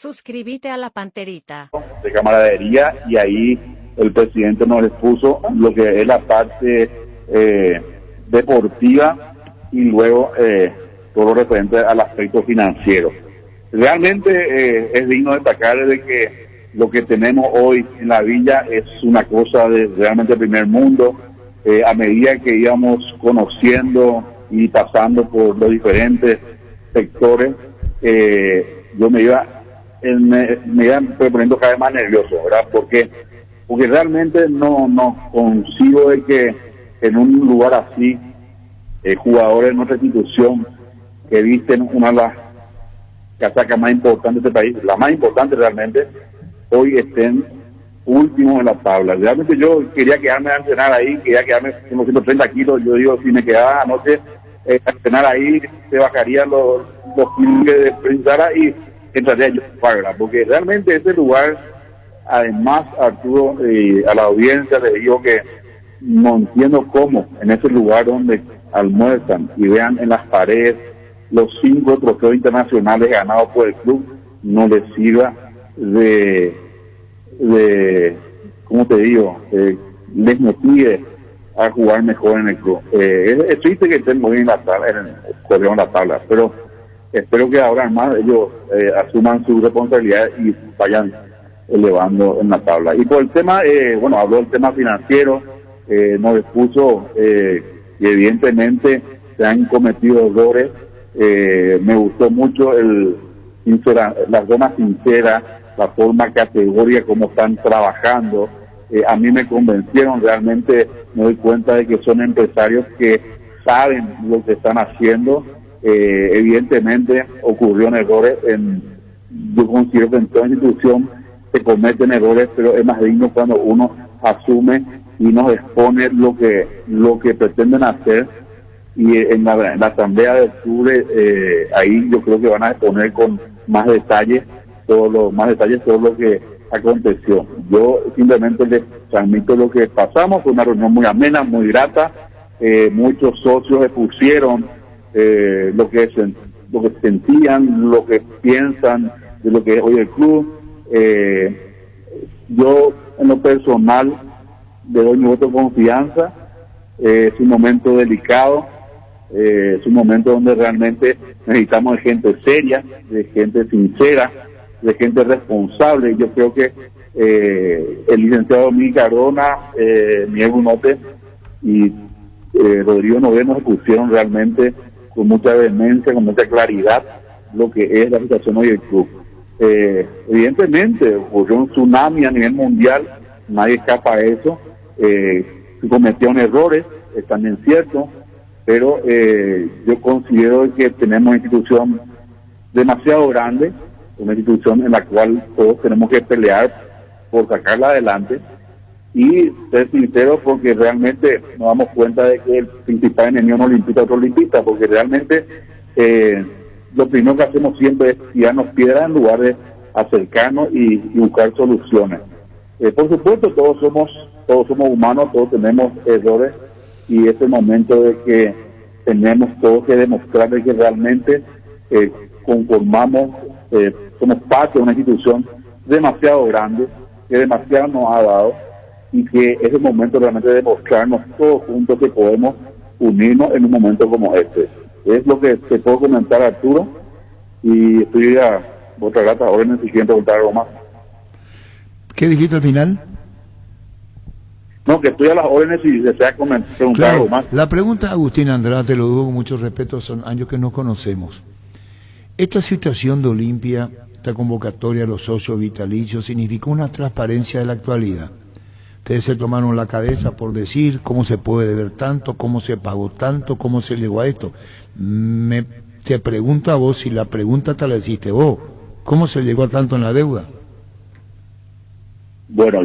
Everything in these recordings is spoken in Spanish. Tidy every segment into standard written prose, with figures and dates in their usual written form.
Suscríbete a la Panterita. De camaradería, y ahí el presidente nos expuso lo que es la parte deportiva y luego todo lo referente al aspecto financiero. Realmente es digno destacar de que lo que tenemos hoy en la villa es una cosa de realmente primer mundo. A medida que íbamos conociendo y pasando por los diferentes sectores, yo me iba poniendo cada vez más nervioso, ¿verdad? Porque realmente no consigo de que en un lugar así, jugadores de nuestra institución que visten una de las casacas más importantes de este país, la más importante realmente, hoy estén últimos en la tabla. Realmente yo quería quedarme a entrenar ahí, quería quedarme con los 130 kilos. Yo digo, si me quedaba anoche a entrenar ahí, se bajarían los kilos de Prinzara y entraría yo para, porque realmente ese lugar, además, Arturo, a la audiencia les digo que no entiendo cómo en ese lugar donde almuerzan y vean en las paredes los 5 trofeos internacionales ganados por el club, no les sirva de ¿cómo te digo? Les motive a jugar mejor en el club. Es triste que estén muy bien en la tabla, pero espero que ahora más ellos asuman su responsabilidad y vayan elevando en la tabla. Y por el tema, habló del tema financiero, nos expuso y evidentemente se han cometido errores. Me gustó mucho la zona sincera, la forma categórica como están trabajando. A mí me convencieron, realmente me doy cuenta de que son empresarios que saben lo que están haciendo. Evidentemente ocurrieron errores, yo considero que en toda institución se cometen errores, pero es más digno cuando uno asume y nos expone lo que pretenden hacer. Y en la asamblea de octubre, ahí yo creo que van a exponer con más detalles todo lo que aconteció. Yo simplemente les transmito lo que pasamos. Fue una reunión muy amena, muy grata. Muchos socios expusieron lo que sentían, lo que piensan de lo que es hoy el club. Yo en lo personal le doy mi voto de confianza. Es un momento delicado, es un momento donde realmente necesitamos de gente seria, de gente sincera, de gente responsable. Yo creo que el licenciado Miguel Cardona, Miguel Bunote y Rodrigo Nogués nos pusieron realmente con mucha vehemencia, con mucha claridad lo que es la situación hoy del club. Evidentemente ocurrió un tsunami a nivel mundial, nadie escapa a eso. Se cometieron errores, es también cierto, pero yo considero que tenemos una institución demasiado grande, una institución en la cual todos tenemos que pelear por sacarla adelante y ser sinceros, porque realmente nos damos cuenta de que el principal enemigo no limpita a otro limpita, porque realmente lo primero que hacemos siempre es tirarnos piedras en lugar de acercarnos y buscar soluciones. Por supuesto, todos somos humanos, todos tenemos errores, y es el momento de que tenemos todos que demostrar de que realmente conformamos, somos parte de una institución demasiado grande, que demasiado nos ha dado, y que es el momento realmente de demostrarnos todos juntos que podemos unirnos en un momento como este. Es lo que te puedo comentar, Arturo, y estoy a otra grata órdenes si quieren preguntar algo más. ¿Qué dijiste al final? No, que estoy a las órdenes y desea preguntar Claro, algo más. la pregunta, Agustín Andrade, te lo digo con mucho respeto, son años que nos conocemos. Esta situación de Olimpia, esta convocatoria a los socios vitalicios, significó una transparencia de la actualidad. Ustedes se tomaron la cabeza por decir cómo se puede deber tanto, cómo se pagó tanto, cómo se llegó a esto. Te pregunto a vos, si la pregunta te la hiciste vos, ¿cómo se llegó a tanto en la deuda? Bueno,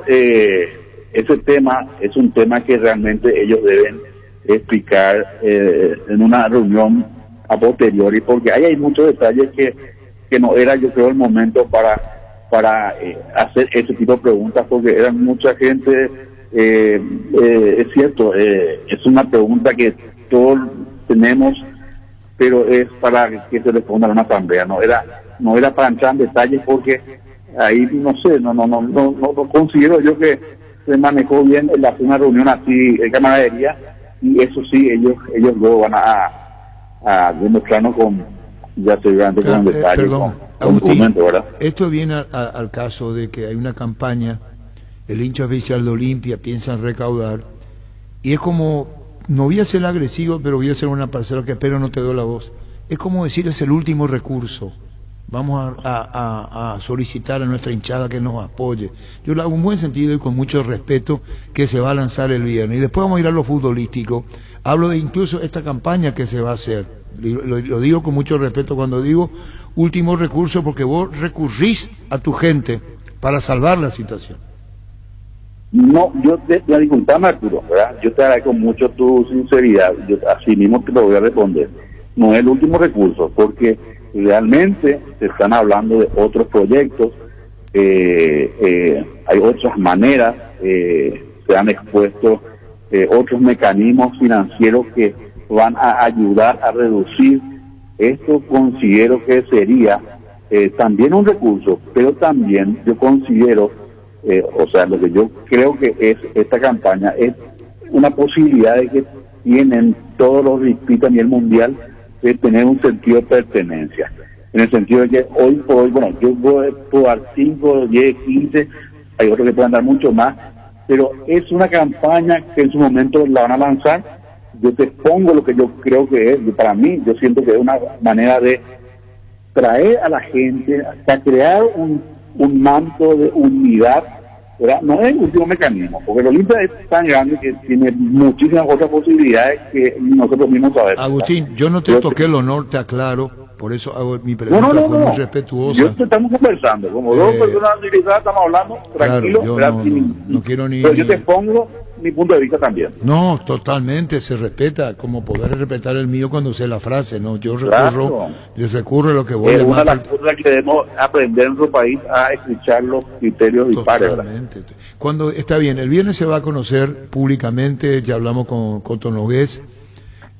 ese tema es un tema que realmente ellos deben explicar en una reunión a posteriori, porque ahí hay muchos detalles que no era, yo creo, el momento para hacer ese tipo de preguntas, porque eran mucha gente. Es cierto, es una pregunta que todos tenemos, pero es para que se responda a una asamblea, no era no era para entrar en detalles porque ahí no sé, no considero yo que se manejó bien el hacer una reunión así en camaradería, y eso sí, ellos luego van a demostrarnos con, ya seguramente con detalles, perdón, con documentos, ¿verdad? Esto viene al caso de que hay una campaña, el hincha oficial de Olimpia piensan recaudar, y es como, no voy a ser agresivo, pero voy a hacer una parcela que espero no te doy la voz. Es como decir, es el último recurso. Vamos a solicitar a nuestra hinchada que nos apoye. Yo lo hago en buen sentido y con mucho respeto, que se va a lanzar el viernes. Y después vamos a ir a lo futbolístico. Hablo de incluso esta campaña que se va a hacer. Lo digo con mucho respeto cuando digo último recurso, porque vos recurrís a tu gente para salvar la situación. No, disculpame, Arturo, ¿verdad? Yo te agradezco mucho tu sinceridad, yo así mismo te lo voy a responder. No es el último recurso, porque realmente se están hablando de otros proyectos, hay otras maneras, se han expuesto otros mecanismos financieros que van a ayudar a reducir. Esto considero que sería también un recurso, pero también yo considero, o sea, lo que yo creo que es esta campaña es una posibilidad de que tienen todos los distritos a nivel mundial de tener un sentido de pertenencia, en el sentido de que hoy por hoy, bueno, yo puedo dar 5, 10, 15, hay otros que pueden dar mucho más, pero es una campaña que en su momento la van a lanzar. Yo te pongo lo que yo creo que es, para mí, yo siento que es una manera de traer a la gente, hasta crear un manto de unidad, ¿verdad? No es el último mecanismo, porque el Olimpia es tan grande que tiene muchísimas otras posibilidades que nosotros mismos sabemos. Agustín, yo no te toqué el honor, te aclaro, por eso hago mi pregunta fue muy respetuosa. Yo te estamos conversando, como dos personas civilizadas estamos hablando, tranquilo, claro, no quiero ni... Pero yo te pongo mi punto de vista también. No, totalmente, se respeta, como poder respetar el mío cuando sé la frase, ¿no? Yo recurro a lo que voy a... Es una de las cosas que debemos aprender en nuestro país, a escuchar los criterios dispares. Totalmente. Cuando, está bien, el viernes se va a conocer públicamente, ya hablamos con Coto Nogués.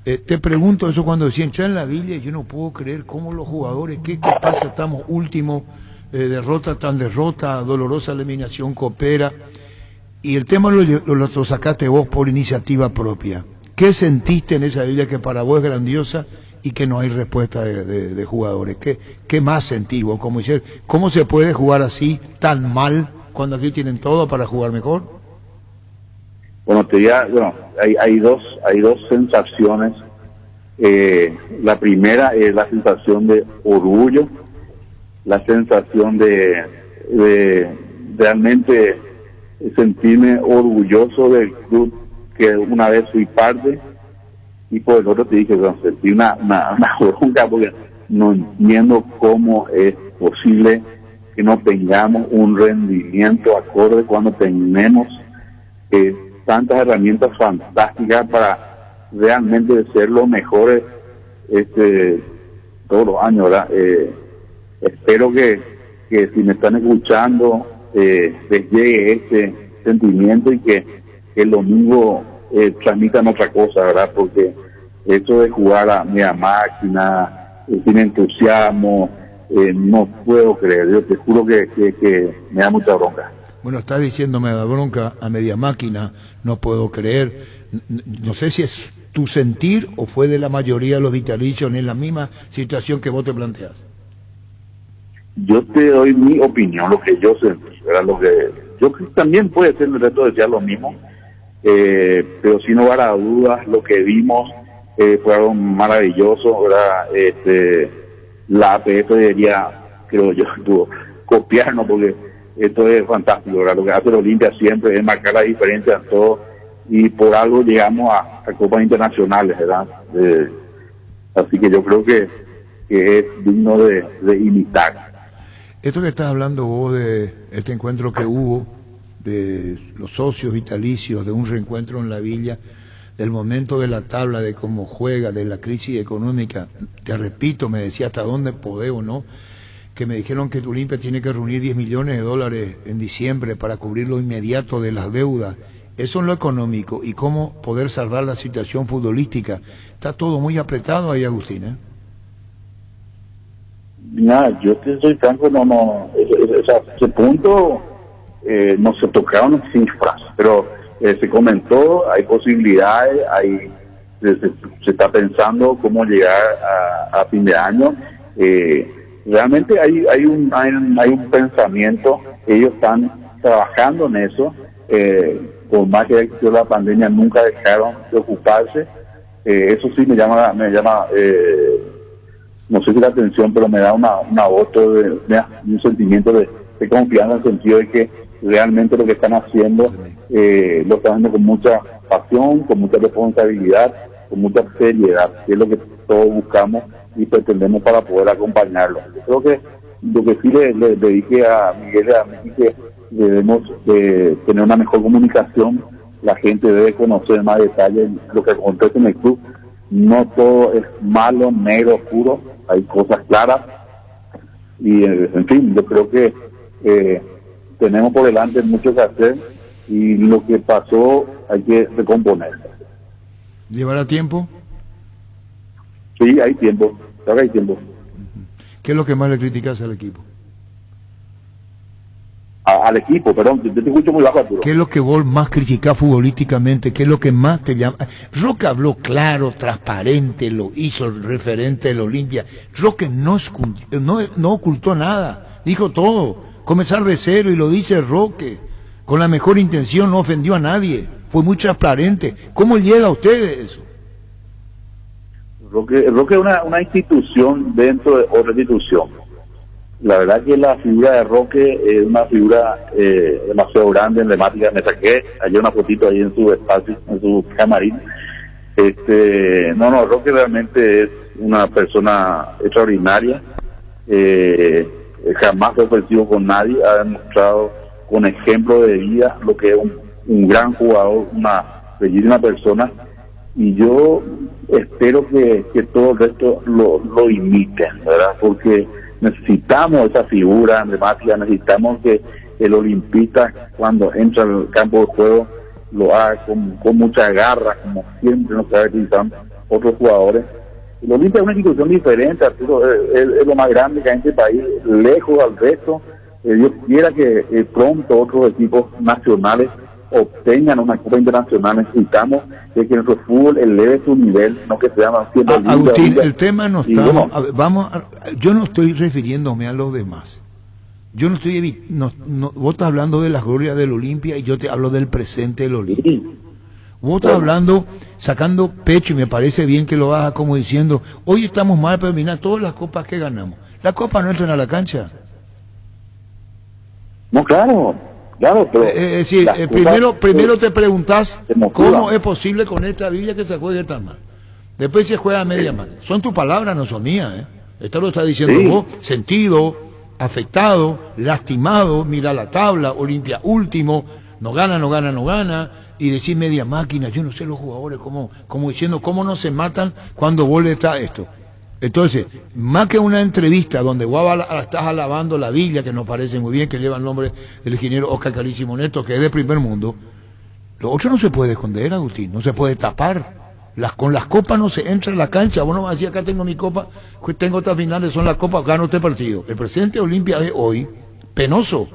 Te pregunto eso cuando decían, ya en la villa, yo no puedo creer cómo los jugadores, ¿qué pasa? Estamos últimos, derrota tras derrota, dolorosa eliminación coopera. Y el tema lo sacaste vos por iniciativa propia. ¿Qué sentiste en esa villa que para vos es grandiosa y que no hay respuesta de jugadores? ¿Qué más sentís vos? ¿Cómo se puede jugar así tan mal cuando aquí tienen todo para jugar mejor? Bueno, hay dos sensaciones. La primera es la sensación de orgullo, la sensación de realmente sentirme orgulloso del club que una vez fui parte, y por el otro te dije, sentí una bronca porque no entiendo cómo es posible que no tengamos un rendimiento acorde cuando tenemos tantas herramientas fantásticas para realmente ser los mejores todos los años, ¿verdad? Espero que si me están escuchando les llegue este sentimiento y que el domingo transmitan otra cosa, ¿verdad? Porque esto de jugar a media máquina, sin entusiasmo, no puedo creer. Yo te juro que me da mucha bronca. Bueno, estás diciendo me da bronca a media máquina, no puedo creer. No sé si es tu sentir o fue de la mayoría de los vitalicios en la misma situación que vos te planteas. Yo te doy mi opinión, lo que yo sentí, ¿verdad? Yo creo que también puede ser el resto decía lo mismo, pero sin lugar a dudas lo que vimos fue algo maravilloso, ¿verdad? La APF debería, creo yo, copiarnos, porque esto es fantástico, ¿verdad? Lo que hace el Olimpia siempre es marcar la diferencia en todo, y por algo llegamos a copas internacionales, ¿verdad? Así que yo creo que es digno de imitar. Esto que estás hablando vos de este encuentro que hubo, de los socios vitalicios, de un reencuentro en la villa, del momento de la tabla, de cómo juega, de la crisis económica, te repito, me decía hasta dónde podés o no, que me dijeron que Olimpia tiene que reunir $10 millones en diciembre para cubrir lo inmediato de las deudas. Eso es lo económico, y cómo poder salvar la situación futbolística. Está todo muy apretado ahí, Agustín, ¿eh? Nada, yo te soy franco, ese punto no se tocaron cifras, pero se comentó, hay posibilidades, se está pensando cómo llegar a fin de año. Realmente hay un pensamiento, ellos están trabajando en eso, por más que existió la pandemia nunca dejaron de ocuparse. Eso sí me llama no sé si la atención, pero me da una voto un sentimiento de confianza, en el sentido de que realmente lo que están haciendo lo están haciendo con mucha pasión, con mucha responsabilidad, con mucha seriedad, que es lo que todos buscamos y pretendemos para poder acompañarlo. Yo creo que lo que sí le dije a Miguel y a mí, que debemos tener una mejor comunicación, la gente debe conocer más detalles lo que acontece en el club. No todo es malo, negro, oscuro, hay cosas claras y en fin, yo creo que tenemos por delante mucho que hacer y lo que pasó hay que recomponer. ¿Llevará tiempo? Sí, hay tiempo, claro que hay tiempo. ¿Qué es lo que más le criticas al equipo? Al equipo, perdón, yo te escucho muy bajo, Arturo. ¿Qué es lo que vos más criticás futbolísticamente? ¿Qué es lo que más te llama? Roque habló claro, transparente, lo hizo el referente del Olimpia. Roque no ocultó nada, dijo todo. Comenzar de cero, y lo dice Roque, con la mejor intención, no ofendió a nadie, fue muy transparente. ¿Cómo llega a ustedes eso? Roque es una institución dentro de otra institución. La verdad que la figura de Roque es una figura demasiado grande, emblemática. Me saqué ayer una fotito ahí en su espacio, en su camarín. Roque realmente es una persona extraordinaria. Jamás fue ofensivo con nadie, ha demostrado con ejemplo de vida lo que es un gran jugador, una bellísima persona, y yo espero que todo el resto lo imiten, ¿verdad? Porque necesitamos esa figura emblemática, necesitamos que el olimpista cuando entra al campo de juego lo haga con mucha garra, como siempre nos caracterizan otros jugadores. El Olimpia es una institución diferente, Arturo, es lo más grande que hay en este país, lejos al resto. Dios quiera que pronto otros equipos nacionales obtengan una Copa Internacional. Necesitamos que nuestro fútbol eleve su nivel, no que sea más siempre Agustín, el tema no está... yo no estoy refiriéndome a los demás. Yo no estoy... vos estás hablando de las glorias del Olimpia y yo te hablo del presente del Olimpia. Sí. Vos estás hablando, sacando pecho, y me parece bien que lo hagas como diciendo, hoy estamos mal para terminar todas las copas que ganamos. ¿La copa no entra a la cancha? No, claro, pero... es decir, primero te preguntás cómo es posible con esta Biblia que se juegue tan mal. Después se juega a media mal. Son tus palabras, no son mías, ¿eh? Esto lo estás diciendo vos, sentido, afectado, lastimado, mira la tabla, Olimpia último, no gana, y decir media máquina, yo no sé los jugadores, como diciendo, cómo no se matan cuando vos le estás esto. Entonces, más que una entrevista donde vos estás alabando la Biblia, que nos parece muy bien, que lleva el nombre del ingeniero Oscar Carísimo Neto, que es de primer mundo, lo otro no se puede esconder, Agustín, no se puede tapar. Con las copas no se entra en la cancha. Vos no vas a decir, acá tengo mi copa, tengo otras finales, son las copas, gano este partido. El presidente Olimpia es hoy penoso,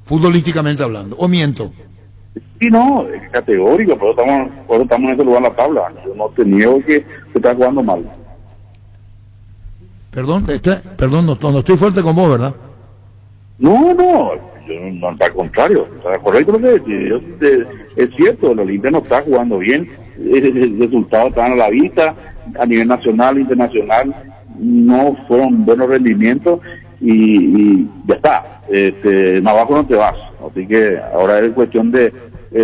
futbolísticamente hablando, ¿o miento? Sí, no, es categórico, pero estamos en ese lugar en la tabla. Yo no te niego que se está jugando mal. Perdón, no estoy fuerte con vos, ¿verdad? No, al contrario, está correcto lo que decís. Es cierto, el Olimpia no está jugando bien, el resultado están a la vista, a nivel nacional, internacional, no fueron buenos rendimientos y ya está, más abajo no te vas, así que ahora es cuestión de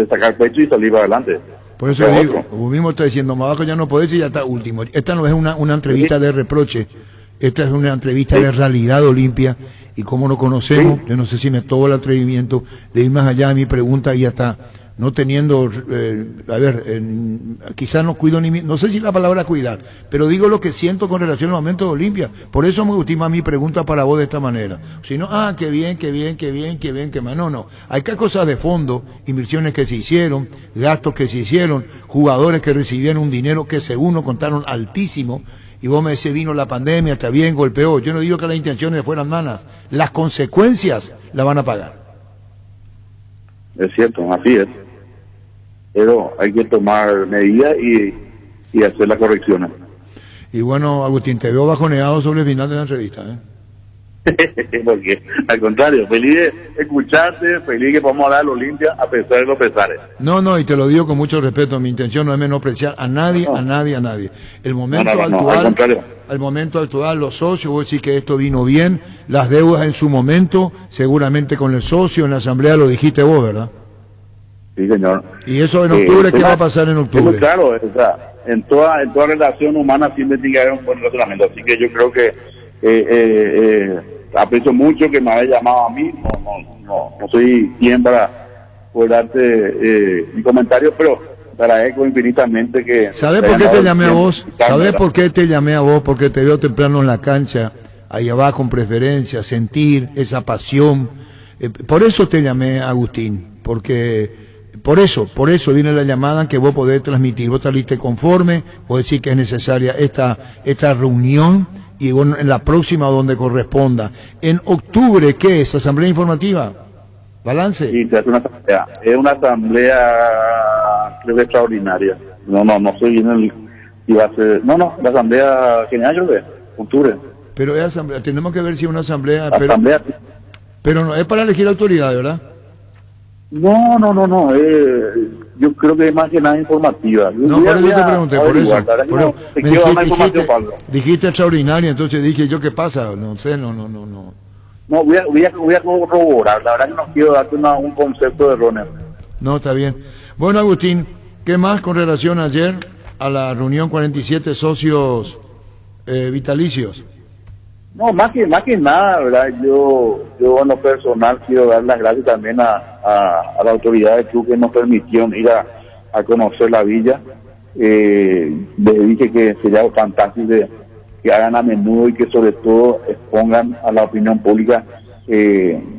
sacar pecho y salir para adelante. Por eso digo, vos mismo está diciendo, más abajo ya no podés y ya está último. Esta no es una entrevista de reproche, esta es una entrevista de realidad Olimpia, y como no conocemos, yo no sé si me tomo el atrevimiento de ir más allá de mi pregunta y hasta no teniendo, quizás no cuido no sé si la palabra cuidar, pero digo lo que siento con relación al momento de Olimpia. Por eso me última mi pregunta para vos de esta manera. Si no, qué bien, qué mal. No. Hay que cosas de fondo, inversiones que se hicieron, gastos que se hicieron, jugadores que recibieron un dinero que según nos contaron altísimo, y vos me decís, vino la pandemia, está bien, golpeó. Yo no digo que las intenciones fueran malas, las consecuencias las van a pagar. Es cierto, así es. Pero hay que tomar medidas y hacer las correcciones. Y bueno, Agustín, te veo bajoneado sobre el final de la entrevista, ¿eh? Porque, al contrario, feliz de escucharte, feliz que podamos hablar de Olimpia a pesar de los pesares. No, y te lo digo con mucho respeto, mi intención no es menospreciar a nadie. El momento al momento actual, los socios, vos decís que esto vino bien, las deudas en su momento, seguramente con el socio en la asamblea lo dijiste vos, ¿verdad? Sí, señor. ¿Y eso en octubre qué va a pasar en octubre? Claro, o sea, en toda relación humana siempre tiene que haber un buen razonamiento, así que yo creo que aprecio mucho que me haya llamado a mí, no soy quien para poder darte mi comentario, pero te agradezco infinitamente que... ¿Sabes por qué te llamé a vos? ¿Sabes por qué te llamé a vos? Porque te veo temprano en la cancha, ahí abajo con preferencia, sentir esa pasión. Por eso te llamé, Agustín, porque... Por eso viene la llamada que vos podés transmitir. Vos saliste conforme, vos decís que es necesaria esta reunión, y bueno, en la próxima donde corresponda. En octubre, ¿qué es? ¿Asamblea informativa? ¿Balance? Sí, se hace una asamblea. Es una asamblea, creo que extraordinaria. No sé bien si va a ser... No, la asamblea general, yo creo, octubre. Pero es asamblea, tenemos que ver si es una asamblea... Asamblea. Pero no, es para elegir autoridad, ¿verdad? No, yo creo que es más que nada informativa. No, por eso te pregunté, dijiste extraordinaria, entonces dije yo, ¿qué pasa? No sé, no. No, voy a corroborar, la verdad que no quiero darte un concepto erróneo. No, está bien. Bueno, Agustín, ¿qué más con relación ayer a la reunión 47 socios vitalicios? No, más que nada, ¿verdad? Yo en lo personal quiero dar las gracias también a la autoridad del club que nos permitieron ir a conocer la villa. Les dije que sería fantástico que hagan a menudo y que sobre todo expongan a la opinión pública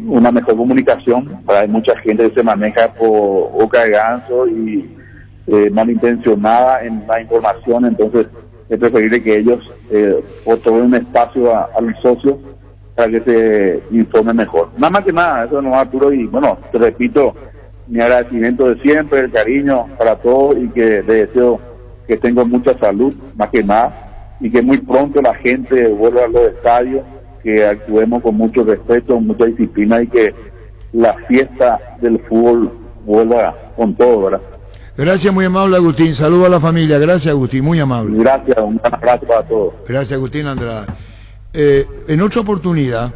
una mejor comunicación. Hay mucha gente que se maneja por boca de ganso y malintencionada en la información, entonces es preferible que ellos otorguen un espacio a los socios para que se informen mejor. Nada más que nada, eso no, Arturo, y bueno, te repito, mi agradecimiento de siempre, el cariño para todos, y que les deseo que tengan mucha salud, más que nada, y que muy pronto la gente vuelva a los estadios, que actuemos con mucho respeto, mucha disciplina, y que la fiesta del fútbol vuelva con todo, ¿verdad? Gracias, muy amable, Agustín. Saludos a la familia. Gracias, Agustín, muy amable. Gracias, un gran abrazo para todos. Gracias, Agustín Andrade. En otra oportunidad,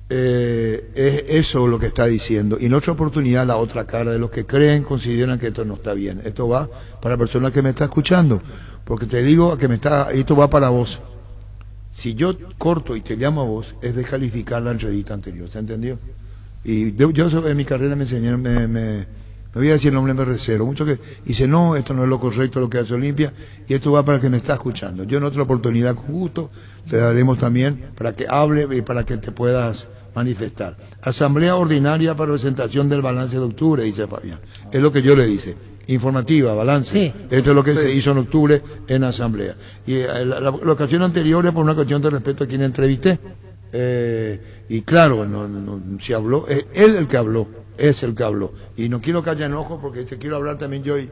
es eso lo que está diciendo. Y en otra oportunidad, la otra cara de los que consideran que esto no está bien. Esto va para la persona que me está escuchando. Porque te digo que esto va para vos. Si yo corto y te llamo a vos, es descalificar la entrevista anterior. ¿Se entendió? Y yo en mi carrera me enseñaron, no voy a decir el nombre, me reservo. Mucho que dice, no, esto no es lo correcto lo que hace Olimpia, y esto va para el que me está escuchando. Yo en otra oportunidad, con gusto, te daremos también para que hable y para que te puedas manifestar. Asamblea ordinaria para presentación del balance de octubre, dice Fabián. Es lo que yo le dice. Informativa, balance. Sí. Esto es lo que se hizo en octubre en asamblea. Y la ocasión anterior es por una cuestión de respeto a quien entrevisté. Y claro, se habló, él el que habló. Es el que habló, y no quiero que haya enojo porque quiero hablar también yo, y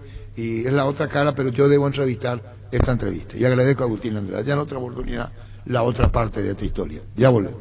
es la otra cara, pero yo debo entrevistar esta entrevista, y agradezco a Agustín Andrade. Ya en otra oportunidad la otra parte de esta historia. Ya volvemos.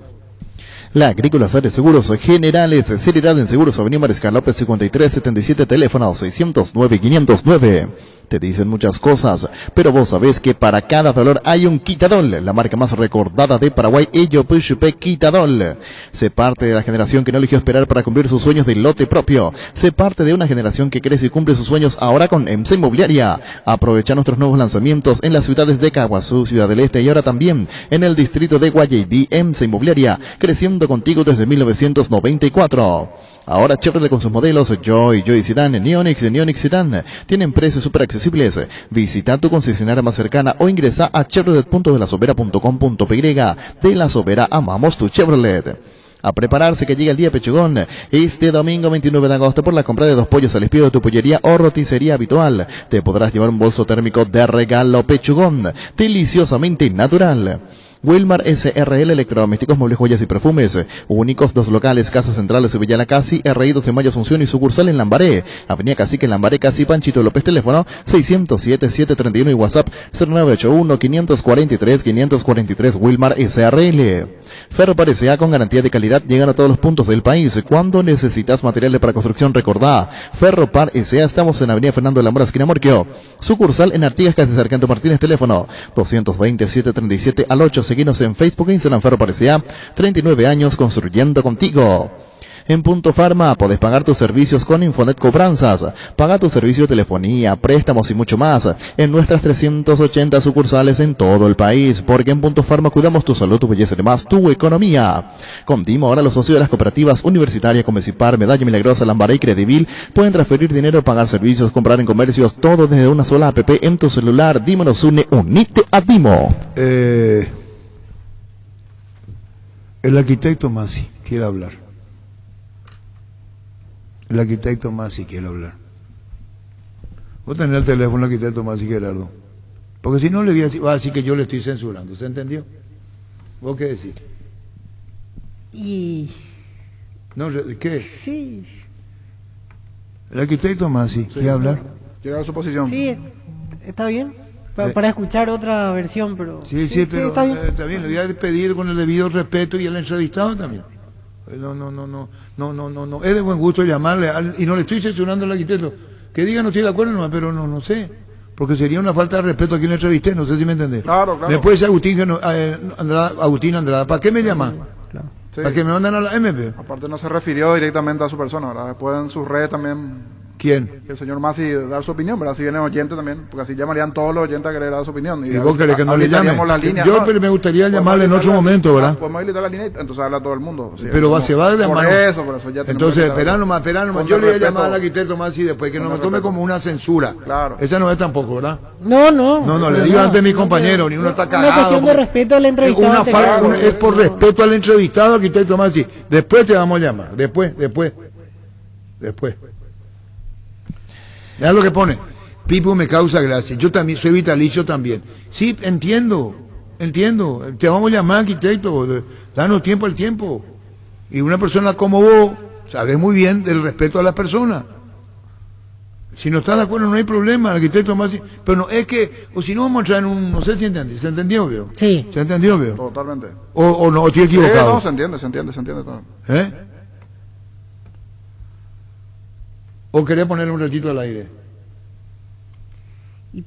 La Agrícola de Seguros Generales, seriedad en Seguros, Avenida Mariscal López 5377, teléfono 600-9509. Te dicen muchas cosas, pero vos sabés que para cada dolor hay un Quitadol, la marca más recordada de Paraguay, Ello Puchupe Quitadol. Sé parte de la generación que no eligió esperar para cumplir sus sueños de lote propio. Sé parte de una generación que crece y cumple sus sueños ahora con EMSA Inmobiliaria. Aprovecha nuestros nuevos lanzamientos en las ciudades de Caguazú, Ciudad del Este, y ahora también en el distrito de Guayaibí. EMSA Inmobiliaria, creciendo construyendo contigo desde 1994. Ahora Chevrolet con sus modelos Joy Sedan, Neonix y Neonix Sedan tienen precios súper accesibles. Visita tu concesionaria más cercana o ingresa a chevrolet.delasobera.com.py. De La Sobera, amamos tu Chevrolet. A prepararse que llega el día Pechugón. Este domingo 29 de agosto, por la compra de 2 pollos al espío de tu pollería o roticería habitual, te podrás llevar un bolso térmico de regalo. Pechugón, deliciosamente natural. Wilmar SRL, electrodomésticos, muebles, joyas y perfumes. Únicos 2 locales, Casa Central de Sevilla La Casi, RI 12 de Mayo Asunción y sucursal en Lambaré. Avenida Cacique, Lambaré, Casi, Panchito López, teléfono 607-731 y WhatsApp 0981-543-543. Wilmar SRL. Ferropar S.A. con garantía de calidad, llegan a todos los puntos del país. Cuando necesitas materiales para construcción, recordá, Ferropar S.A. estamos en Avenida Fernando de la Mora, esquina Morquio. Sucursal en Artigas, casi Sargento Martínez, teléfono 220-737-8. Seguinos en Facebook e Instagram. Ferropar S.A. 39 años construyendo contigo. En Punto Farma podés pagar tus servicios con Infonet Cobranzas. Paga tu servicio de telefonía, préstamos y mucho más en nuestras 380 sucursales en todo el país, porque en Punto Farma cuidamos tu salud, tu belleza y además tu economía. Con Dimo, ahora los socios de las cooperativas Universitaria, Comecipar, Medalla Milagrosa, Lambaré y Credivil pueden transferir dinero, pagar servicios, comprar en comercios, todo desde una sola app en tu celular. Dimo nos une, unite a Dimo. El arquitecto Masi quiere hablar. El arquitecto Masi quiere hablar. Vos tenés el teléfono del arquitecto Masi, Gerardo. Porque si no le voy a decir, va a decir que yo le estoy censurando. ¿Se entendió? ¿Vos qué decís? Y... No, ¿qué? Sí. El arquitecto Masi quiere hablar. Quiere dar su posición. Sí, está bien. Para escuchar otra versión, pero... Sí, pero está bien. Le voy a pedir con el debido respeto y al entrevistado también. No. Es de buen gusto llamarle, y no le estoy censurando al arquitecto. Que diga no estoy de acuerdo, no, pero no sé. Porque sería una falta de respeto a quien le entrevisté, no sé si me entendés. Claro. Me puede ser Agustín Andrada. ¿Para qué me llama? Claro. Sí. ¿Para que me mandan a la MP? Aparte no se refirió directamente a su persona, ¿verdad? Después en sus redes también... ¿Quién? El señor Masi dar su opinión, ¿verdad? Si viene oyente también, porque así llamarían todos los oyentes a querer dar su opinión. ¿Y vos querés que no le llame? Pero me gustaría podemos llamarle en otro momento, ¿verdad? Podemos habilitar la línea y entonces habla todo el mundo. ¿Sí? Pero se va de mano. Por eso ya entonces, esperá nomás. Yo le voy a llamar al arquitecto Masi después, que no me tome como una censura. Claro. Esa no es tampoco, ¿verdad? No, le digo ante mi compañero, ni uno está cagado. Una cuestión de respeto al entrevistado. Es por respeto al entrevistado, arquitecto Masi. Después te vamos a llamar. Después. Ya lo que pone, Pipo me causa gracia, yo también soy vitalicio también. Sí, entiendo, te vamos a llamar arquitecto, danos tiempo al tiempo. Y una persona como vos, sabes muy bien del respeto a la persona. Si no estás de acuerdo no hay problema, arquitecto más, pero no es que, o si no vamos a entrar en un, no sé si entiende, ¿se entendió, veo? Sí. ¿Se entendió, veo? Totalmente. O no, o estoy equivocado. No, se entiende todo. ¿O querés ponerle un ratito al aire? Y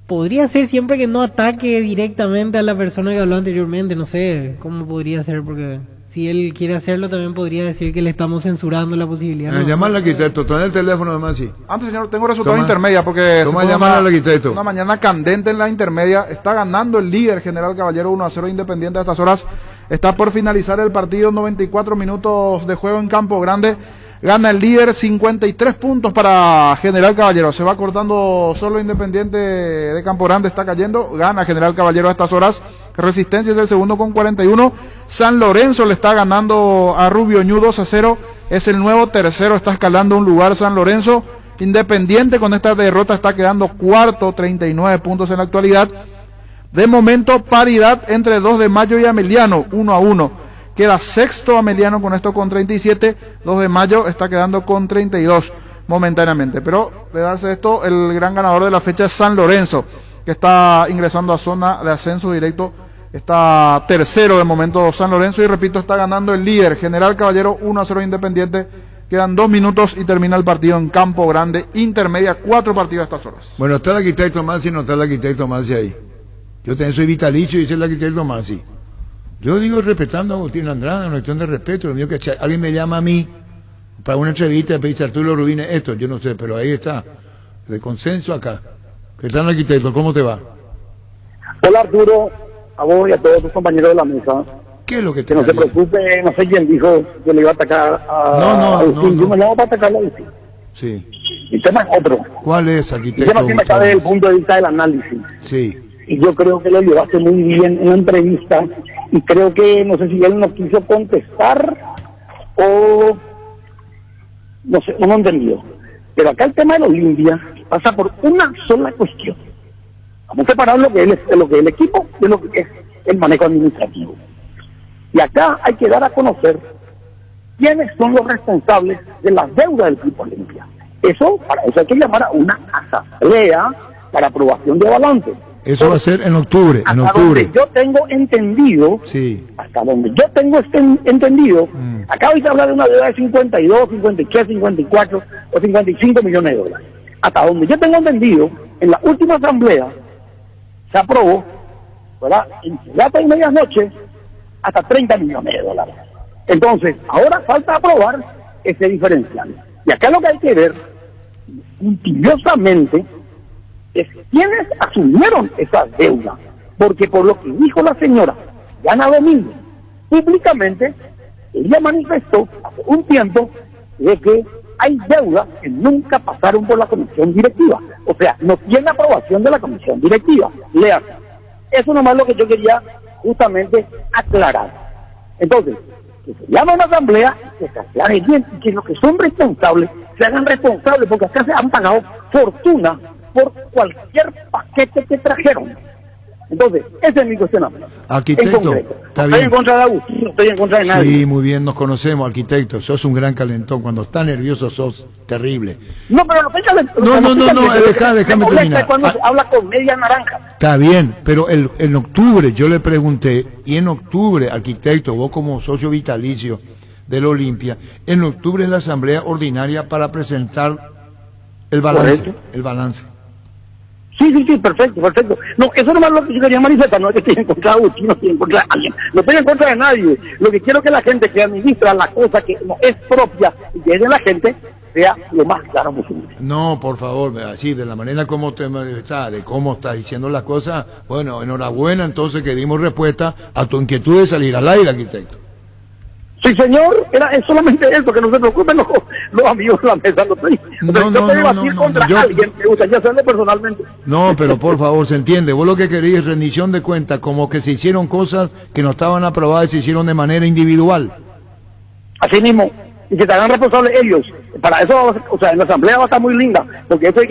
podría ser siempre que no ataque directamente a la persona que habló anteriormente, no sé cómo podría ser, porque si él quiere hacerlo también podría decir que le estamos censurando la posibilidad. Llamarle al arquitecto, toma el teléfono además, sí. Antes, señor, tengo resultados intermedia porque toma llamar al arquitecto. Una mañana candente en la intermedia, está ganando el líder General Caballero 1-0 Independiente a estas horas, está por finalizar el partido, 94 minutos de juego en Campo Grande. Gana el líder, 53 puntos para General Caballero. Se va cortando solo Independiente de Campo Grande, está cayendo. Gana General Caballero a estas horas. Resistencia es el segundo con 41. San Lorenzo le está ganando a Rubio Ñu 2-0. Es el nuevo tercero, está escalando un lugar San Lorenzo. Independiente con esta derrota está quedando cuarto, 39 puntos en la actualidad. De momento, paridad entre 2 de Mayo y Ameliano, 1-1. Queda sexto Ameliano con esto con 37, 2 de Mayo está quedando con 32 momentáneamente. Pero de darse esto, el gran ganador de la fecha es San Lorenzo, que está ingresando a zona de ascenso directo. Está tercero de momento San Lorenzo y repito, está ganando el líder General Caballero 1-0 Independiente. Quedan 2 minutos y termina el partido en Campo Grande, intermedia, 4 partidos a estas horas. Bueno, está el arquitecto Masi, no está el arquitecto Masi ahí. Yo también soy vitalicio y dice el arquitecto Masi. Yo digo respetando a Agustín Andrada, una cuestión de respeto. Lo mío que alguien me llama a mí para una entrevista y dice Arturo Rubines esto, yo no sé, pero ahí está, de consenso acá. ¿Qué tal, arquitecto? ¿Cómo te va? Hola Arturo, a vos y a todos tus compañeros de la mesa. ¿Qué es lo que te Que no se calienta? preocupe, no sé quién dijo que le iba a atacar a Agustín. no. Yo me lo voy a atacar a Agustín. Sí. El tema es otro. ¿Cuál es, El arquitecto? tema sí me está desde el punto de vista del análisis. Sí. Y yo creo que lo llevaste muy bien en la entrevista. Y creo que, no sé si él no quiso contestar o... No sé, no lo he entendido. Pero acá el tema de la Olimpia pasa por una sola cuestión. Vamos a separar lo que es el equipo de lo que es el manejo administrativo. Y acá hay que dar a conocer quiénes son los responsables de las deudas del equipo Olimpia. Para eso hay que llamar a una asamblea para aprobación de balance. Eso va a ser en octubre, en Hasta octubre. donde yo tengo entendido, Sí. hasta donde yo tengo entendido, acá hoy se habla de una deuda de 52, 53, 54 o 55 millones de dólares. Hasta donde yo tengo entendido, en la última asamblea se aprobó, ¿verdad?, en plata y medianoche, hasta 30 millones de dólares. Entonces, ahora falta aprobar ese diferencial. Y acá lo que hay que ver, puntilosamente, es quiénes asumieron esa deuda. Porque por lo que dijo la señora Diana Domínguez públicamente, ella manifestó hace un tiempo de que hay deudas que nunca pasaron por la comisión directiva. O sea, no tiene aprobación de la comisión directiva. Lean. Eso nomás es lo que yo quería justamente aclarar. Entonces, que se llama una asamblea, que se aclare bien, y que los que son responsables se hagan responsables, porque acá se han pagado fortuna por cualquier paquete que trajeron. Entonces, ese es mi cuestionamiento. Arquitecto, está Estoy bien. en contra de Agustín, no estoy en contra de nadie. Sí, muy bien, nos conocemos, arquitecto. Sos un gran calentón. Cuando estás nervioso sos terrible. No, pero no tengas... déjame terminar. Cuando se habla con media naranja. Está bien, pero en octubre yo le pregunté, y en octubre, arquitecto, vos como socio vitalicio de la Olimpia, en octubre es la asamblea ordinaria para presentar el balance. Correcto. El balance. Sí, perfecto. No, eso no es lo que yo quería manifestar, no es que estoy en contra de Agustín, no estoy en contra de alguien, no estoy en contra de nadie. Lo que quiero es que la gente que administra la cosa que no es propia y que es de la gente, sea lo más claro posible. No, por favor, así, de la manera como te está, de cómo estás diciendo las cosas, bueno, enhorabuena, entonces que dimos respuesta a tu inquietud de salir al aire, arquitecto. Sí, señor, es solamente eso, que no se preocupen los amigos de la mesa. Yo puedo debatir contra alguien, me gustaría hacerlo personalmente. No, pero por favor, se entiende. Vos lo que querías es rendición de cuentas, como que se hicieron cosas que no estaban aprobadas y se hicieron de manera individual. Así mismo, y que se hagan responsables ellos. Para eso, o sea, en la asamblea va a estar muy linda, porque eso hay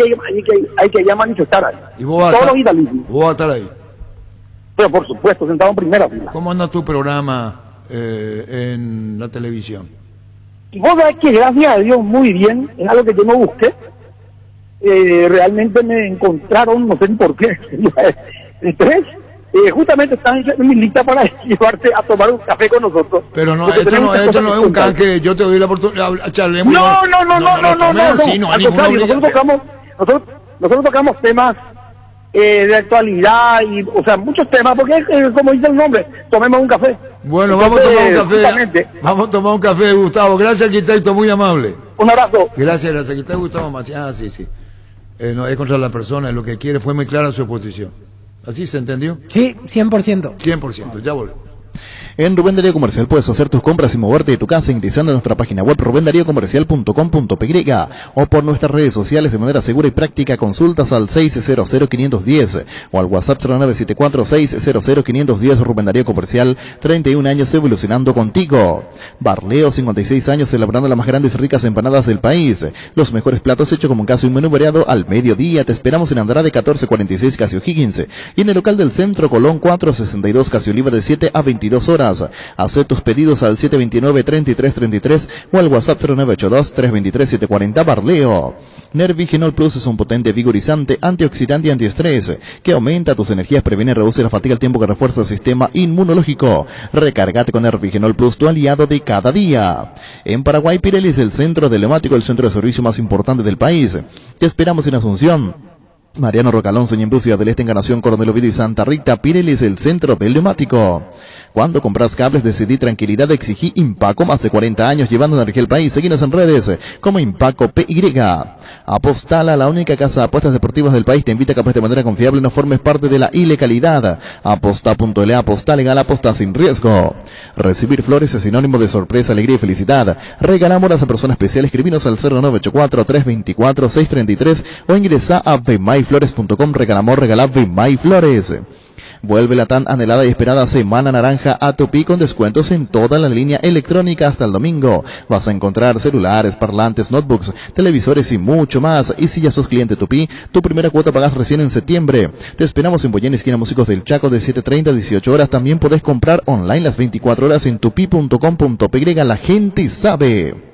que ya manifestar ahí. Y vos vas, todos los vitalismos. vos vas a estar ahí. Pero por supuesto, sentado en primera fila. ¿Cómo anda tu programa en la televisión? Y vos sabés que gracias a Dios muy bien, es algo que yo no busqué. Realmente me encontraron, no sé por qué, tres. Justamente están en mi lista para llevarte a tomar un café con nosotros. Pero no, esto no es un canje, yo te doy la oportunidad, charlemos. No, nosotros tocamos temas de actualidad y, o sea, muchos temas, porque como dice el nombre, tomemos un café. Bueno, entonces, vamos a tomar un café, Gustavo. Gracias, arquitecto, muy amable. Un abrazo. Gracias, arquitecto Gustavo Macías. Sí. No es contra la persona, lo que quiere, fue muy clara su oposición. ¿Así se entendió? Sí, 100%. 100%, ya volvemos. En Rubén Darío Comercial puedes hacer tus compras y moverte de tu casa ingresando a nuestra página web rubendariocomercial.com.py o por nuestras redes sociales de manera segura y práctica. Consultas al 600-510 o al WhatsApp 0974-600-510. Rubén Darío Comercial, 31 años evolucionando contigo. Barleo, 56 años celebrando las más grandes y ricas empanadas del país. Los mejores platos hechos como un caso y menú variado al mediodía. Te esperamos en Andrade 1446 Casi O'Higgins y en el local del Centro Colón 462 Casi Oliva de 7 a 22 horas. Haz tus pedidos al 729-3333 o al WhatsApp 0982-323-740. Barleo. Nervigenol Plus es un potente vigorizante, antioxidante y antiestrés que aumenta tus energías, previene y reduce la fatiga al tiempo que refuerza el sistema inmunológico. Recárgate con Nervigenol Plus, tu aliado de cada día. En Paraguay, Pirelli es el centro de neumático, el centro de servicio más importante del país. Te esperamos en Asunción, Mariano Rocalón, Ñembu, Ciudad del Este, Encarnación, Coronel Oviedo y Santa Rita. Pirelli es el centro del neumático. Cuando compras cables decidí tranquilidad, exigí Impaco, más de 40 años llevando energía al país. Seguinos en redes como Impaco PY. Apostala, la única casa de apuestas deportivas del país, te invita a que apuestes de manera confiable, no formes parte de la ilegalidad. Aposta.le, aposta legal, aposta sin riesgo. Recibir flores es sinónimo de sorpresa, alegría y felicidad. Regalamos a persona especial, escribinos al 0984-324-633 o ingresa a vmayflores.com. Regalamos, regala Vmayflores. Vuelve la tan anhelada y esperada Semana Naranja a Tupi con descuentos en toda la línea electrónica hasta el domingo. Vas a encontrar celulares, parlantes, notebooks, televisores y mucho más. Y si ya sos cliente Tupi, tu primera cuota pagas recién en septiembre. Te esperamos en Boyén, esquina Músicos del Chaco, de 7:30 a 18 horas. También podés comprar online las 24 horas en tupi.com.py. La gente sabe.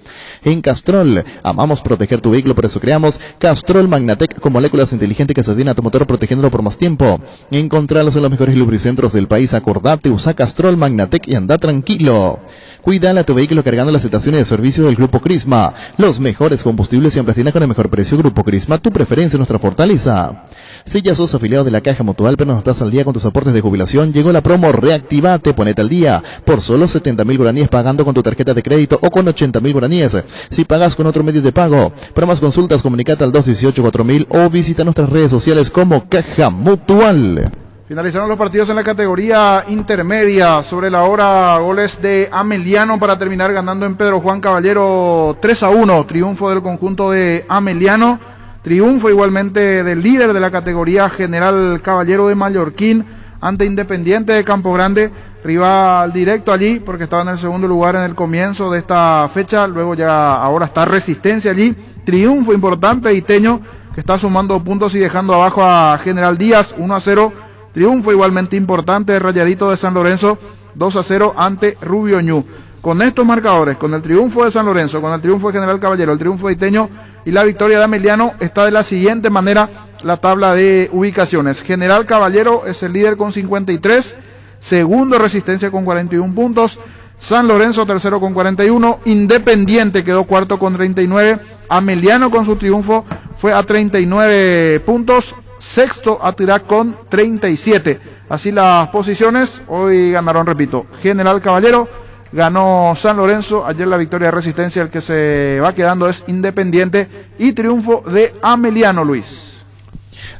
En Castrol, amamos proteger tu vehículo, por eso creamos Castrol Magnatec con moléculas inteligentes que se adhieren a tu motor protegiéndolo por más tiempo. Encontralos en los mejores lubricentros del país. Acordate, usa Castrol Magnatec y anda tranquilo. Cuídale a tu vehículo cargando las estaciones de servicio del Grupo Crisma. Los mejores combustibles siempre tienes con el mejor precio. Grupo Crisma, tu preferencia, nuestra fortaleza. Si ya sos afiliado de la Caja Mutual pero no estás al día con tus aportes de jubilación, llegó la promo Reactivate, ponete al día por solo 70.000 guaraníes pagando con tu tarjeta de crédito o con 80.000 guaraníes si pagas con otro medio de pago. Para más consultas, comunicate al 218-4000 o visita nuestras redes sociales como Caja Mutual. Finalizaron los partidos en la categoría intermedia. Sobre la hora, goles de Ameliano para terminar ganando en Pedro Juan Caballero 3-1. Triunfo del conjunto de Ameliano. Triunfo igualmente del líder de la categoría General Caballero de Mallorquín ante Independiente de Campo Grande. Rival directo allí porque estaba en el segundo lugar en el comienzo de esta fecha. Luego ya ahora está Resistencia allí. Triunfo importante de Iteño que está sumando puntos y dejando abajo a General Díaz 1-0. Triunfo igualmente importante de Rayadito de San Lorenzo 2-0 ante Rubio Ñu. Con estos marcadores, con el triunfo de San Lorenzo, con el triunfo de General Caballero, el triunfo de Iteño y la victoria de Ameliano, está de la siguiente manera la tabla de ubicaciones. General Caballero es el líder con 53, segundo Resistencia con 41 puntos, San Lorenzo tercero con 41, Independiente quedó cuarto con 39, Ameliano con su triunfo fue a 39 puntos, sexto Atirac con 37. Así las posiciones, hoy ganaron, repito, General Caballero, ganó San Lorenzo, ayer la victoria de Resistencia, el que se va quedando es Independiente y triunfo de Ameliano, Luis.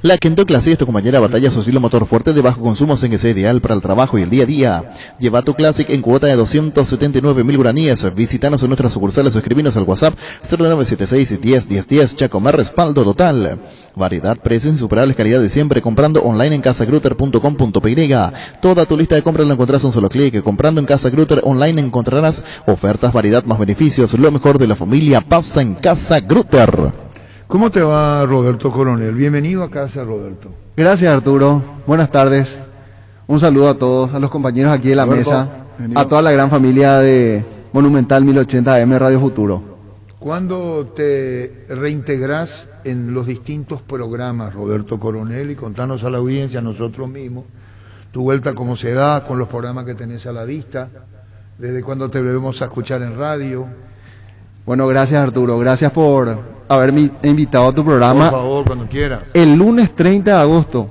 La Kendo Classic es tu compañera de batalla, su estilo motor fuerte de bajo consumo en que sea ideal para el trabajo y el día a día. Lleva tu Classic en cuota de 279.000 guaraníes. Visítanos en nuestras sucursales o escribinos al WhatsApp 0976-10-10-10. Chacomar, respaldo total. Variedad, precios insuperables, calidad de siempre. Comprando online en casagrutter.com.py. Toda tu lista de compras la encontrás en un solo clic. Comprando en Casa Grutter online encontrarás ofertas, variedad más beneficios. Lo mejor de la familia pasa en Casa Grutter. ¿Cómo te va, Roberto Coronel? Bienvenido a casa, Roberto. Gracias, Arturo. Buenas tardes. Un saludo a todos, a los compañeros aquí de la mesa, a toda la gran familia de Monumental 1080 AM Radio Futuro. ¿Cuándo te reintegras en los distintos programas, Roberto Coronel? Y contanos a la audiencia, a nosotros mismos, tu vuelta cómo se da con los programas que tenés a la vista, desde cuándo te volvemos a escuchar en radio. Bueno, gracias, Arturo. Gracias por haberme invitado a tu programa. Por favor, cuando quieras. El lunes 30 de agosto,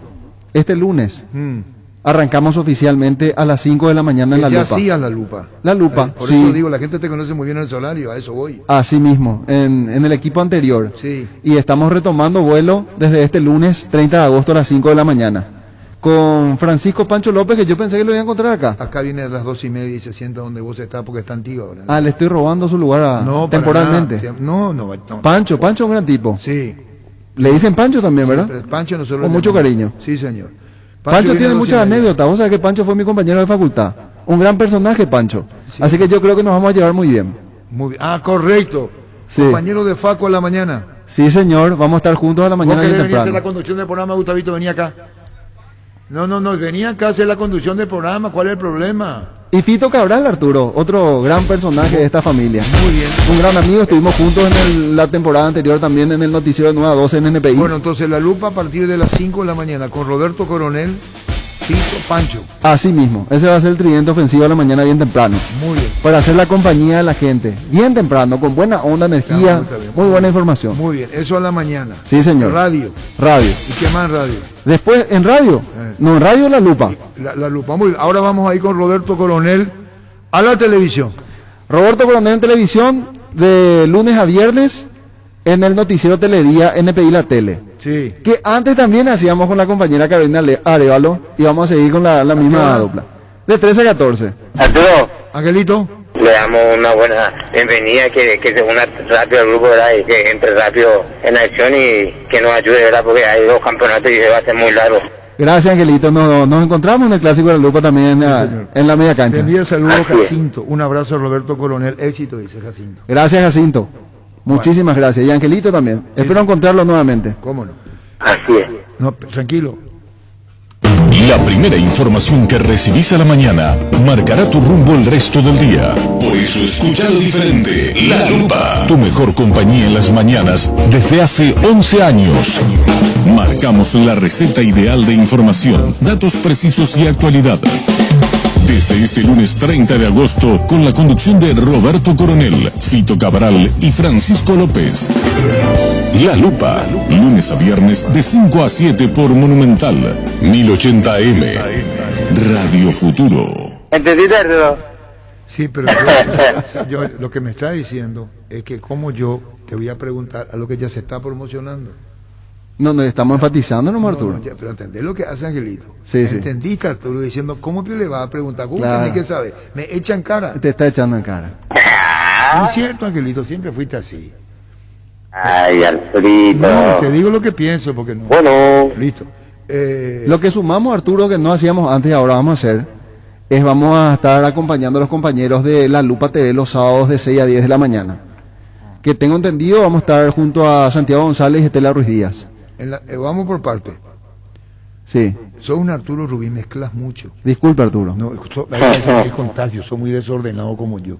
este lunes, arrancamos oficialmente a las 5 de la mañana en La Lupa. Ya hacías La Lupa. La Lupa, por sí. eso digo, la gente te conoce muy bien en el Solario, a eso voy. Así mismo, en el equipo anterior. Sí. Y estamos retomando vuelo desde este lunes 30 de agosto a las 5 de la mañana. Con Francisco Pancho López, que yo pensé que lo iba a encontrar acá. Acá viene a las 2:30 y se sienta donde vos estás porque está antiguo ahora. Ah, le estoy robando su lugar temporalmente. No. Pancho es un gran tipo. Sí. Le dicen Pancho también, ¿verdad? Sí, Pancho nosotros con mucho cariño. Sí, señor. Pancho tiene muchas anécdotas. Vos sabés que Pancho fue mi compañero de facultad. Un gran personaje, Pancho. Sí. Así que yo creo que nos vamos a llevar muy bien. Muy bien. Ah, correcto. Sí. Compañero de Facu a la mañana. Sí, señor. Vamos a estar juntos a la mañana bien temprano. ¿Vos querés venir a hacer la conducción del programa, Gustavito? Venía acá. No, venía acá a hacer la conducción del programa, ¿cuál es el problema? Y Fito Cabral, Arturo, otro gran personaje de esta familia. Muy bien. Un gran amigo, estuvimos juntos en la temporada anterior también en el noticiero de 9 a 12 en NPI. Bueno, entonces La Lupa a partir de las 5 de la mañana con Roberto Coronel Fito Pancho. Así mismo, ese va a ser el tridente ofensivo a la mañana bien temprano. Muy bien. Para hacer la compañía de la gente. Bien temprano, con buena onda, energía, Está bien, muy buena información. Muy bien, eso a la mañana. Sí, señor. Radio. Radio. ¿Y qué más en radio? Después, en radio. No, en radio La Lupa. La lupa. Muy bien. Ahora vamos a ir con Roberto Coronel a la televisión. Roberto Coronel en televisión, de lunes a viernes, en el noticiero Teledía NPI La Tele. Sí. Que antes también hacíamos con la compañera Carolina Arevalo, y vamos a seguir con la misma dupla. De 13 a 14. Arturo, Angelito. le damos una buena bienvenida, que se una rápido al grupo, ¿verdad? Y que entre rápido en acción y que nos ayude, ¿verdad? Porque hay 2 campeonatos y se va a hacer muy largo. Gracias, Angelito. Nos encontramos en el Clásico de la Lupa también en la media Te cancha. envío el saludo, Jacinto. Un abrazo a Roberto Coronel. Éxito, dice Jacinto. Gracias, Jacinto. Muchísimas gracias. Y Angelito también. Espero encontrarlo nuevamente. ¿Cómo no? Así es. No, tranquilo. La primera información que recibís a la mañana marcará tu rumbo el resto del día. Por eso escucha lo diferente. La Lupa, tu mejor compañía en las mañanas desde hace 11 años. Marcamos la receta ideal de información, datos precisos y actualidad. Desde este lunes 30 de agosto, con la conducción de Roberto Coronel, Fito Cabral y Francisco López. La Lupa, lunes a viernes de 5 a 7 por Monumental, 1080 AM, Radio Futuro. ¿Entendiste, Arturo? Sí, pero yo lo que me está diciendo es que como yo te voy a preguntar a lo que ya se está promocionando. No, estamos enfatizando, ¿no, Arturo? No, pero entendés lo que hace Angelito. Sí, sí. ¿Entendiste, Arturo? Diciendo, ¿cómo le va a preguntar? ¿Cómo Claro. tiene que saber? Me echan cara. Te está echando en cara. No es cierto, Angelito, siempre fuiste así. Ay, Alfredito. No, te digo lo que pienso, porque no. Bueno. Listo. Lo que sumamos, Arturo, que no hacíamos antes y ahora vamos a hacer, es vamos a estar acompañando a los compañeros de La Lupa TV los sábados de 6 a 10 de la mañana. Que tengo entendido, vamos a estar junto a Santiago González y Estela Ruiz Díaz. Vamos por parte. Sí. Soy un Arturo Rubí, mezclas mucho. Disculpe, Arturo. No, hay contagio, soy muy desordenado como yo.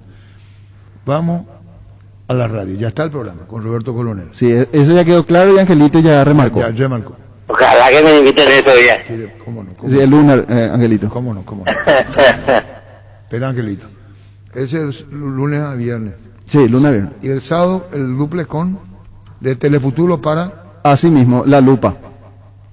Vamos a la radio, ya está el programa con Roberto Coronel. Sí, eso ya quedó claro y Angelito ya remarcó. Ya remarcó. Ojalá que me inviten estos días. Sí, ¿cómo no? Sí, el lunes, Angelito. ¿Cómo no? Espera, Angelito. Ese es lunes a viernes. Sí, lunes a viernes. Y el sábado, el duple con de Telefuturo para... Así mismo, La Lupa.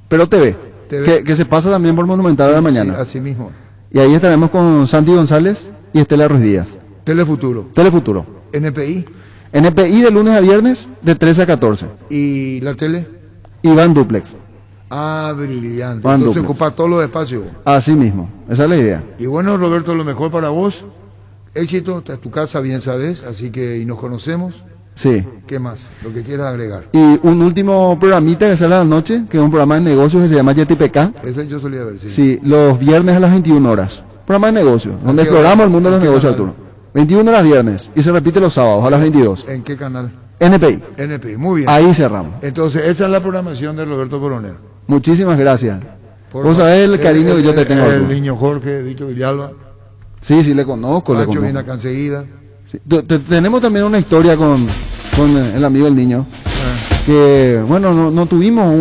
Pero TV. Que se pasa también por Monumental a la mañana. Sí, así mismo. Y ahí estaremos con Santi González y Estela Ruiz Díaz. Telefuturo. Telefuturo. NPI. NPI de lunes a viernes de 13 a 14. ¿Y la tele? Y Van Duplex. Ah, brillante. Van Entonces Duplex. ocupa todos los espacios. Así mismo. Esa es la idea. Y bueno, Roberto, lo mejor para vos. Éxito, está en tu casa, bien sabes, así que y nos conocemos. Sí. ¿Qué más? Lo que quieras agregar. Y un último programita que sale a la noche, que es un programa de negocios que se llama YetiPK. Ese yo solía ver, sí. Sí, los viernes a las 21 horas. Programa de negocios, donde qué exploramos hora? el mundo de los ¿En qué negocios, canal? Arturo. 21 horas viernes y se repite los sábados a las 22. ¿En qué canal? NPI. NPI, muy bien. Ahí cerramos. Entonces, esa es la programación de Roberto Coronel. Muchísimas gracias. Por Vos sabés el cariño que yo te tengo, El Arturo. niño Jorge, Vito Villalba. Sí, le conozco, le Nacho conozco. viene acá enseguida. Sí. Tenemos también una historia con el amigo del niño, que bueno, no tuvimos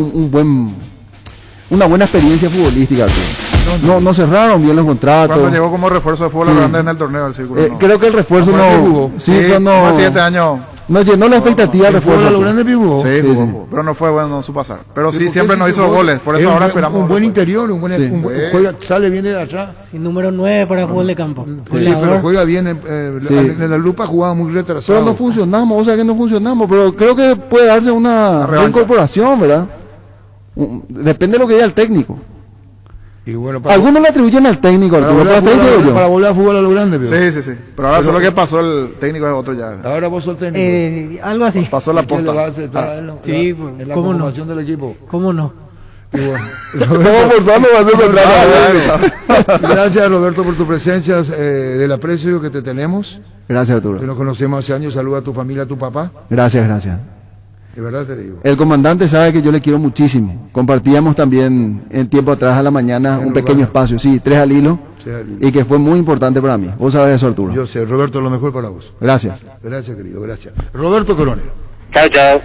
una buena experiencia futbolística, Arturo. No cerraron bien los contratos. Cuando llegó como refuerzo de fútbol grande en el torneo del Círculo. No. Creo que el refuerzo no. Sí, cuando como el siguiente año. nos llenó la expectativa el refuerzo. Lo grande pivó. Sí, Sí, jugó, sí. pero no fue bueno su pasar. Pero sí, porque siempre nos hizo goles, por eso es ahora un esperamos. buen interior, un Sí. juega, sale bien de atrás. Sí, número 9 para fútbol de campo. Sí, Goleador. pero juega bien. Sí. En la lupa jugaba muy retrasado. Pero no funcionamos, o sea que no funcionamos, pero creo que puede darse una revancha. reincorporación, ¿verdad? Depende de lo que diga el técnico. Y bueno, Algunos le atribuyen al técnico, Arturo, pero hasta ahí llego yo. para volver a fútbol a lo grande, pero. Sí. Pero ahora solo que pasó el técnico es otro ya. Ahora vos sos técnico. Algo así. Pasó la ¿Y quién le va a posta. aceptar Sí, en la ¿cómo no? conformación del equipo? ¿Cómo no? Y bueno, Estamos forzando a hacer contrato. gracias, Roberto, por tu presencia, del aprecio que te tenemos. Gracias, Que Arturo. nos conocemos hace años. Saluda a tu familia, a tu papá. Gracias. De verdad te digo. El comandante sabe que yo le quiero muchísimo. Compartíamos también en tiempo atrás a la mañana un pequeño espacio, sí, 3 al hilo, y que fue muy importante para mí. Vos sabés eso, Arturo. Yo sé, Roberto, lo mejor para vos. Gracias. Gracias, querido, gracias. Roberto Coronel. Chao, chao.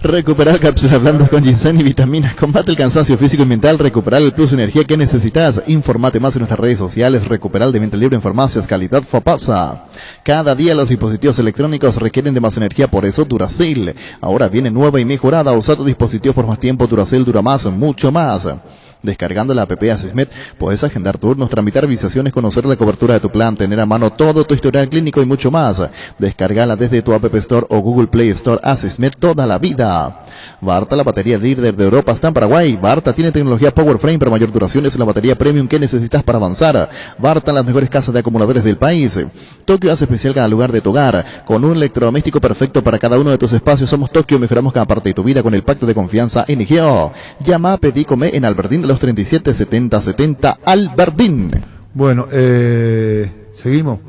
Recuperar cápsulas blandas con ginseng y vitaminas. Combate el cansancio físico y mental. Recuperar el plus de energía que necesitas. Informate más en nuestras redes sociales. Recuperar de venta libre en farmacias. Calidad Fapasa. Cada día los dispositivos electrónicos requieren de más energía. Por eso Duracell ahora viene nueva y mejorada. Usar tus dispositivos por más tiempo. Duracell dura más, mucho más. Descargando la app Asismed, puedes agendar turnos, tramitar visaciones, conocer la cobertura de tu plan, tener a mano todo tu historial clínico y mucho más. Descargala desde tu App Store o Google Play Store. Asismed toda la vida. Barta, la batería líder de Europa, está en Paraguay. Barta tiene tecnología Power Frame para mayor duración. Es la batería premium que necesitas para avanzar. Barta, las mejores casas de acumuladores del país. Tokio hace especial cada lugar de tu hogar, con un electrodoméstico perfecto para cada uno de tus espacios. Somos Tokio, mejoramos cada parte de tu vida con el pacto de confianza NGO. Llama, pedí, come en Albertín de los 37 70 70 Albertín. Bueno, seguimos.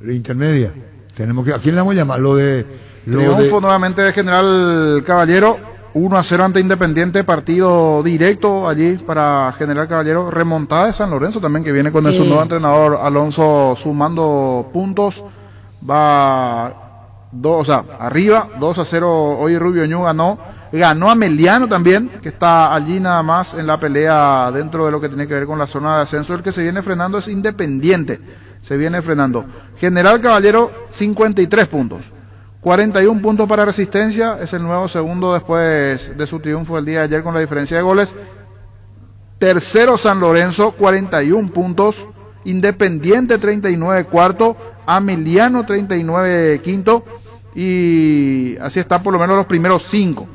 La intermedia. Tenemos que, ¿a quién le vamos a llamar? Triunfo nuevamente de General Caballero, 1-0 ante Independiente, partido directo allí para General Caballero. Remontada de San Lorenzo también, que viene con su nuevo entrenador Alonso sumando puntos. Va arriba, 2-0. Hoy Rubio Ñu ganó a Meliano también, que está allí nada más en la pelea dentro de lo que tiene que ver con la zona de ascenso. El que se viene frenando es Independiente, se viene frenando. General Caballero, 53 puntos, 41 puntos para Resistencia, es el nuevo segundo después de su triunfo el día de ayer con la diferencia de goles. Tercero San Lorenzo, 41 puntos, Independiente 39 cuarto, Ameliano 39 quinto, y así está por lo menos los primeros 5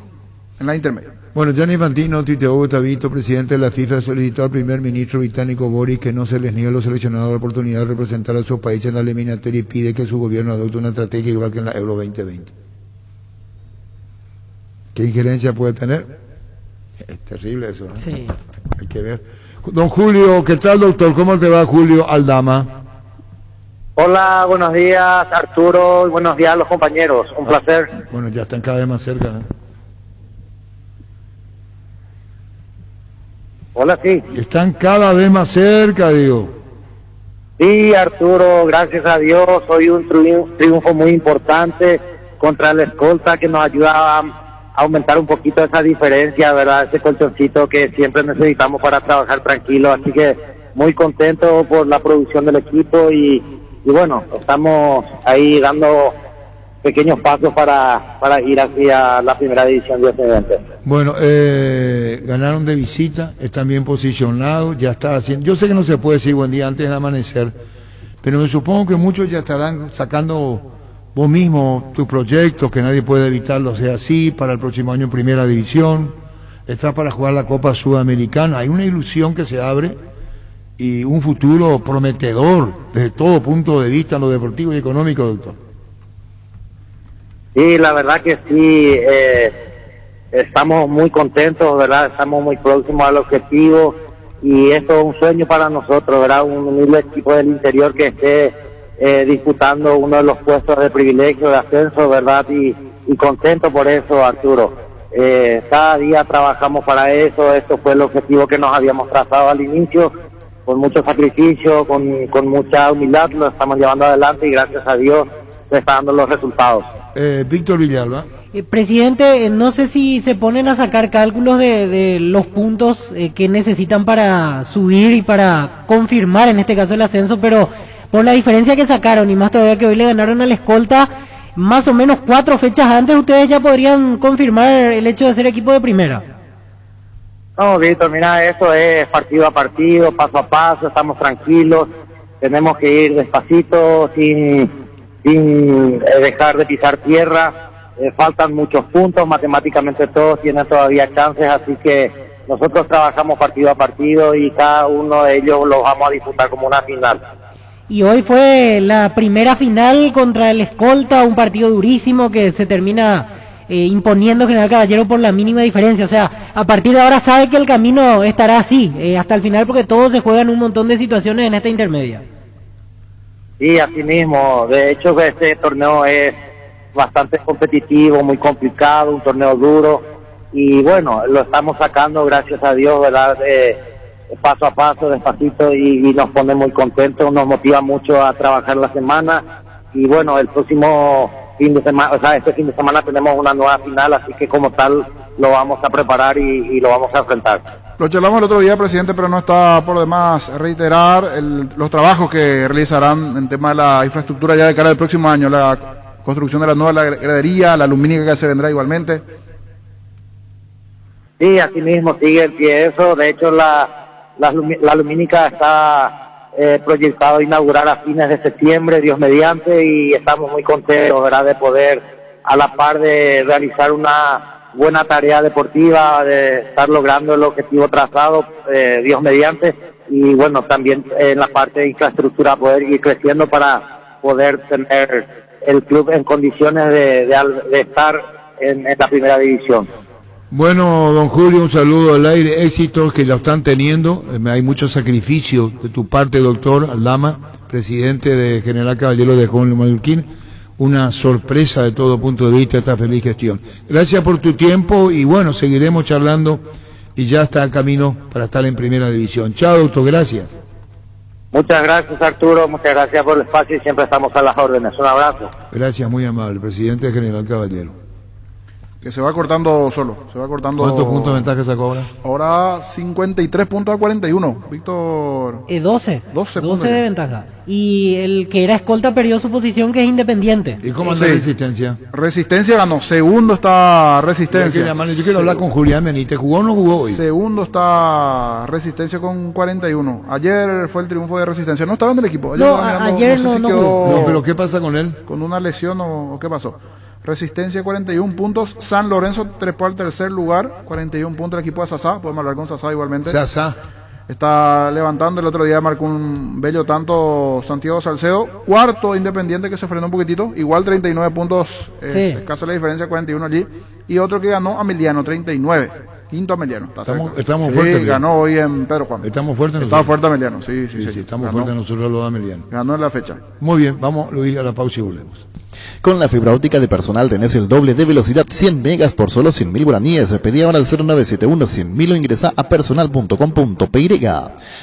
en la intermedia. Bueno, Gianni Infantino, Tito Tavito, presidente de la FIFA, solicitó al primer ministro británico Boris que no se les niegue a los seleccionados la oportunidad de representar a su país en la eliminatoria y pide que su gobierno adopte una estrategia igual que en la Euro 2020. ¿Qué injerencia puede tener? Es terrible eso, ¿no? Sí. Hay que ver. Don Julio, ¿qué tal, doctor? ¿Cómo te va, Julio Aldama? Hola, buenos días, Arturo, y buenos días a los compañeros, un placer. Bueno, ya están cada vez más cerca, ¿no? Hola, sí. Están cada vez más cerca, digo. Sí, Arturo, gracias a Dios, hoy un triunfo muy importante contra el escolta que nos ayuda a aumentar un poquito esa diferencia, ¿verdad? Ese colchoncito que siempre necesitamos para trabajar tranquilo, así que muy contento por la producción del equipo y bueno, estamos ahí dando pequeños pasos para ir hacia la primera división de Occidente. Bueno, ganaron de visita, están bien posicionados, ya está haciendo, yo sé que no se puede decir buen día antes del amanecer, pero me supongo que muchos ya estarán sacando vos mismo tus proyectos, que nadie puede evitarlo, sea así, para el próximo año en primera división, está para jugar la Copa Sudamericana, hay una ilusión que se abre y un futuro prometedor desde todo punto de vista en lo deportivo y económico, doctor. Sí, la verdad que sí, estamos muy contentos, ¿verdad? Estamos muy próximos al objetivo y esto es un sueño para nosotros, ¿verdad? Un humilde equipo del interior que esté disputando uno de los puestos de privilegio, de ascenso, ¿verdad? Y contento por eso, Arturo. Cada día trabajamos para eso, esto fue el objetivo que nos habíamos trazado al inicio, con mucho sacrificio, con mucha humildad, lo estamos llevando adelante y gracias a Dios se están dando los resultados. Víctor Villalba. Presidente, no sé si se ponen a sacar cálculos de los puntos que necesitan para subir y para confirmar en este caso el ascenso, pero por la diferencia que sacaron y más todavía que hoy le ganaron al escolta, más o menos 4 fechas antes ustedes ya podrían confirmar el hecho de ser equipo de primera. No, Víctor, mira, eso es partido a partido, paso a paso, estamos tranquilos, tenemos que ir despacito, sin dejar de pisar tierra, faltan muchos puntos, matemáticamente todos tienen todavía chances, así que nosotros trabajamos partido a partido y cada uno de ellos los vamos a disputar como una final. Y hoy fue la primera final contra el escolta, un partido durísimo que se termina imponiendo General Caballero por la mínima diferencia, o sea, a partir de ahora sabe que el camino estará así, hasta el final, porque todos se juegan un montón de situaciones en esta intermedia. Sí, así mismo. De hecho, este torneo es bastante competitivo, muy complicado, un torneo duro. Y bueno, lo estamos sacando, gracias a Dios, ¿verdad? Paso a paso, despacito, y nos pone muy contentos, nos motiva mucho a trabajar la semana y bueno, el próximo fin de semana, o sea, este fin de semana tenemos una nueva final, así que como tal lo vamos a preparar y lo vamos a enfrentar. Lo charlamos el otro día, presidente, pero no está por lo demás reiterar los trabajos que realizarán en tema de la infraestructura ya de cara al próximo año, la construcción de la nueva gradería, la lumínica que se vendrá igualmente. Sí, así mismo sigue el pie eso. De hecho, la lumínica está proyectado a inaugurar a fines de septiembre, Dios mediante, y estamos muy contentos, ¿verdad?, de poder, a la par de realizar una buena tarea deportiva, de estar logrando el objetivo trazado, Dios mediante, y bueno, también en la parte de infraestructura poder ir creciendo para poder tener el club en condiciones de estar en la primera división. Bueno, don Julio, un saludo al aire, éxitos que lo están teniendo, hay mucho sacrificio de tu parte, doctor Aldama, presidente de General Caballero de Joven Mallorquín, una sorpresa de todo punto de vista esta feliz gestión. Gracias por tu tiempo y bueno, seguiremos charlando y ya está el camino para estar en primera división. Chao, doctor, gracias. Muchas gracias, Arturo, muchas gracias por el espacio y siempre estamos a las órdenes. Un abrazo. Gracias, muy amable, presidente de General Caballero. Que se va cortando solo, se va cortando. ¿Cuántos puntos de ventaja sacó ahora? Ahora 53 puntos a 41, Víctor. 12 puntos de ventaja. Y el que era escolta perdió su posición, que es Independiente. ¿Y cómo anda Resistencia? Resistencia ganó, segundo está Resistencia. Yo quiero hablar con Julián Benítez, ¿jugó o no jugó hoy? Segundo está Resistencia con 41. Ayer fue el triunfo de Resistencia, no estaba en el equipo. Ayer no quedó. No, pero ¿qué pasa con él? Con una lesión o qué pasó. Resistencia 41 puntos, San Lorenzo trepó al tercer lugar, 41 puntos el equipo de Sasá, podemos hablar con Sasá igualmente. Sasá. Está levantando, el otro día marcó un bello tanto Santiago Salcedo, cuarto Independiente que se frenó un poquitito, igual 39 puntos, escasa la diferencia, 41 allí, y otro que ganó Ameliano, 39, quinto Ameliano. Estamos fuertes. Ganó hoy en Pedro Juan. Estamos fuertes nosotros. Estaba fuerte Ameliano, sí. Estamos fuertes nosotros los Ameliano. Ganó en la fecha. Muy bien, vamos Luis a la pausa y volvemos. Con la fibra óptica de Personal tenés el doble de velocidad, 100 megas por solo 100.000 guaraníes. Pedí ahora al 0971-100.000 o ingresa a personal.com.py.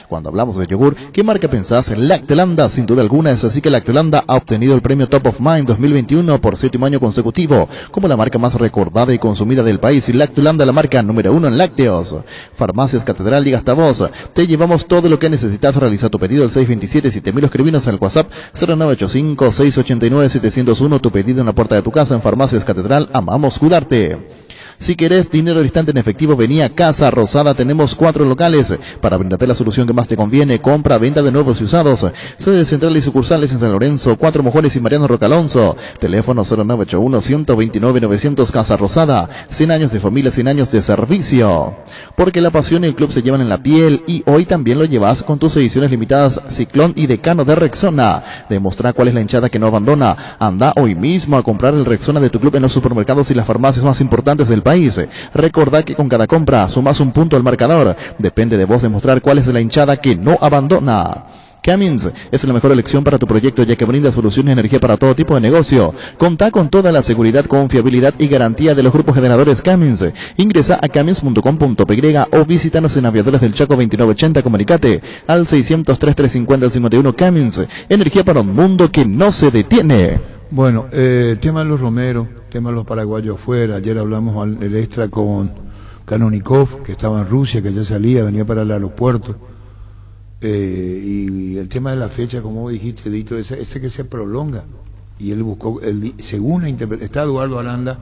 Cuando hablamos de yogur, ¿qué marca pensás? Lactelanda, sin duda alguna es así que Lactelanda ha obtenido el premio Top of Mind 2021 por 7º año consecutivo, como la marca más recordada y consumida del país. Y Lactelanda, la marca número 1 en lácteos. Farmacias Catedral y Gastavoz, te llevamos todo lo que necesitas. Realiza tu pedido al 627-7000, escribinos al WhatsApp 0985-689-701. Tu pedido en la puerta de tu casa. En Farmacias Catedral, amamos cuidarte. Si querés dinero al instante en efectivo, vení a Casa Rosada. Tenemos 4 locales para brindarte la solución que más te conviene. Compra, venta de nuevos y usados. Sede central y sucursales en San Lorenzo, 4 Mojones y Mariano Rocalonso. Teléfono 0981-129-900. Casa Rosada. 100 años de familia, 100 años de servicio. Porque la pasión y el club se llevan en la piel, y hoy también lo llevas con tus ediciones limitadas Ciclón y Decano de Rexona. Demostra cuál es la hinchada que no abandona. Anda hoy mismo a comprar el Rexona de tu club en los supermercados y las farmacias más importantes del país. Recordá que con cada compra sumas un punto al marcador. Depende de vos demostrar cuál es la hinchada que no abandona. Cummins es la mejor elección para tu proyecto, ya que brinda soluciones de energía para todo tipo de negocio. Contá con toda la seguridad, confiabilidad y garantía de los grupos generadores Cummins. Ingresa a cummins.com.py o visítanos en Aviadores del Chaco 2980. Comunicate al 600-3350-51. Cummins, energía para un mundo que no se detiene. Bueno, tema de los Romero, tema de los paraguayos fuera. Ayer hablamos el extra con Kanonikov, que estaba en Rusia, que ya salía, venía para el aeropuerto. Y el tema de la fecha, como vos dijiste, Dito, ese que se prolonga. Y él buscó, según la interpretación, está Eduardo Aranda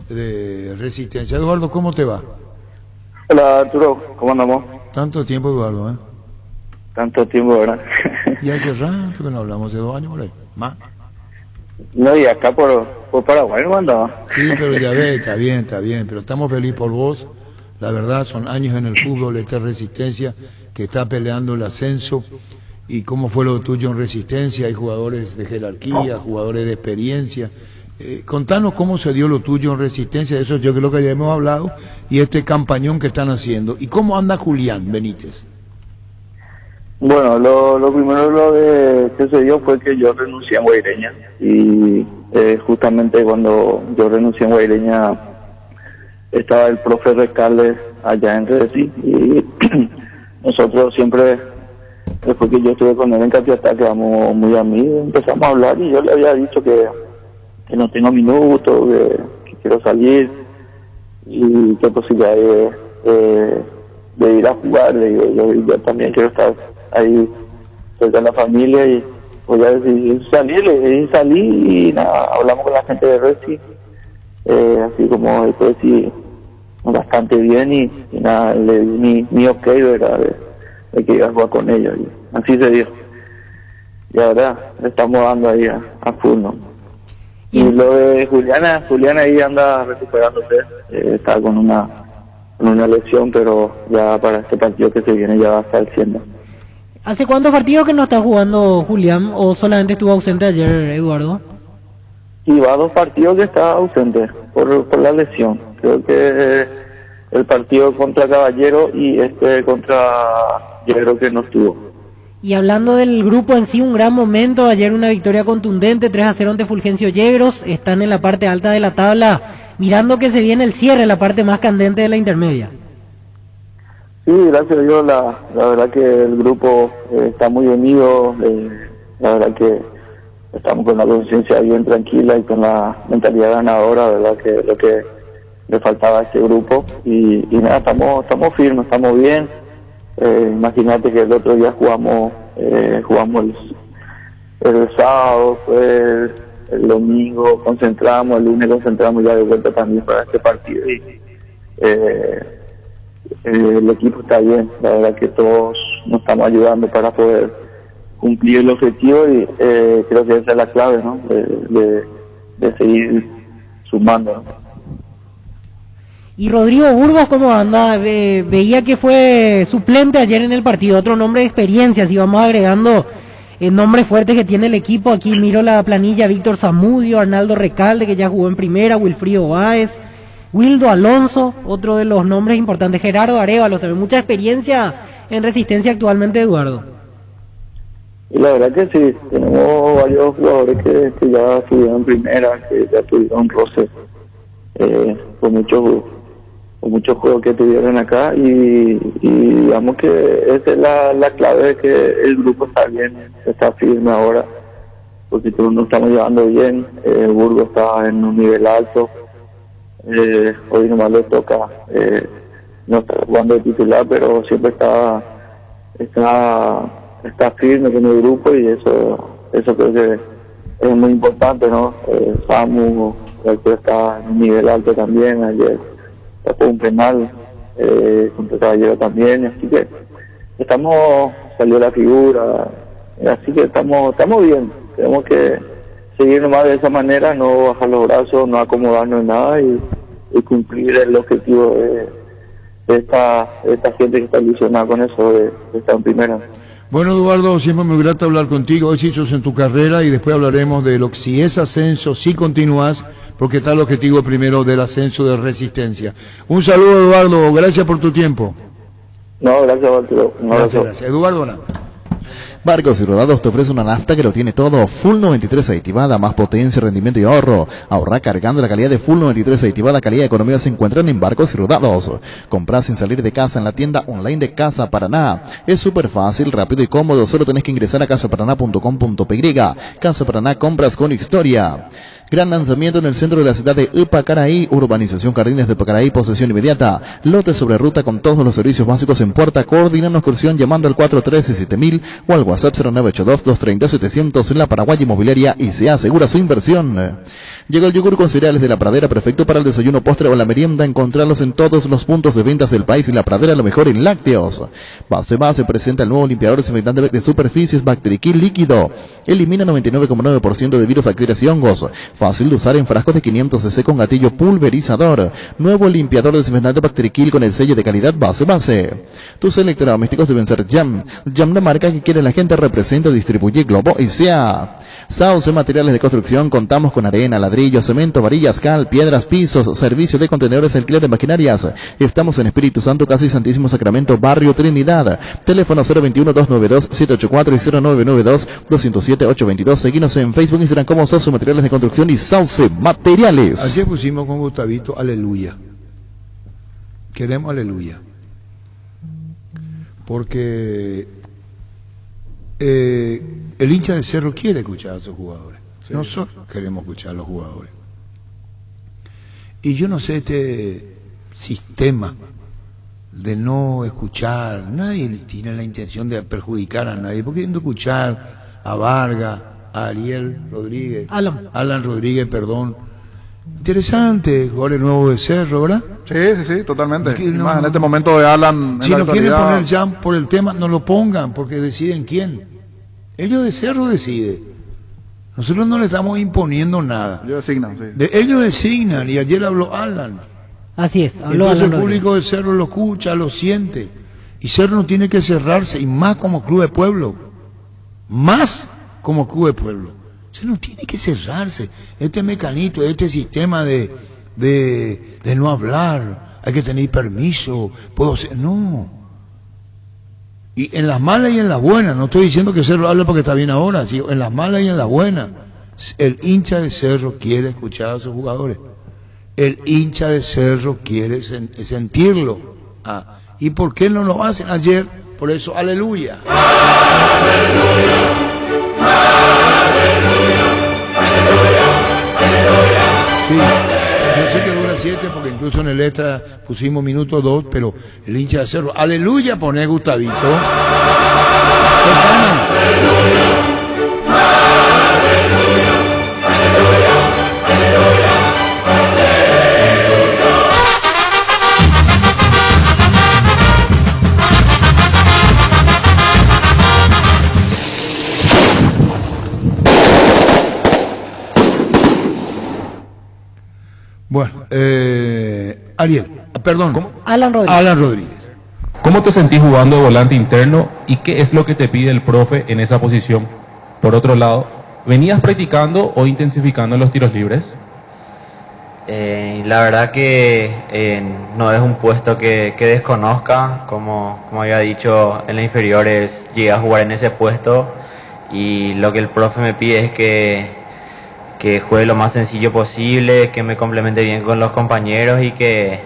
de Resistencia. Eduardo, ¿cómo te va? Hola Arturo, ¿cómo andamos? Tanto tiempo, Eduardo, ¿eh? Tanto tiempo, ¿verdad? Y hace rato que no hablamos, hace 2 años por ahí, más. No, y acá por Paraguay no andaba. Sí, pero ya ves, está bien, pero estamos felices por vos. La verdad, son años en el fútbol, esta Resistencia que está peleando el ascenso. ¿Y cómo fue lo tuyo en Resistencia? Hay jugadores de jerarquía, jugadores de experiencia. Contanos cómo se dio lo tuyo en Resistencia, eso yo creo que ya hemos hablado, y este campañón que están haciendo. ¿Y cómo anda Julián Benítez? Bueno, lo primero que se dio fue que yo renuncié en Guaireña, y justamente cuando yo renuncié en Guaireña estaba el profe Recalde allá en Resi, y nosotros siempre después que yo estuve con él en Capiatá, quedamos muy amigos, empezamos a hablar y yo le había dicho que no tengo minutos, que quiero salir y qué posibilidad de ir a jugar. Le digo, yo también quiero estar ahí cerca de la familia y voy a decidir salir. Y salí y nada, hablamos con la gente de Reci, así como después sí, bastante bien y nada, le di mi ok, ¿verdad? De que iba a jugar con ellos y así se dio. Y ahora le estamos dando ahí a full, ¿no? Y lo de Juliana ahí anda recuperándose, está con una lesión, pero ya para este partido que se viene ya va a estar siendo. ¿Hace cuántos partidos que no está jugando Julián o solamente estuvo ausente ayer, Eduardo? Y va a 2 partidos que está ausente por la lesión. Creo que el partido contra Caballero y contra Yegro que no estuvo. Y hablando del grupo en sí, un gran momento, ayer una victoria contundente, 3-0 ante Fulgencio Yegros, están en la parte alta de la tabla, mirando que se viene el cierre, la parte más candente de la intermedia. Sí, gracias a Dios, la verdad que el grupo está muy unido, la verdad que estamos con la conciencia bien tranquila y con la mentalidad ganadora, verdad que lo que le faltaba a este grupo y nada, estamos firmes, estamos bien. Imagínate que el otro día jugamos el sábado, el domingo concentramos, el lunes concentramos ya de vuelta también para este partido y el equipo está bien, la verdad que todos nos estamos ayudando para poder cumplir el objetivo y creo que esa es la clave, ¿no? De seguir sumando, ¿no? Y Rodrigo Burgos, ¿cómo anda? Veía que fue suplente ayer en el partido, otro nombre de experiencia, si vamos agregando nombres fuertes que tiene el equipo. Aquí miro la planilla: Víctor Zamudio, Arnaldo Recalde, que ya jugó en primera, Wilfrido Báez, Wildo Alonso, otro de los nombres importantes, Gerardo Arévalo, también mucha experiencia en Resistencia actualmente, Eduardo. Y la verdad que sí, tenemos varios jugadores que ya estuvieron en primera, que ya tuvieron roce con muchos juegos que tuvieron acá y digamos que esa es la clave de que el grupo está bien, está firme ahora, porque todos nos estamos llevando bien. Burgos está en un nivel alto, hoy nomás le toca, no está jugando de titular, pero siempre está firme con el grupo y eso creo que es muy importante, ¿no? Samu que está en un nivel alto también, ayer tapó un penal contra Caballero también, así que salió la figura, así que estamos bien. Tenemos que seguir nomás de esa manera, no bajar los brazos, no acomodarnos en nada y cumplir el objetivo de esta gente que está ilusionada con eso, de estar en primera. Bueno, Eduardo, siempre me grata hablar contigo, éxitos en tu carrera y después hablaremos de si es ascenso, si continúas, porque está el objetivo primero del ascenso de Resistencia. Un saludo, Eduardo, gracias por tu tiempo. No, gracias, Walter. Gracias. Eduardo Nafta. Barcos y Rodados te ofrece una nafta que lo tiene todo. Full 93 aditivada, más potencia, rendimiento y ahorro. Ahorra cargando. La calidad de Full 93 aditivada, calidad y economía se encuentran en Barcos y Rodados. Comprar sin salir de casa en la tienda online de Casa Paraná. Es súper fácil, rápido y cómodo. Solo tenés que ingresar a casaparaná.com.py. Casa Paraná, compras con historia. Gran lanzamiento en el centro de la ciudad de Ipacaraí, urbanización Jardines de Ipacaraí, posesión inmediata, lote sobre ruta con todos los servicios básicos en puerta. Coordinando excursión llamando al 413-7000 o al WhatsApp 0982-230-700 en la Paraguay Inmobiliaria y se asegura su inversión. Llegó el yogur con cereales de La Pradera, perfecto para el desayuno, postre o la merienda. Encontrarlos en todos los puntos de ventas del país y La Pradera, lo mejor en lácteos. Base presenta el nuevo limpiador desinfectante de superficies Bacteriquil líquido. Elimina 99,9% de virus, bacterias y hongos. Fácil de usar en frascos de 500 cc con gatillo pulverizador. Nuevo limpiador desinfectante Bacteriquil con el sello de calidad Base. Tus electrodomésticos deben ser Jam. Jam, la marca que quiere la gente, representa, distribuye Globo y sea. Sauce Materiales de Construcción, contamos con arena, ladrillo, cemento, varillas, cal, piedras, pisos, servicio de contenedores, alquiler de maquinarias. Estamos en Espíritu Santo, Casi Santísimo Sacramento, Barrio Trinidad. Teléfono 021-292-784 y 0992-207-822. Seguinos en Facebook, Instagram como Sauce Materiales de Construcción y Sauce Materiales. Ayer pusimos con Gustavito Aleluya. Queremos Aleluya. Porque el hincha de Cerro quiere escuchar a sus jugadores. Sí. Nosotros queremos escuchar a los jugadores. Y yo no sé, este sistema de no escuchar, nadie tiene la intención de perjudicar a nadie, porque yendo a escuchar a Vargas, a Ariel Rodríguez, Alan Rodríguez, perdón. Interesante, jugador nuevo de Cerro, ¿verdad? Sí, totalmente. Y más en este momento de Alan. Si no quieren poner ya por el tema, no lo pongan, porque deciden quién. Ellos de Cerro deciden. Nosotros no le estamos imponiendo nada. Ellos designan, sí. Ellos designan, y ayer habló Alan. Así es, habló entonces Alan el público de Cerro lo escucha, lo siente. Y Cerro no tiene que cerrarse, y más como club de pueblo. Más como club de pueblo. Se no tiene que cerrarse. Este mecanito, este sistema de no hablar, hay que tener permiso, puedo ser, no. Y en las malas y en las buenas, no estoy diciendo que Cerro hable porque está bien ahora, sino en las malas y en las buenas. El hincha de Cerro quiere escuchar a sus jugadores. El hincha de Cerro quiere sentirlo. ¿Y por qué no lo hacen ayer? Por eso, aleluya. Sí, yo sé que dura 7 porque incluso en el extra pusimos minuto 2, pero el hincha de Cerro, aleluya, pone Gustavito. Bueno, Ariel, perdón, ¿cómo? Alan Rodríguez. ¿Cómo te sentís jugando de volante interno y qué es lo que te pide el profe en esa posición? Por otro lado, ¿venías practicando o intensificando los tiros libres? La verdad que no es un puesto que desconozca, como había dicho en las inferiores, llegué a jugar en ese puesto y lo que el profe me pide es que juegue lo más sencillo posible, que me complemente bien con los compañeros y que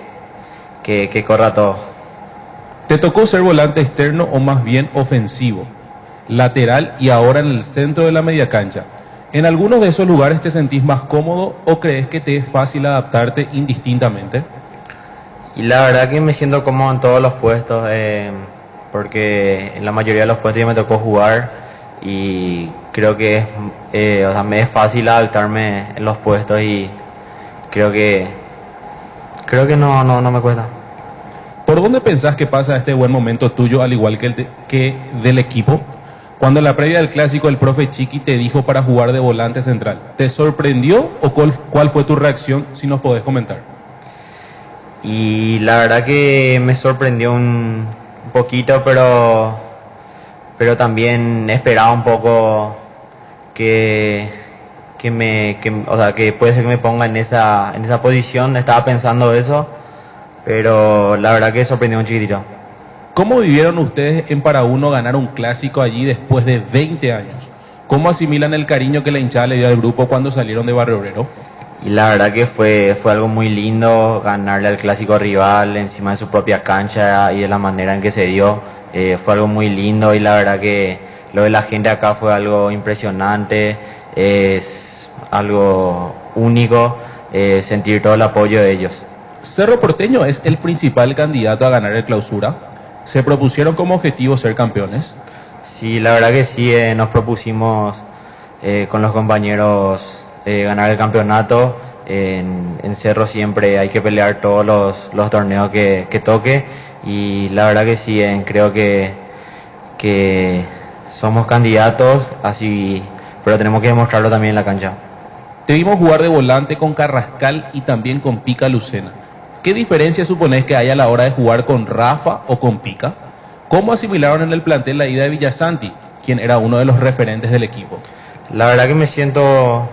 corra todo. ¿Te tocó ser volante externo o más bien ofensivo, lateral y ahora en el centro de la media cancha? ¿En algunos de esos lugares te sentís más cómodo o crees que te es fácil adaptarte indistintamente? Y la verdad que me siento cómodo en todos los puestos, porque en la mayoría de los puestos ya me tocó jugar y creo que me es fácil adaptarme en los puestos y creo que no me cuesta. ¿Por dónde pensás que pasa este buen momento tuyo, al igual que del equipo? Cuando en la previa del clásico el profe Chiqui te dijo para jugar de volante central, ¿te sorprendió o cuál fue tu reacción, si nos podés comentar? Y la verdad que me sorprendió un poquito, pero también esperaba un poco que puede ser que me ponga en esa posición. Estaba pensando eso, pero la verdad que sorprendió un chiquitito. ¿Cómo vivieron ustedes en Para-Uno ganar un clásico allí después de 20 años? ¿Cómo asimilan el cariño que la hinchada le dio al grupo cuando salieron de Barrio Obrero? Y la verdad que fue algo muy lindo ganarle al clásico rival encima de su propia cancha y de la manera en que se dio. Fue algo muy lindo y la verdad que lo de la gente acá fue algo impresionante, es algo único, sentir todo el apoyo de ellos. Cerro Porteño es el principal candidato a ganar el clausura. ¿Se propusieron como objetivo ser campeones? Sí, la verdad que sí, nos propusimos con los compañeros ganar el campeonato. En Cerro siempre hay que pelear todos los torneos que toque y la verdad que sí, creo que somos candidatos, así, pero tenemos que demostrarlo también en la cancha. Te vimos jugar de volante con Carrascal y también con Pica Lucena. ¿Qué diferencia suponés que hay a la hora de jugar con Rafa o con Pica? ¿Cómo asimilaron en el plantel la ida de Villasanti, quien era uno de los referentes del equipo? La verdad que me siento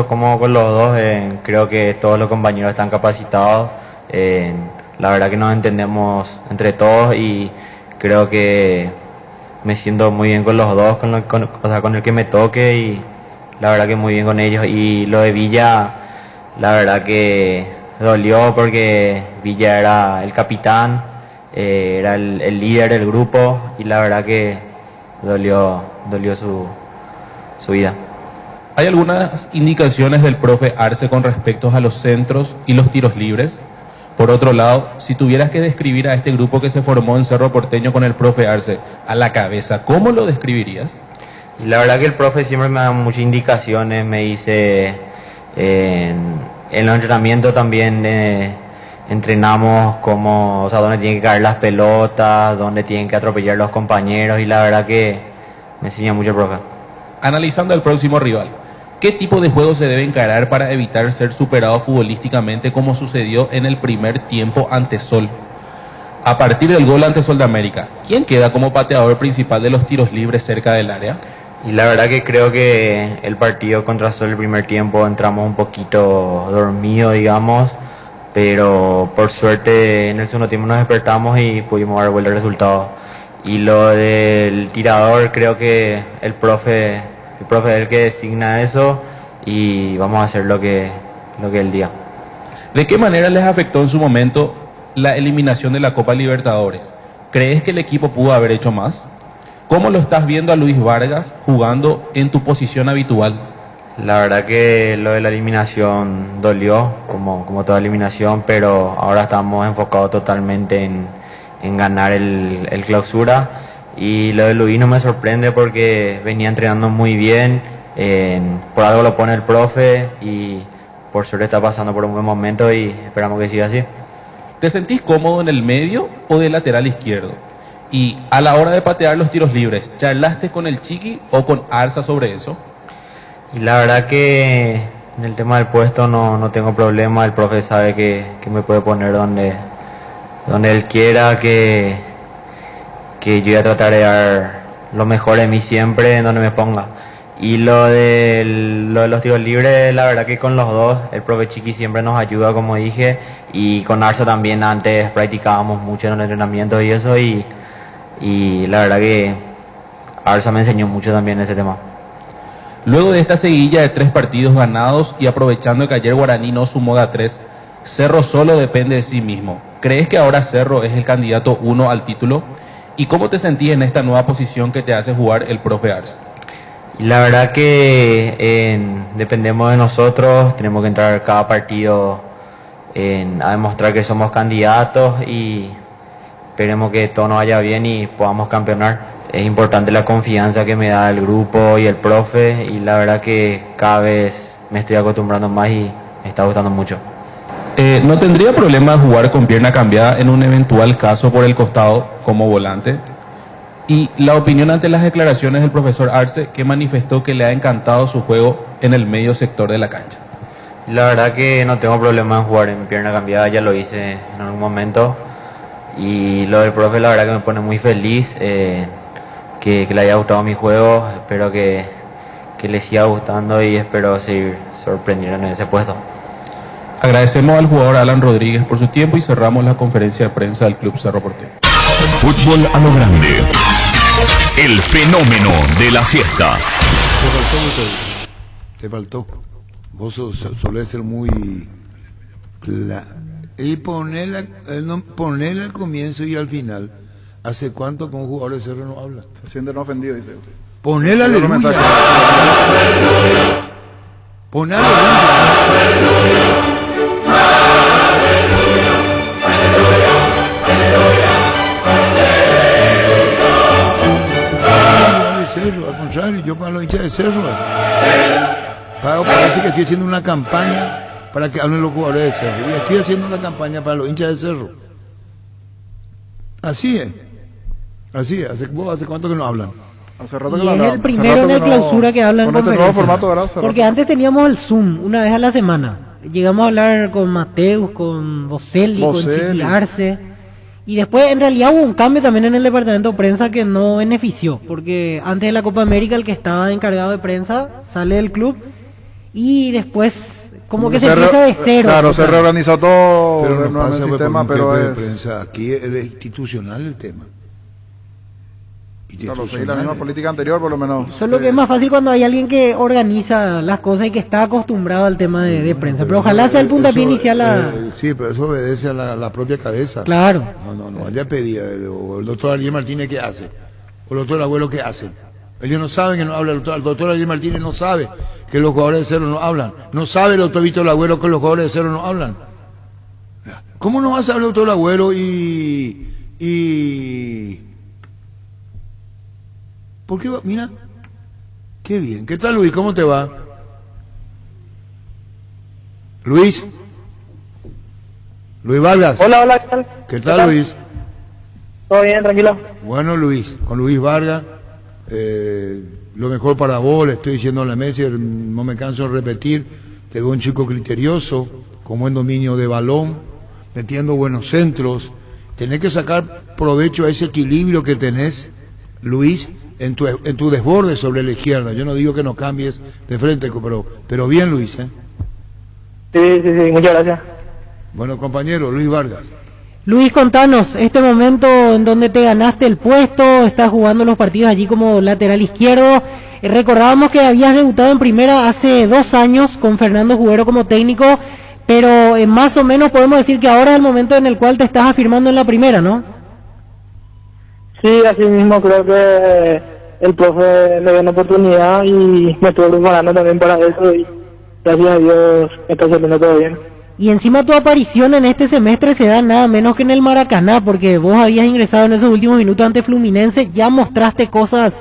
cómodo con los dos, creo que todos los compañeros están capacitados, la verdad que nos entendemos entre todos y creo que me siento muy bien con los dos, con el que me toque y la verdad que muy bien con ellos. Y lo de Villa, la verdad que dolió porque Villa era el capitán, era el líder del grupo y la verdad que dolió dolió su vida. ¿Hay algunas indicaciones del profe Arce con respecto a los centros y los tiros libres? Por otro lado, si tuvieras que describir a este grupo que se formó en Cerro Porteño con el profe Arce a la cabeza, ¿cómo lo describirías? Y la verdad que el profe siempre me da muchas indicaciones, me dice en los entrenamientos también entrenamos cómo, o sea, dónde tienen que caer las pelotas, dónde tienen que atropellar los compañeros, y la verdad que me enseña mucho el profe. Analizando al próximo rival, ¿qué tipo de juego se debe encarar para evitar ser superado futbolísticamente como sucedió en el primer tiempo ante Sol? A partir del gol ante Sol de América, ¿quién queda como pateador principal de los tiros libres cerca del área? Y la verdad que creo que el partido contra Sol el primer tiempo entramos un poquito dormidos, digamos, pero por suerte en el segundo tiempo nos despertamos y pudimos dar vuelta al resultado. Y lo del tirador, creo que el profe es el que designa eso, y vamos a hacer lo que él diga. ¿De qué manera les afectó en su momento la eliminación de la Copa Libertadores? ¿Crees que el equipo pudo haber hecho más? ¿Cómo lo estás viendo a Luis Vargas jugando en tu posición habitual? La verdad que lo de la eliminación dolió, como toda eliminación, pero ahora estamos enfocados totalmente en ganar el clausura. Y lo de Luis no me sorprende porque venía entrenando muy bien, por algo lo pone el profe y por suerte está pasando por un buen momento y esperamos que siga así. ¿Te sentís cómodo en el medio o de lateral izquierdo? Y a la hora de patear los tiros libres, ¿charlaste con el Chiqui o con Arza sobre eso? Y la verdad que en el tema del puesto no tengo problema, el profe sabe que me puede poner donde él quiera, que yo voy a tratar de dar lo mejor de mí siempre en donde me ponga. Y lo de los tiros libres, la verdad que con los dos, el profe Chiqui siempre nos ayuda, como dije, y con Arza también antes practicábamos mucho en los entrenamientos y eso, y la verdad que Arza me enseñó mucho también ese tema. Luego de esta seguilla de 3 partidos ganados y aprovechando que ayer Guaraní no sumó de a 3, Cerro solo depende de sí mismo. ¿Crees que ahora Cerro es el candidato 1 al título? ¿Y cómo te sentís en esta nueva posición que te hace jugar el profe Arce? La verdad que dependemos de nosotros, tenemos que entrar cada partido a demostrar que somos candidatos y esperemos que todo nos vaya bien y podamos campeonar. Es importante la confianza que me da el grupo y el profe, y la verdad que cada vez me estoy acostumbrando más y me está gustando mucho. ¿No tendría problema jugar con pierna cambiada en un eventual caso por el costado como volante? Y la opinión ante las declaraciones del profesor Arce, que manifestó que le ha encantado su juego en el medio sector de la cancha. La verdad que no tengo problema en jugar en pierna cambiada, ya lo hice en algún momento. Y lo del profe, la verdad que me pone muy feliz, que le haya gustado mi juego. Espero que le siga gustando y espero seguir sorprendiendo en ese puesto. Agradecemos al jugador Alan Rodríguez por su tiempo y cerramos la conferencia de prensa del Club Cerro Porteño. Fútbol a lo grande. El fenómeno de la siesta. Te faltó. Vos solés ser muy y ponerle al comienzo y al final. ¿Hace cuánto con un jugador de Cerro no habla? Se siente no ofendido, dice. Ponele aleluya. Ponele Cerro, al contrario, yo para los hinchas de Cerro parece que estoy haciendo una campaña para que hablen los jugadores de Cerro, y estoy haciendo una campaña para los hinchas de Cerro. Así es. ¿Hace cuánto que no hablan? Hace rato y que es no el primero en la clausura que hablan con este nuevo formato, ¿verdad? Porque antes teníamos el Zoom una vez a la semana. Llegamos a hablar con Mateus, con Boselli, con Chiqui Arce. Y después en realidad hubo un cambio también en el departamento de prensa que no benefició. Porque antes de la Copa América el que estaba encargado de prensa sale del club. Y después como que se empieza de cero. Claro, se reorganizó todo pero no pasa, el sistema, pero es... Prensa. Aquí es institucional el tema. Claro, seguir la misma política anterior, por lo menos. Solo que es más fácil cuando hay alguien que organiza las cosas y que está acostumbrado al tema de prensa. Pero ojalá sea el puntapié inicial. Sí, pero eso obedece a la propia cabeza. Claro. No. Ya pedía. O el doctor Ariel Martínez, ¿qué hace? O el doctor Abuelo, ¿qué hace? Ellos no saben que no habla el doctor Ariel Martínez, no sabe que los jugadores de Cerro no hablan. No sabe el doctor Víctor Lagüero que los jugadores de Cerro no hablan. ¿Cómo no vas a hablar el doctor Lagüero y... ¿Por qué va? Mira, qué bien. ¿Qué tal, Luis? ¿Cómo te va? Luis Vargas. Hola, hola, ¿qué tal? ¿Qué tal, Luis? Todo bien, tranquilo. Bueno, Luis, con Luis Vargas, lo mejor para vos, le estoy diciendo a la mesa, no me canso de repetir, te veo un chico criterioso, con buen dominio de balón, metiendo buenos centros, tenés que sacar provecho a ese equilibrio que tenés, Luis, en tu desborde sobre la izquierda. Yo no digo que no cambies de frente, pero bien, Luis, ¿eh? Sí, muchas gracias. Bueno, compañero, Luis Vargas. Luis, contanos, este momento en donde te ganaste el puesto, estás jugando los partidos allí como lateral izquierdo. Recordábamos que habías debutado en primera hace 2 años con Fernando Jubero como técnico, pero más o menos podemos decir que ahora es el momento en el cual te estás afirmando en la primera, ¿no? Sí, así mismo creo que el profe me dio una oportunidad y me estuve preparando también para eso y gracias a Dios me está saliendo todo bien. Y encima tu aparición en este semestre se da nada menos que en el Maracaná, porque vos habías ingresado en esos últimos minutos ante Fluminense, ya mostraste cosas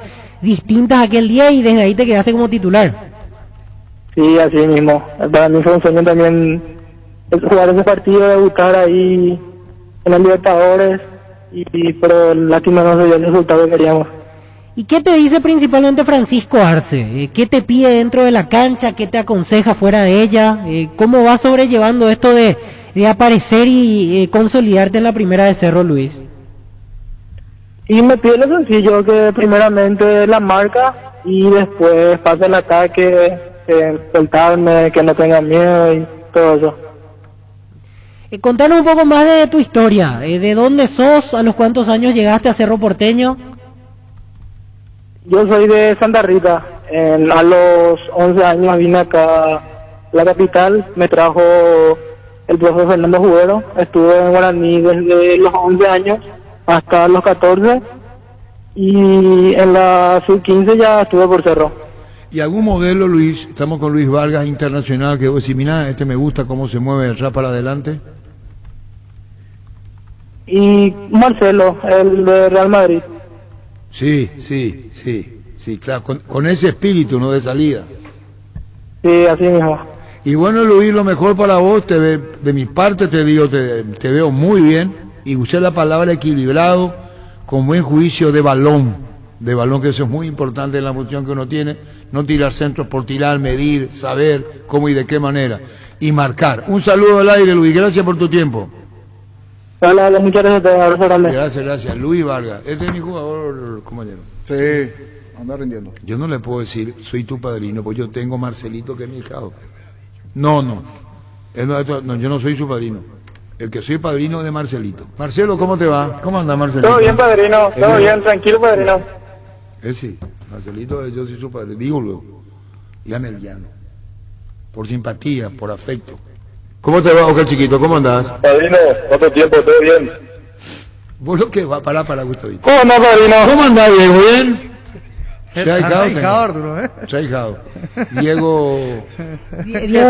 distintas aquel día y desde ahí te quedaste como titular. Sí, así mismo. Para mí fue un sueño también jugar ese partido, debutar ahí en la Libertadores, pero lástima no se dio el resultado que queríamos. ¿Y qué te dice principalmente Francisco Arce? ¿Qué te pide dentro de la cancha? ¿Qué te aconseja fuera de ella? ¿Cómo vas sobrellevando esto de aparecer y consolidarte en la primera de Cerro, Luis? Y me pide lo sencillo, que primeramente la marca y después pasa el ataque, soltarme, que no tenga miedo y todo eso. Contanos un poco más de tu historia. ¿De dónde sos? ¿A los cuántos años llegaste a Cerro Porteño? Yo soy de Santa Rita. A los 11 años vine acá a la capital, me trajo el profesor Fernando Jubero. Estuve en Guaraní desde los 11 años hasta los 14 y en la sub-15 ya estuve por Cerro. ¿Y algún modelo, Luis? Estamos con Luis Vargas, internacional, que vos decís, mirá, me gusta cómo se mueve de atrás para adelante. Y Marcelo, el de Real Madrid. Sí, claro, con ese espíritu, ¿no? De salida. Sí, así mismo. Y bueno, Luis, lo mejor para vos, de mi parte te digo, te veo muy bien, y usé la palabra equilibrado, con buen juicio de balón, que eso es muy importante en la función que uno tiene, no tirar centros por tirar, medir, saber cómo y de qué manera, y marcar. Un saludo al aire, Luis, gracias por tu tiempo. Hola, muchas gracias. Gracias, Luis Vargas. Este es mi jugador, compañero. Sí, anda rindiendo. Yo no le puedo decir, soy tu padrino, pues yo tengo Marcelito que es mi hijado. No, yo no soy su padrino. El que soy padrino de Marcelito. Marcelo, ¿cómo te va? ¿Cómo anda, Marcelito? Todo bien, padrino, todo bien, tranquilo, padrino. Sí, Marcelito, yo soy su padrino. Digo luego, llame el llano. Por simpatía, por afecto. ¿Cómo te va, Oscar Chiquito? ¿Cómo andás? Padrino, ¿cuánto tiempo? ¿Todo bien? Vos lo que va, para Gustavito. ¿Cómo andás, padrino? ¿Cómo andás, Diego? ¿Bien? Se ha hijado, Arturo, ¿eh? Se ha hijado. Diego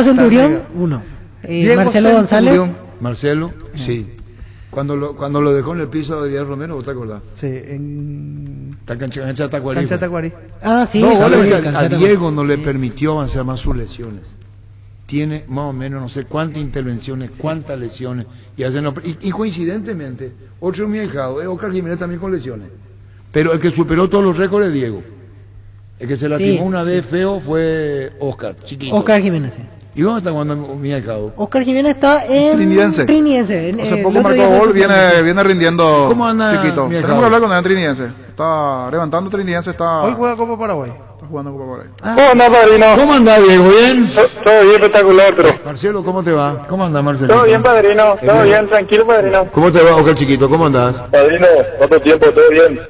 Centurión, 1. Marcelo González. Marcelo, sí. Cuando lo dejó en el piso de Adrián Romero, ¿vos te acordás? Sí, en... Cancha Tacuarí. Cancha Tacuarí. Ah, sí. A Diego no le permitió avanzar más sus lesiones. Tiene más o menos no sé cuántas intervenciones, cuántas lesiones, y coincidentemente, otro mi ahijado, Oscar Jiménez también con lesiones. Pero el que superó todos los récords es Diego. El que se lastimó una vez feo fue Oscar, chiquito. Oscar Jiménez, sí. ¿Y dónde está jugando mi ahijado? Oscar Jiménez está en Trinidense. Hace poco marcó gol, viene rindiendo. ¿Cómo anda chiquito? mi ahijado? Tenemos que hablar con el Trinidense. Está levantando Trinidense, está... Hoy juega Copa Paraguay. Está jugando Copa Paraguay. ¿Cómo andás, padrino? ¿Cómo andás, Diego? ¿Bien? Todo bien, espectacular, pero... Marcelo, ¿cómo te va? ¿Cómo andás, Marcelo? Todo bien, padrino, todo bien, tranquilo, padrino. ¿Cómo te va, Oscar Chiquito? ¿Cómo andás? Padrino, ¿cuánto tiempo? ¿Todo bien?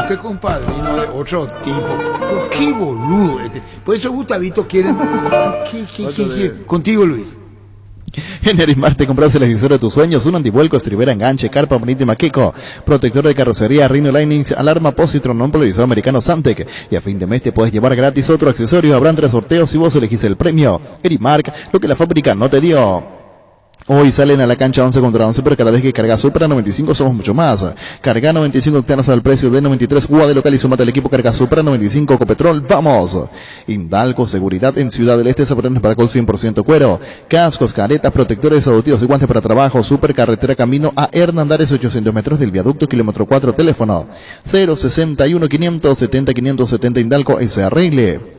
Este compadrino de otro tipo. ¡Qué boludo! Por eso Gustavito quiere... ¿Qué? Contigo, Luis. En Erismar te compras el televisor de tus sueños, un antivuelco, estribera, enganche, carpa marítima Kiko, protector de carrocería, Rhino Linings, alarma Positron, non polarizado americano Santec, y a fin de mes te puedes llevar gratis otro accesorio. Habrán 3 sorteos y vos elegís el premio. Erimark, lo que la fábrica no te dio. Hoy salen a la cancha 11 contra 11, pero cada vez que cargas Supra 95 somos mucho más. Carga 95 octanos al precio de 93 UA de local y sumate al equipo Carga Supra 95 Copetrol. ¡Vamos! Indalco, seguridad en Ciudad del Este, zapatones para col 100% cuero. Cascos, caretas, protectores auditivos y guantes para trabajo. Super carretera camino a Hernandares, 800 metros del viaducto, kilómetro 4, teléfono 061 570 570 Indalco SRL.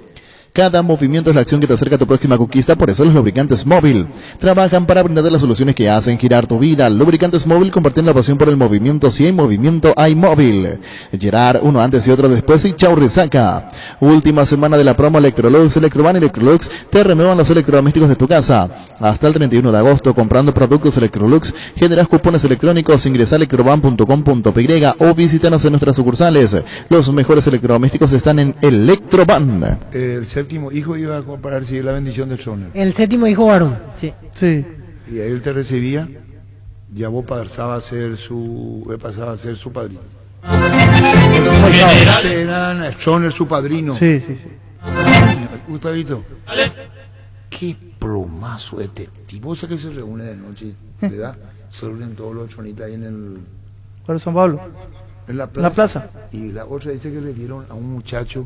Cada movimiento es la acción que te acerca a tu próxima conquista, por eso los lubricantes Móvil trabajan para brindar las soluciones que hacen girar tu vida. Lubricantes Móvil, compartiendo la pasión por el movimiento. Si hay movimiento, hay Móvil. Gerard, uno antes y otro después y chau resaca. Última semana de la promo Electrolux. Electroban y Electrolux te renuevan los electrodomésticos de tu casa. Hasta el 31 de agosto, comprando productos Electrolux, generas cupones electrónicos. Ingresa a electroban.com.py o visítanos en nuestras sucursales. Los mejores electrodomésticos están en Electroban. El séptimo hijo iba a recibir la bendición del trono. El séptimo hijo varón, sí. Sí. Y ahí él te recibía, ya vos pasaba a ser su padrino. Era Stoner su padrino. Sí, sí, sí. Gustavito, qué plomazo este tipo. ¿Vos sabés que se reúne de noche? ¿Verdad? Se reúnen todos los tronitas ahí en el... ¿Para San Pablo? En la plaza. Y la otra dice que le vieron a un muchacho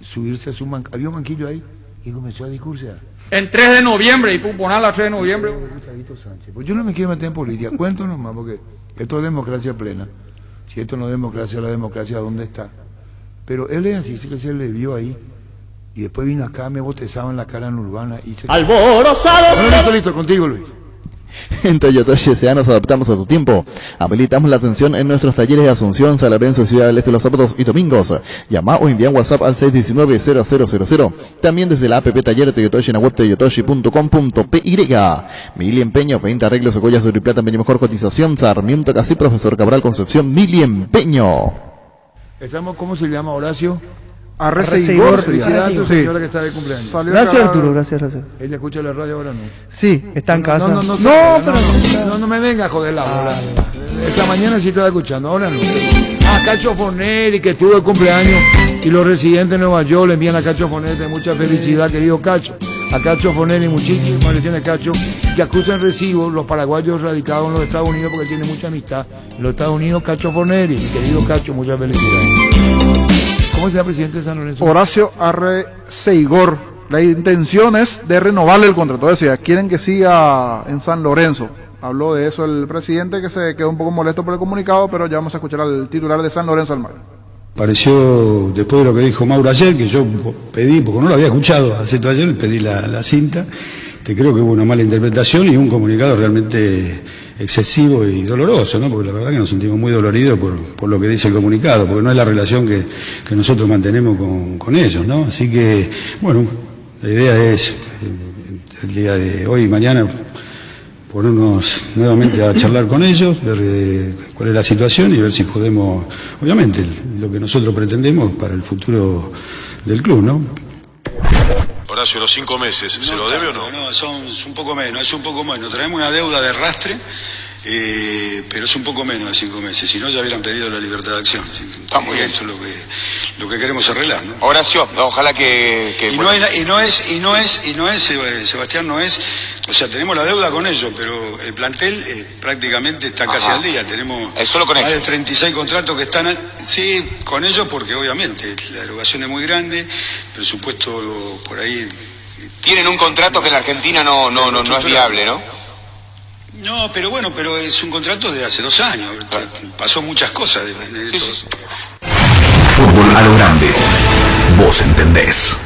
subirse a su había un banquillo ahí y comenzó a discursar. En 3 de noviembre, y poner la 3 de noviembre. Gustavito Sánchez. Pues yo no me quiero meter en política, cuento nomás, porque esto es democracia plena. Si esto no es democracia, la democracia ¿dónde está? Pero él es así, dice que se le vio ahí. Y después vino acá, me botezaba en la cara en Urbana y se... ¡Alborozados! Listo, contigo, Luis. En Toyota GSA nos adaptamos a tu tiempo. Habilitamos la atención en nuestros talleres de Asunción, San Lorenzo, Ciudad del Este los sábados y domingos. Llama o envía un WhatsApp al 619-0000. También desde la app Taller Toyotoshi en la web toyotoshi.com.py. Mili Empeño, 20 arreglos o collas de oro y plata, mejor cotización. Sarmiento Casi, Profesor Cabral Concepción, Mili Empeño. Estamos, ¿cómo se llama, Horacio? Arreceidor. Felicidades a tu señora que está de cumpleaños. Gracias, Arturo, gracias. ¿Ella escucha la radio ahora no? Sí, está en casa. No me venga a joder la bola. Esta mañana sí estaba escuchando, ahora no. Cacho Fornelli, que estuvo de cumpleaños, y los residentes de Nueva York le envían a Cacho Fornelli mucha felicidad, querido Cacho. A Cacho Fornelli, muchísimas bendiciones, Cacho, que acusan recibo los paraguayos radicados en los Estados Unidos porque tiene mucha amistad. En los Estados Unidos, Cacho Fornelli, querido Cacho, muchas felicidades. ¿Cómo se llama presidente de San Lorenzo? Horacio Arreceigor. La intención es de renovarle el contrato. Decía, quieren que siga en San Lorenzo. Habló de eso el presidente, que se quedó un poco molesto por el comunicado, pero ya vamos a escuchar al titular de San Lorenzo Almagro. Pareció, después de lo que dijo Mauro ayer, que yo pedí, porque no lo había escuchado, ayer pedí la cinta, que creo que hubo una mala interpretación y un comunicado realmente excesivo y doloroso, ¿no? Porque la verdad que nos sentimos muy doloridos por lo que dice el comunicado, porque no es la relación que nosotros mantenemos con ellos, ¿no? Así que, bueno, la idea es el día de hoy y mañana ponernos nuevamente a charlar con ellos, ver cuál es la situación y ver si podemos, obviamente, lo que nosotros pretendemos para el futuro del club, ¿no? Horacio, los 5 meses, ¿se lo debe o no? No, son un poco menos, es un poco menos. Traemos una deuda de arrastre, pero es un poco menos de 5 meses. Si no, ya hubieran pedido la libertad de acción. Está muy bien. Eso es lo que queremos arreglar, ¿no? Horacio, ojalá que Y no es, Sebastián, no es, o sea, tenemos la deuda con ellos, pero el plantel prácticamente está casi al día. Tenemos solo con más ellos. de 36 contratos que están, sí, con ellos, porque obviamente la erogación es muy grande, el presupuesto por ahí. Tienen un contrato que en la Argentina no es viable, ¿no? No, pero bueno, pero es un contrato de hace 2 años. Pasó muchas cosas de todo. Fútbol a lo grande. Vos entendés.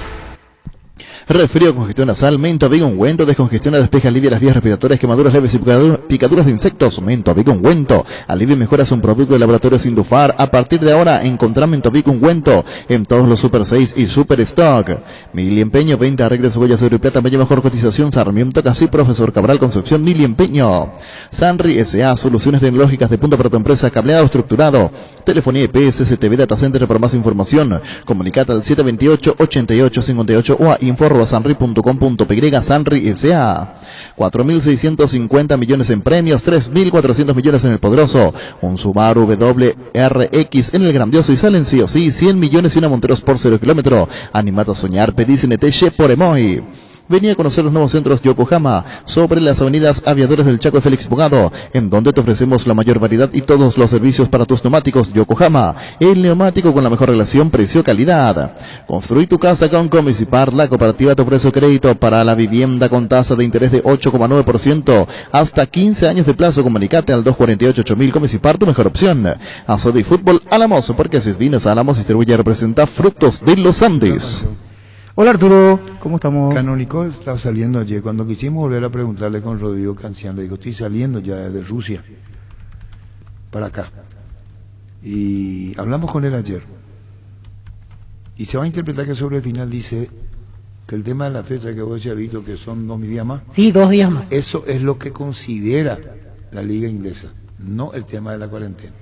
Resfrío, congestión nasal, Mento Big Ungüento, descongestiona, despeja, alivia las vías respiratorias, quemaduras leves y picaduras de insectos. Mento Big Ungüento, alivia y mejora, es un producto de laboratorio Sindufar. A partir de ahora, encontrá Mento Big Ungüento en todos los Super 6 y Super Stock. Mili Empeño, 20 arreglos, cebollas de oro y plata, media mejor cotización. Sarmiento Casi, Profesor Cabral Concepción, Mili Empeño. Sanri S.A., soluciones tecnológicas de punta para tu empresa, cableado estructurado. Telefonía IP, CCTV Data Center. Para más información, comunicate al 728-8858 o a informe sanri.com.py, Sanri S.A. 4.650 millones en premios, 3.400 millones en el poderoso, un Subaru WRX en el grandioso y salen sí o sí 100 millones y una Montero Sport 0 kilómetro. Animate a soñar, pedí CNT por Emoy. Vení a conocer los nuevos centros Yokohama sobre las avenidas Aviadores del Chaco y Félix Bogado, en donde te ofrecemos la mayor variedad y todos los servicios para tus neumáticos. Yokohama, el neumático con la mejor relación precio-calidad. Construí tu casa con Comisipar, la cooperativa te ofrece crédito para la vivienda con tasa de interés de 8,9%, hasta 15 años de plazo. Comunicate al 248-8000. Comisipar, tu mejor opción. Azodi Fútbol Álamos, porque si es vinos Álamos distribuye y representa Frutos de los Andes. Hola Arturo, ¿cómo estamos? Canónico estaba saliendo ayer. Cuando quisimos volver a preguntarle con Rodrigo Cancian, le digo, estoy saliendo ya desde Rusia para acá. Y hablamos con él ayer. Y se va a interpretar que sobre el final dice que el tema de la fecha que vos ya has visto, que son 2 días más. Sí, 2 días más. Eso es lo que considera la liga inglesa, no el tema de la cuarentena.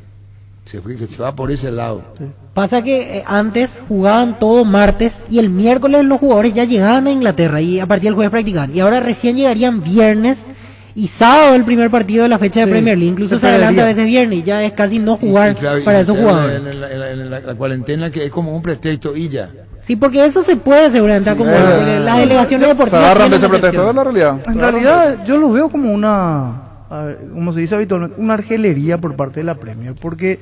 Se va por ese lado. Sí. Pasa que antes jugaban todo martes y el miércoles los jugadores ya llegaban a Inglaterra y a partir del jueves practicaban. Y ahora recién llegarían viernes y sábado el primer partido de la fecha de Premier League. Incluso se adelanta a veces viernes y ya es casi no jugar para esos jugadores. La cuarentena que es como un pretexto y ya. Sí, porque eso se puede seguramente acomodar. Las delegaciones deportivas. Se agarran de ese pretexto, ¿es la realidad? En realidad yo lo veo como una... A ver, como se dice habitualmente, una argelería por parte de la Premier, porque...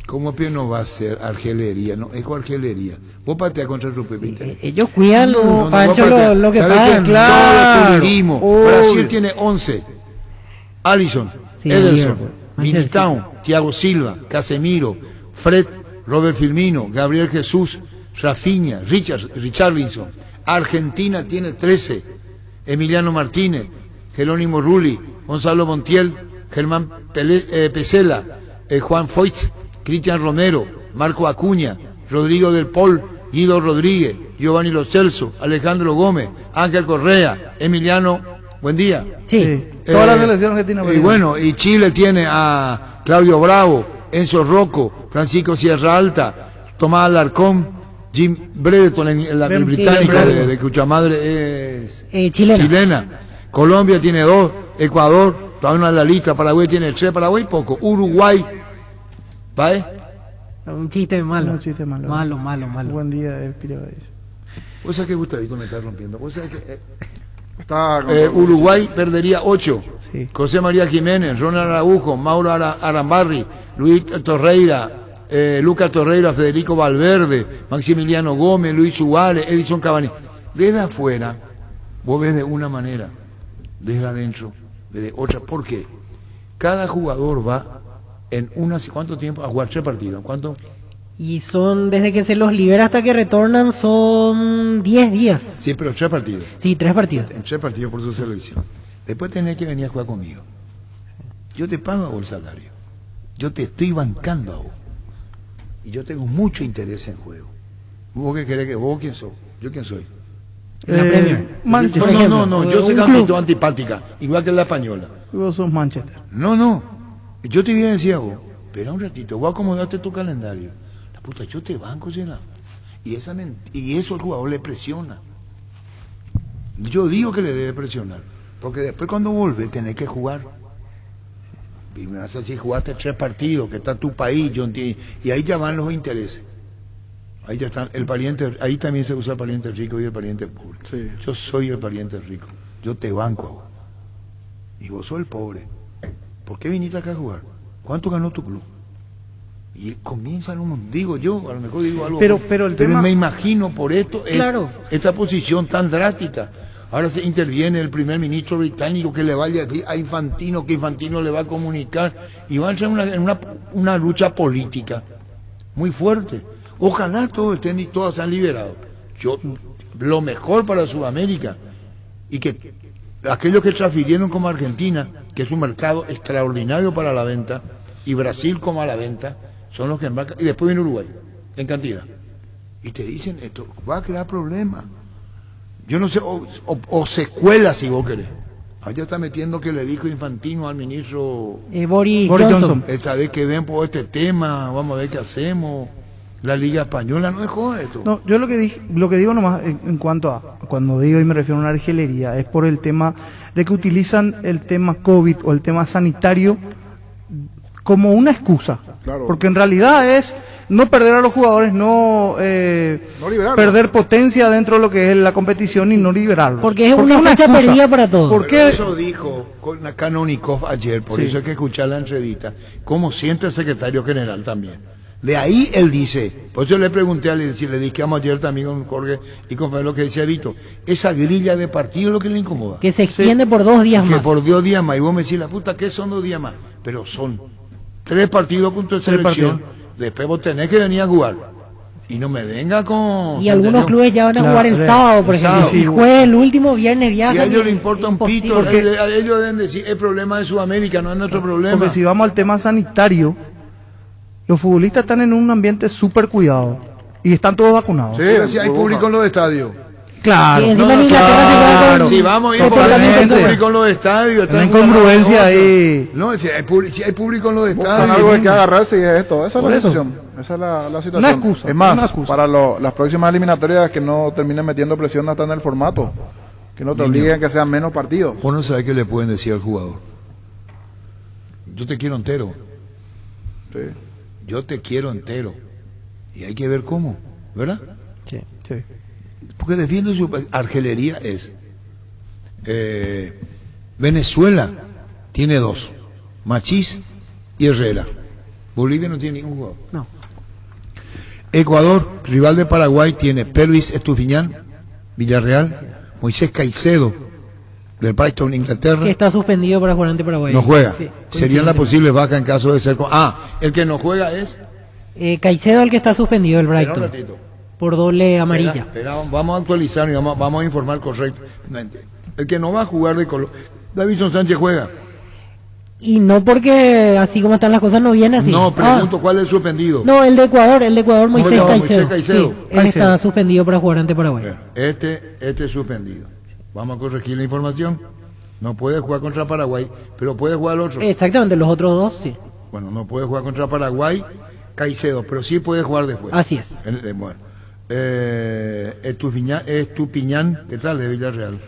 ¿Cómo que no va a ser argelería? No, es argelería. Vos pateas contra el propio interés. Ellos cuidan, Pancho, lo que pasa. Claro. Brasil tiene 11. Alisson, Ederson, Militão, Thiago Silva, Casemiro, Fred, Robert Firmino, Gabriel Jesús, Rafinha, Richarlison. Argentina tiene 13. Emiliano Martínez, Jerónimo Rulli, Gonzalo Montiel, Germán Pesela, Juan Foyt, Cristian Romero, Marco Acuña, Rodrigo del Pol, Guido Rodríguez, Giovanni Lo Celso, Alejandro Gómez, Ángel Correa, Emiliano, buen día. Sí, todas las selecciones que tiene. Y bueno, y Chile tiene a Claudio Bravo, Enzo Rocco, Francisco Sierra Alta, Tomás Alarcón, Jim Brereton, el británico de cuya madre es chilena. Colombia tiene 2, Ecuador, todavía no es la lista, Paraguay tiene 3, Paraguay poco, Uruguay, ¿vale? Un chiste malo. Un chiste malo. Malo. Buen día, Piro. ¿Vos sabés que Gustavito me está rompiendo? ¿Vos sabés que Uruguay perdería 8? Sí. José María Jiménez, Ronald Araujo, Mauro Arambarri, Luis Torreira, Lucas Torreira, Federico Valverde, Maximiliano Gómez, Luis Suárez, Edison Cavani. Desde afuera, vos ves de una manera. Desde adentro, desde otra. ¿Por qué? Cada jugador va en ¿cuánto tiempo? A jugar 3 partidos. ¿Cuánto? Y son, desde que se los libera hasta que retornan, son 10 días. Sí, pero 3 partidos. Sí, 3 partidos. En 3 partidos por su selección. Después tenés que venir a jugar conmigo. Yo te pago a vos el salario. Yo te estoy bancando a vos. Y yo tengo mucho interés en juego. ¿Vos qué querés que vos quién sos? ¿Yo quién soy? La Premier. No, yo soy cantito antipática, igual que la española. Vos sos Manchester. No, yo te voy a decir a vos, espera un ratito, voy a acomodarte tu calendario. La puta, yo te banco, llena. Y eso al jugador le presiona. Yo digo que le debe presionar, porque después cuando vuelve tenés que jugar. Y me vas a decir, jugaste 3 partidos, que está tu país, y ahí ya van los intereses. Ahí ya están, ahí también se usa el pariente rico y el pariente pobre. Sí. Yo soy el pariente rico, yo te banco a vos. Y vos sos el pobre. ¿Por qué viniste acá a jugar? ¿Cuánto ganó tu club? Y comienzan digo yo, a lo mejor digo algo. Pero me imagino por esto, esta posición tan drástica. Ahora se interviene el primer ministro británico que le vaya a decir a Infantino, que Infantino le va a comunicar, y va a ser una lucha política muy fuerte. Ojalá todos estén y todas sean liberados. Lo mejor para Sudamérica, y que aquellos que transfirieron como Argentina, que es un mercado extraordinario para la venta, y Brasil como a la venta, son los que embarcan, y después viene Uruguay, en cantidad. Y te dicen, esto va a crear problemas. Yo no sé, o secuelas si vos querés. Allá está metiendo que le dijo Infantino al ministro Boris Johnson. Esta vez que ven por este tema, vamos a ver qué hacemos. La Liga Española no es joda esto. No, yo lo que digo nomás en cuanto cuando digo y me refiero a una argelería, es por el tema de que utilizan el tema COVID o el tema sanitario como una excusa. Claro. Porque en realidad es no perder a los jugadores, no perder potencia dentro de lo que es la competición y no liberarlos. Porque es una fecha perdida para todos. Porque eso dijo Kanonikov ayer, por Sí. eso hay que escuchar la entrevista, como siente el secretario general también. De ahí él dice, por eso le pregunté a él, si le disqueamos ayer también con Jorge y con Fabio, lo que decía Vito, esa grilla de partido es lo que le incomoda. Que se extiende por 2 días Que más. por 2 días más, y vos me decís, la puta, ¿qué son 2 días más? Pero son 3 partidos con tu 3 selección, partidos. después vos tenés que venir a jugar. Y no me venga con... Y algunos clubes ya van a Claro, jugar el sí. sábado, por El ejemplo. sábado. Y juegue el último viernes Y viajan. a ellos les importa un pito, Imposible. a ellos deben decir, el problema de Sudamérica, no es nuestro problema. Porque si vamos al tema sanitario, los futbolistas están en un ambiente súper cuidado y están todos vacunados. Sí, pero si hay público en los estadios. Claro. Y encima en Inglaterra se juega con- Si vamos a ir con por el totalmente. público en los estadios. Una incongruencia ahí. No, si hay público en los Buscan estadios. algo de que agarrarse y es esto. Esa es Por la eso. situación. Esa es la situación. Una excusa, Es más, una excusa. para las próximas eliminatorias que no terminen metiendo presión hasta en el formato. Que no te Niño. obliguen a que sean menos partidos. Vos no sabés qué le pueden decir al jugador. Yo te quiero entero. Sí. Yo te quiero entero. Y hay que ver cómo, ¿verdad? Sí. Sí. Porque defiende su argelería es. Venezuela tiene 2. Machís y Herrera. Bolivia no tiene ningún jugador. No. Ecuador, rival de Paraguay, tiene Pervis Estupiñán, Villarreal, Moisés Caicedo, del Brighton, Inglaterra. Que está suspendido para jugar ante Paraguay. No juega. Sí, Serían las coincidencia. posibles vacas en caso de ser... el que no juega es... Caicedo el que está suspendido del Espera un Brighton. ratito. Por doble amarilla. Espera, vamos a actualizar y vamos a informar correctamente. El que no va a jugar de color... Davinson Sánchez juega. Y no porque así como están las cosas no viene así. No, pregunto cuál es el suspendido. No, el de Ecuador Moisés se llama? Caicedo. Moisés Caicedo. Sí, él está suspendido para jugar ante Paraguay. Este es suspendido. Vamos a corregir la información. No puede jugar contra Paraguay, pero puede jugar el otro. Exactamente, los otros dos sí. Bueno, no puede jugar contra Paraguay, Caicedo, pero sí puede jugar después. Así es. Bueno. Estupiñán, ¿qué tal de Villarreal?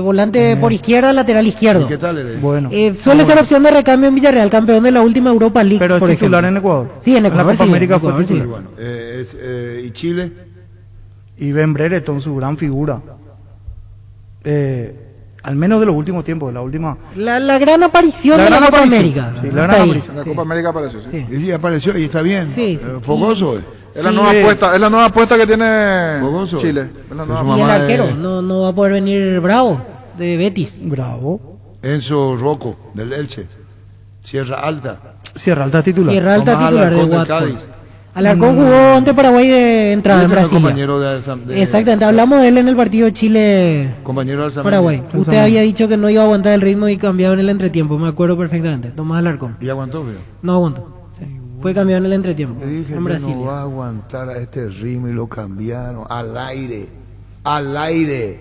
Volante por izquierda, lateral izquierdo. ¿Y qué tal eres? Bueno. Suele ser opción de recambio en Villarreal, campeón de la última Europa League. Pero es por titular ejemplo. en Ecuador. Sí, en Ecuador. la Copa sí, América en fue Ecuador, sí. titular. Bueno, ¿y Chile? Y Ben Brereton, su gran figura. Al menos de los últimos tiempos, de la última. La gran aparición La de gran la Copa aparición. América. Sí, la Está gran ahí. aparición. En la Sí. Copa América apareció, sí. Sí. Y apareció y está bien. Sí, sí. Fogoso. Es la Sí. nueva apuesta, es la nueva apuesta que tiene Fogoso. Chile. Es la nueva Su Y el mamá arquero, es- no va a poder venir Bravo, de Betis. Bravo. Enzo Rocco, del Elche. Sierra Alta. Sierra Alta titular. Sierra Alta Tomás titular de Alarcón del Watford. Cádiz. Alarcón jugó ante Paraguay de entrada Y en este fue Brasil. compañero de Exactamente, hablamos de él en el partido Chile compañero de Alzamendi. Paraguay. Usted había dicho que no iba a aguantar el ritmo y cambiaba en el entretiempo, me acuerdo perfectamente. Tomás Alarcón. Y aguantó, veo. No aguantó. Sí. Fue cambiado en el entretiempo. Le dije en que Brasil. no va a aguantar a este ritmo y lo cambiaron al aire. Al aire.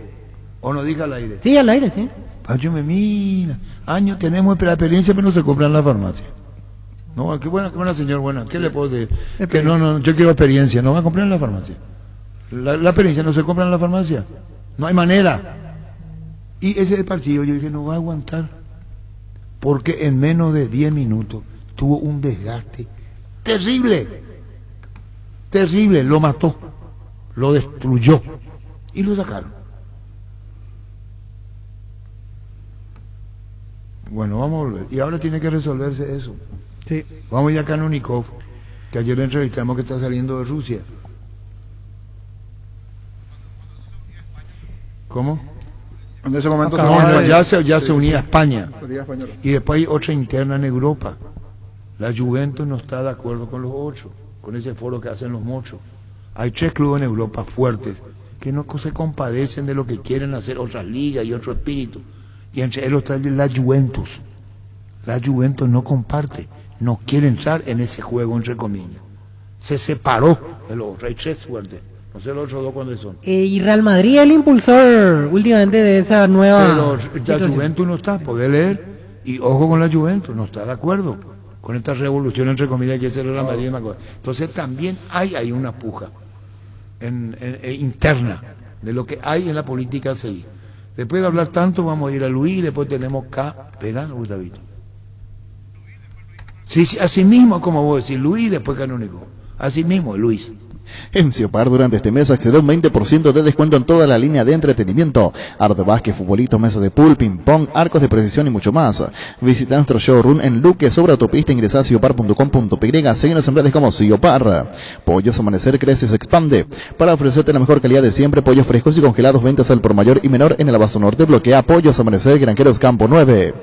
¿O no dije al aire? Sí, al aire, sí. Pacho me mira. Años tenemos la experiencia, pero no se compra en la farmacia. No, qué buena señor, buena. ¿Qué le puedo decir? Que no, yo quiero experiencia. No va a comprar en la farmacia. La experiencia no se compra en la farmacia. No hay manera. Y ese partido yo dije, no va a aguantar. Porque en menos de 10 minutos tuvo un desgaste terrible. Terrible. Lo mató. Lo destruyó. Y lo sacaron. Bueno, vamos a volver. Y ahora tiene que resolverse eso. Sí. Vamos ya a Kanonikov, que ayer le entrevistamos que está saliendo de Rusia. ¿Cómo? En ese momento No, no, ya se unía a España. Liga Española. Y después hay otra interna en Europa. La Juventus no está de acuerdo con los 8, con ese foro que hacen los mochos. Hay 3 clubes en Europa fuertes que no se compadecen de lo que quieren hacer otras ligas y otro espíritu. Y entre ellos está la Juventus. La Juventus no comparte, no quiere entrar en ese juego, entre comillas. Se separó de los otros, hay 3 fuertes. No sé los otros 2 cuáles son. Y Real Madrid es el impulsor últimamente de esa nueva. Pero la situación. Juventus no está, poder leer, y ojo con la Juventus, no está de acuerdo con esta revolución entre comillas que es el Real Madrid. Entonces también hay una puja interna de lo que hay en la política a seguir. Después de hablar tanto, vamos a ir a Luis, después tenemos espera, Gustavito. Sí, así mismo, como vos decís, Luis, después Canónico. Así mismo, Luis. En Ciopar durante este mes accede a un 20% de descuento en toda la línea de entretenimiento. Arte de básquet, futbolitos, mesas de pool, ping pong, arcos de precisión y mucho más. Visita nuestro showroom en Luque sobre autopista, ingresa a ciopar.com.py, síguenos en redes como Ciopar. Pollos Amanecer crece y se expande. Para ofrecerte la mejor calidad de siempre, pollos frescos y congelados, ventas al por mayor y menor en el Abasto Norte. Bloquea Pollos Amanecer, Granjeros Campo 9.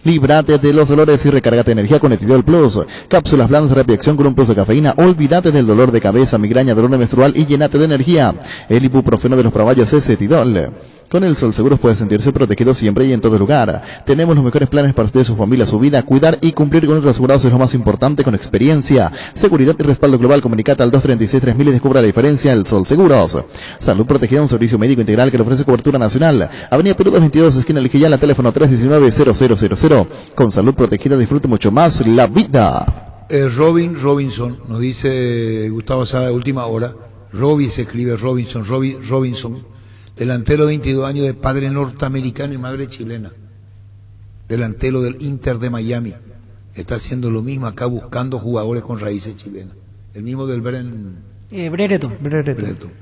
Líbrate de los dolores y recárgate energía con Etidol Plus. Cápsulas blandas de rápida acción con un plus de cafeína. Olvídate del dolor de cabeza, migraña, dolor menstrual y llénate de energía. El ibuprofeno de los caballos es Etidol. Con el Sol Seguros puede sentirse protegido siempre y en todo lugar. Tenemos los mejores planes para usted, su familia, su vida. Cuidar y cumplir con nuestros asegurados es lo más importante, con experiencia, seguridad y respaldo global. Comunicate al 236-3000 y descubra la diferencia. El Sol Seguros. Salud Protegida, un servicio médico integral que le ofrece cobertura nacional. Avenida Perú 222, esquina Lijillala, teléfono 319-0000. Con Salud Protegida disfrute mucho más la vida. Robinson, nos dice Gustavo Sada, última hora. Robbie se escribe Robinson. Delantero de 22 años, de padre norteamericano y madre chilena. Delantero del Inter de Miami. Está haciendo lo mismo acá, buscando jugadores con raíces chilenas. El mismo del Brereton.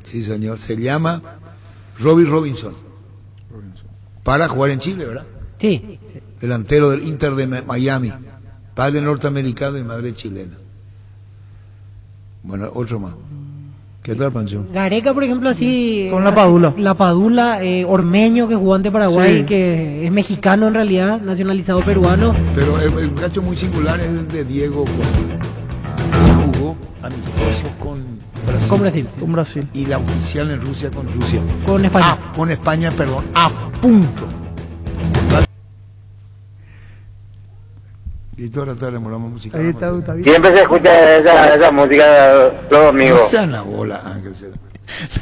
Sí, señor. Se llama Robbie Robinson. Para jugar en Chile, ¿verdad? Sí. Delantero del Inter de Miami. Padre norteamericano y madre chilena. Bueno, otro más. ¿Qué tal, Pancho? Gareca, por ejemplo, así... Con la Padula. La Padula, Ormeño, que jugó ante Paraguay, Sí. Que es mexicano en realidad, nacionalizado peruano. Pero el cacho muy singular es el de Diego, que jugó amistoso con Brasil. Con Brasil. Y la oficial en Rusia con Rusia. Con España. Con España, perdón. A punto. Y toda la tarde moramos música. Ahí está, Gustavito. Siempre se escucha esa música los domingos. No sean la bola, Ángel.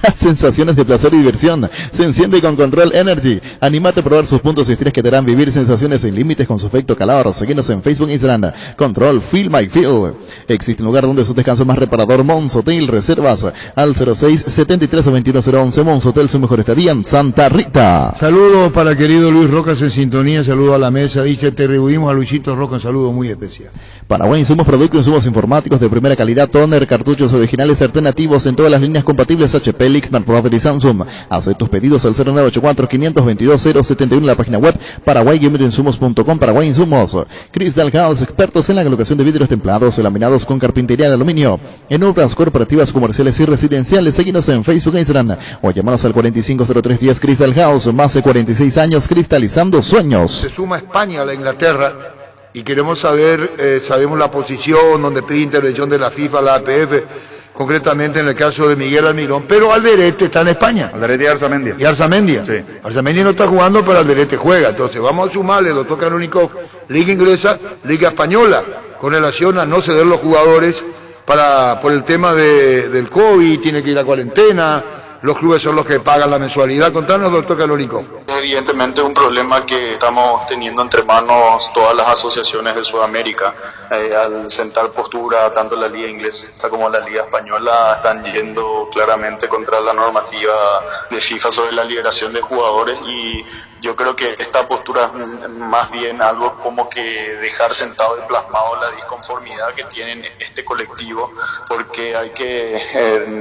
Las sensaciones de placer y diversión se enciende con Control Energy. Anímate a probar sus puntos y estilos que te harán vivir sensaciones sin límites con su efecto calor. Seguinos en Facebook e Instagram. Control Feel My Feel. Existe un lugar donde su descanso más reparador. Mons Hotel. Reservas al 06-73-21011. Mons Hotel, su mejor estadía en Santa Rita. Saludos para el querido Luis Rocas en sintonía. Saludos a la mesa. Dice, te retribuimos a Luisito Roca. Un saludo muy especial. Paraguay Insumos, productos e insumos informáticos de primera calidad. Toner, cartuchos originales alternativos en todas las líneas compatibles. HP, Lixman, Profit y Samsung. Haz tus pedidos al 0984-522-071 en la página web paraguay-insumos.com. Paraguay Insumos. Crystal House, expertos en la colocación de vidrios templados, laminados con carpintería de aluminio. En obras corporativas, comerciales y residenciales. Seguinos en Facebook e Instagram o llamanos al 450310. Crystal House, más de 46 años cristalizando sueños. Se suma España a la Inglaterra y queremos saber, sabemos la posición donde pide intervención de la FIFA, la APF, concretamente en el caso de Miguel Almirón, pero Alderete está en España. Alderete y Arzamendia. ¿Y Arzamendia? Sí. Arzamendia no está jugando, pero Alderete juega. Entonces vamos a sumarle, doctor Karunikov, Liga Inglesa, Liga Española, con relación a no ceder los jugadores por el tema del COVID, tiene que ir a cuarentena, los clubes son los que pagan la mensualidad. Contanos, doctor Karunikov. Evidentemente es un problema que estamos teniendo entre manos todas las asociaciones de Sudamérica. Al sentar postura, tanto la Liga Inglesa como la Liga Española están yendo claramente contra la normativa de FIFA sobre la liberación de jugadores, y yo creo que esta postura es más bien algo como que dejar sentado y plasmado la disconformidad que tienen este colectivo, porque hay que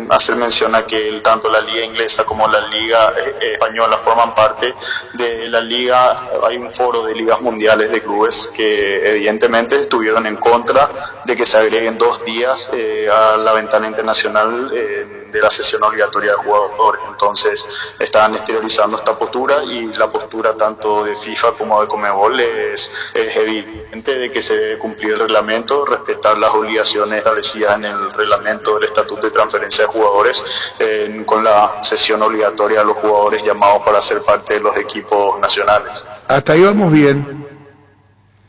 hacer mención a que tanto la Liga Inglesa como la Liga Española forman parte de la Liga. Hay un foro de ligas mundiales de clubes que evidentemente estuvieron en contra de que se agreguen 2 días a la ventana internacional de la sesión obligatoria de jugadores. Entonces están exteriorizando esta postura, y la postura tanto de FIFA como de Conmebol es evidente de que se debe cumplir el reglamento, respetar las obligaciones establecidas en el reglamento del Estatuto de Transferencia de Jugadores, con la sesión obligatoria a los jugadores llamados para ser parte de los equipos nacionales. Hasta ahí vamos bien.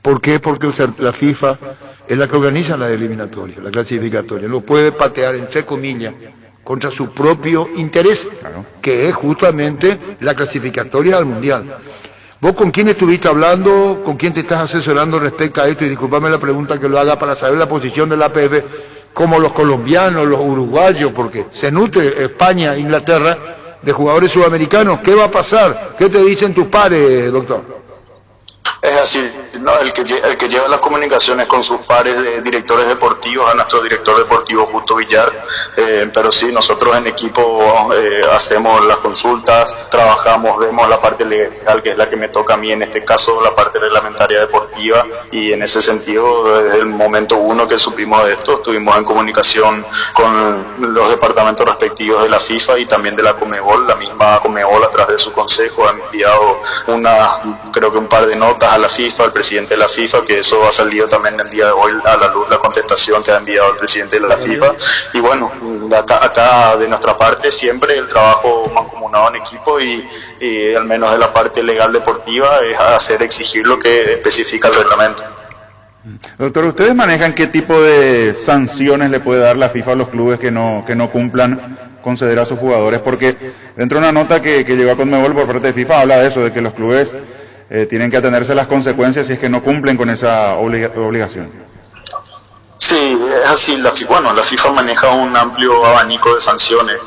¿Por qué? Porque la FIFA es la que organiza la eliminatoria, la clasificatoria. Lo puede patear, entre comillas, contra su propio interés, que es justamente la clasificatoria al Mundial. ¿Vos con quién estuviste hablando? ¿Con quién te estás asesorando respecto a esto? Y disculpame la pregunta que lo haga para saber la posición de la APF, como los colombianos, los uruguayos, porque se nutre España, Inglaterra, de jugadores sudamericanos. ¿Qué va a pasar? ¿Qué te dicen tus pares, doctor? Es así, no, el que lleva las comunicaciones con sus pares de directores deportivos, a nuestro director deportivo Justo Villar, pero sí, nosotros en equipo hacemos las consultas, trabajamos, vemos la parte legal, que es la que me toca a mí en este caso, la parte reglamentaria deportiva, y en ese sentido, desde el momento uno que supimos de esto, estuvimos en comunicación con los departamentos respectivos de la FIFA y también de la Conmebol. La misma Conmebol, a través de su consejo, ha enviado creo que un par de notas a la FIFA, al presidente de la FIFA, que eso ha salido también el día de hoy a la luz, la contestación que ha enviado el presidente de la FIFA. Y bueno, acá de nuestra parte siempre el trabajo mancomunado en equipo y al menos de la parte legal deportiva es exigir lo que especifica el reglamento. Doctor, ¿ustedes manejan qué tipo de sanciones le puede dar la FIFA a los clubes que no cumplan conceder a sus jugadores? Porque dentro de una nota que llegó a Conmebol por parte de FIFA habla de eso, de que los clubes tienen que atenerse a las consecuencias si es que no cumplen con esa obligación. Sí, es así. La FIFA maneja un amplio abanico de sanciones,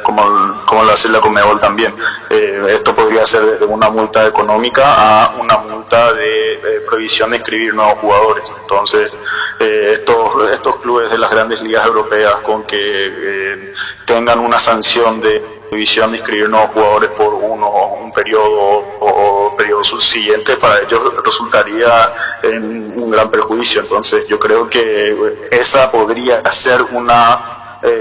como lo hace la Conmebol también. Esto podría ser desde una multa económica a una multa de prohibición de inscribir nuevos jugadores. Entonces, estos clubes de las grandes ligas europeas, con que tengan una sanción de prohibición de inscribir nuevos jugadores por un periodo o periodo subsiguiente, para ellos resultaría en un gran perjuicio. Entonces yo creo que esa podría ser una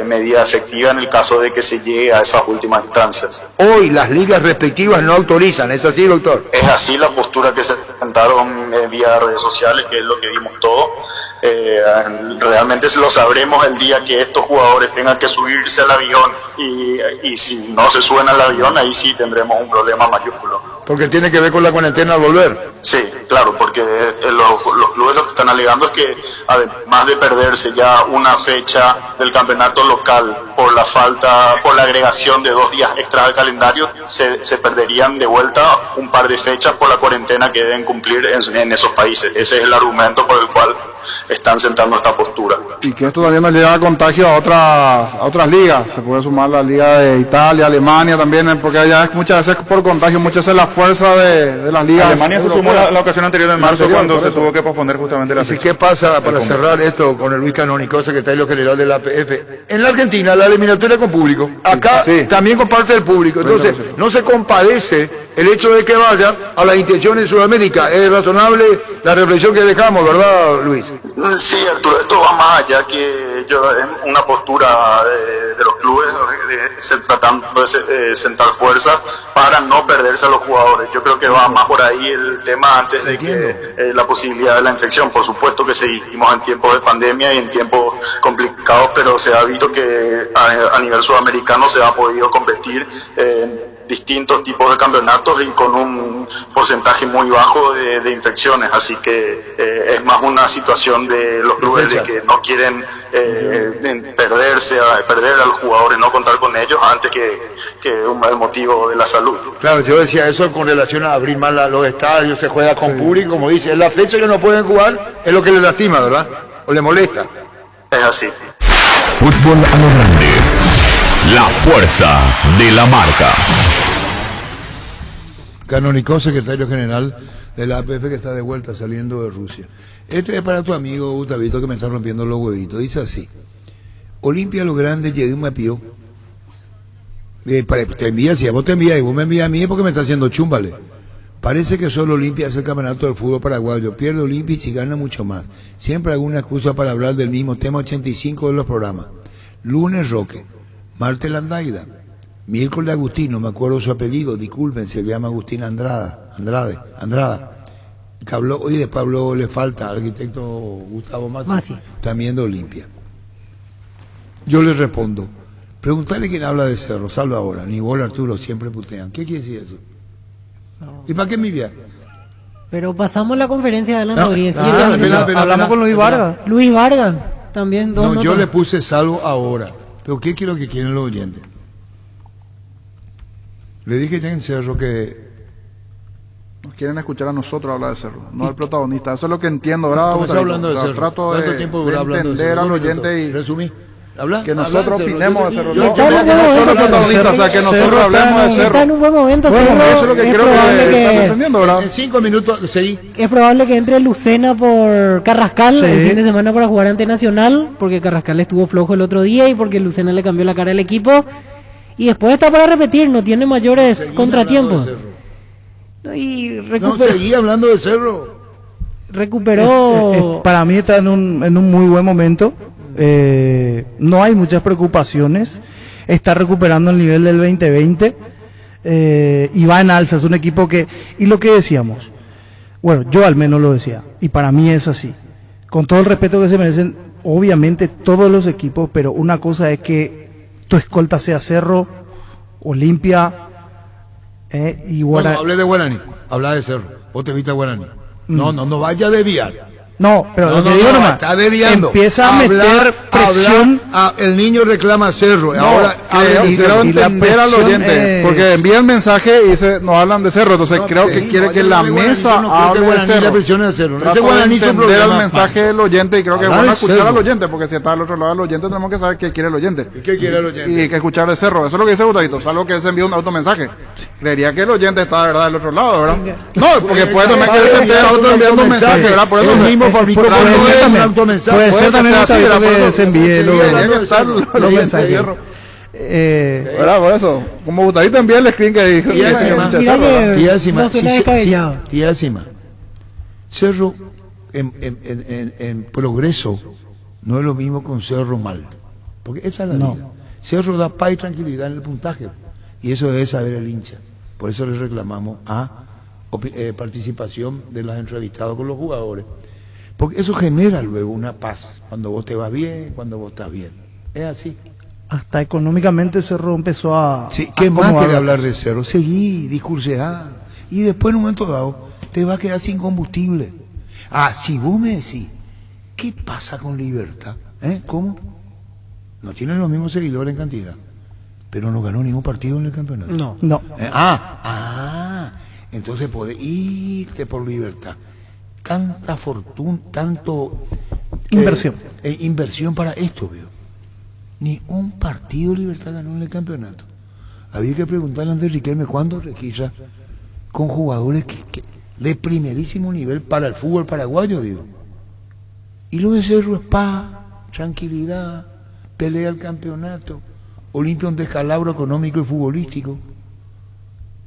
medida efectiva en el caso de que se llegue a esas últimas instancias. Hoy las ligas respectivas no autorizan, ¿es así, doctor? Es así la postura que se presentaron vía redes sociales, que es lo que vimos todo. Realmente lo sabremos el día que estos jugadores tengan que subirse al avión, y si no se suben al avión, ahí sí tendremos un problema mayúsculo. Porque tiene que ver con la cuarentena al volver. Sí, claro, porque los clubes lo que están alegando es que, además de perderse ya una fecha del campeonato local por la agregación de 2 días extras al calendario, se perderían de vuelta un par de fechas por la cuarentena que deben cumplir en esos países. Ese es el argumento por el cual están sentando esta postura. Y que esto también nos lleva contagio a otras ligas. Se puede sumar la liga de Italia, Alemania también, porque allá muchas veces por contagio, muchas veces la fuerza de las ligas. Alemania se sumó la ocasión anterior en marzo, cuando se tuvo que posponer justamente la fecha. ¿Qué pasa para cerrar esto con el Luis Canónico, secretario general de la APF? En la Argentina la eliminatoria con público, acá también con parte del público. Entonces no se compadece el hecho de que vaya a las intenciones de Sudamérica. Es razonable la reflexión que dejamos, ¿verdad, Luis? Sí, Arturo, esto va más allá que una postura de los clubes tratando de sentar fuerza para no perderse a los jugadores. Yo creo que va más por ahí el tema, antes de que la posibilidad de la infección. Por supuesto que seguimos en tiempos de pandemia y en tiempos complicados, pero se ha visto que a nivel sudamericano se ha podido competir en distintos tipos de campeonatos y con un porcentaje muy bajo de infecciones, así que es más una situación de los clubes de que no quieren perder a los jugadores, no contar con ellos antes que el motivo de la salud. Claro, yo decía eso con relación a abrir más los estadios, se juega con público, como dice, es la fecha que no pueden jugar, es lo que les lastima, ¿verdad? O les molesta. Es así. Fútbol a lo grande. La fuerza de la marca. Canónico, secretario general de la APF, que está de vuelta saliendo de Rusia. Este es para tu amigo Gustavito, que me está rompiendo los huevitos. Dice así: Olimpia lo grande, llegué un mapío. Te envía, si a vos te envías y vos me envías a mí, es porque me está haciendo chúmbale. Parece que solo Olimpia es el campeonato del fútbol paraguayo. Pierde Olimpia y si gana mucho más. Siempre alguna excusa para hablar del mismo tema 85 de los programas. Lunes Roque, martes Landaida, miércoles Agustín, no me acuerdo su apellido, disculpen, se llama Agustín Andrada. Que habló, hoy después habló, le falta, arquitecto Gustavo Masi, también de Olimpia. Yo le respondo, preguntarle quién habla de Cerro, salvo ahora, ni vos, Arturo, siempre putean. ¿Qué quiere decir eso? No. ¿Y para qué mi viaje? Pero pasamos la conferencia de la audiencia. Hablamos con Luis Vargas. Luis Vargas, también dos No, yo le puse salvo ahora. ¿Pero qué quiero que quieren los oyentes? Le dije ya en Cerro que nos quieren escuchar a nosotros hablar de Cerro, no al protagonista. Eso es lo que entiendo, ¿verdad? ¿Cómo está hablando de Cerro? Trato de entender al oyente y... ¿Resumí? que nosotros opinemos de Cerro. Yo No solo protagonistas, o sea, que nosotros hablemos de Cerro. Está en un buen momento. Bueno, Cerro, eso es lo que creo que están entendiendo, ¿verdad? En 5 minutos, sí. Es probable que entre Lucena por Carrascal el fin de semana para jugar ante Nacional, porque Carrascal estuvo flojo el otro día y porque Lucena le cambió la cara al equipo. Y después está para repetir, no tiene mayores contratiempos. Y seguí hablando de Cerro. Recuperó. Para mí está en un muy buen momento. No hay muchas preocupaciones. Está recuperando el nivel del 2020 y va en alza. Es un equipo que, y lo que decíamos, bueno, yo al menos lo decía, y para mí es así, con todo el respeto que se merecen obviamente todos los equipos, pero una cosa es que tu escolta sea Cerro, Olimpia y Guaraní. No, hablé de Guaraní, habla de Cerro, vos te viste a Guaraní. No vaya a desviar. No, pero lo que digo nomás, está desviando. Empieza a meter presión. El niño reclama Cerro. No, ahora quiero entender al oyente, porque envía el mensaje y dice, nos hablan de Cerro, entonces creo que quiere que la mesa hable de Cerro. Ese Guaraní es un entender problema. el mensaje del oyente y creo que es bueno escuchar al oyente, porque si está al otro lado del oyente tenemos que saber qué quiere el oyente. ¿Y qué quiere el oyente? Y que escuchar de Cerro. Eso es lo que dice Gustavito, salvo que él se envió un automensaje. Creería que el oyente está de verdad del otro lado, ¿verdad? No, porque puede también querer sentir a otro enviando un mensaje, ¿verdad? Por eso el mismo fabricó puede ser también que se envíe los mensajes. ¿Verdad? Por eso, como Gustavito envía el screen que dijo. Tía Encima, Cerro en progreso no es lo mismo con Cerro mal, porque esa es la vida. Cerro da paz y tranquilidad en el puntaje, y eso debe saber el hincha. Por eso le reclamamos a participación de los entrevistados con los jugadores, porque eso genera luego una paz cuando vos te vas bien, cuando vos estás bien. Es así. Hasta económicamente Cerro empezó a... Sí, ¿qué más quiere hablar de Cerro? Seguí, discurseá, y después en un momento dado te va a quedar sin combustible. Si vos me decís, ¿qué pasa con Libertad? ¿Cómo? No tienen los mismos seguidores en cantidad, pero no ganó ningún partido en el campeonato. No. Entonces podés irte por Libertad. Tanta fortuna, tanto inversión para esto, veo. Ni un partido Libertad ganó en el campeonato. Había que preguntarle a Andrés Riquelme cuándo registra con jugadores que de primerísimo nivel para el fútbol paraguayo, digo. Y lo de Cerro es paz, tranquilidad, pelea al campeonato. Olimpia un descalabro económico y futbolístico.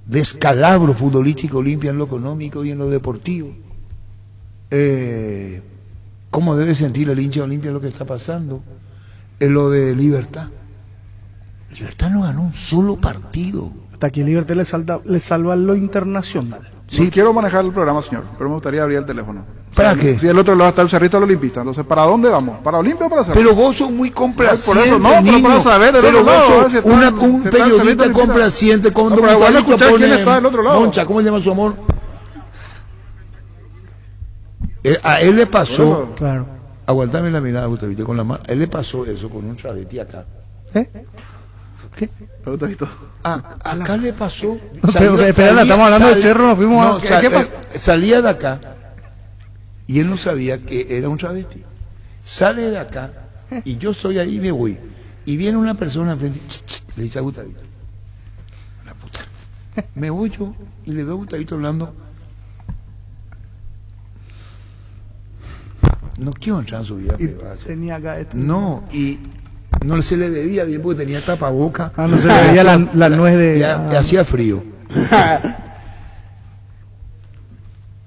Descalabro futbolístico Olimpia en lo económico y en lo deportivo. ¿Cómo debe sentir el hincha de Olimpia lo que está pasando? En lo de Libertad. Libertad no ganó un solo partido. Hasta que Libertad le salva lo internacional. Sí, quiero manejar el programa, señor, pero me gustaría abrir el teléfono. ¿Para qué? Si el otro lado está el Cerrito del Olimpista, entonces ¿para dónde vamos? ¿Para Olimpia o para Cerro? Pero vos sos muy complaciente, por eso, no, niño. Pero para saber del otro lado, si un periodista complaciente con pero igual escuchar quién está del otro lado. Moncha, ¿cómo se llama su amor? A él le pasó, claro. Aguantame la mirada, Gustavito, con la mano. A él le pasó eso con un travesti acá. ¿Qué? Gustavito. Acá le pasó. Pero estamos hablando de Cerro, nos fuimos ¿qué pasó? Salía de acá y él no sabía que era un travesti. Sale de acá y yo soy ahí y me voy. Y viene una persona enfrente, le dice a Gustavito, la puta. Me voy yo y le veo a Gustavito hablando. No quiero entrar en su vida privada. Tenía acá no, y no se le veía bien porque tenía tapaboca. No se le veía la nuez de... Hacía frío.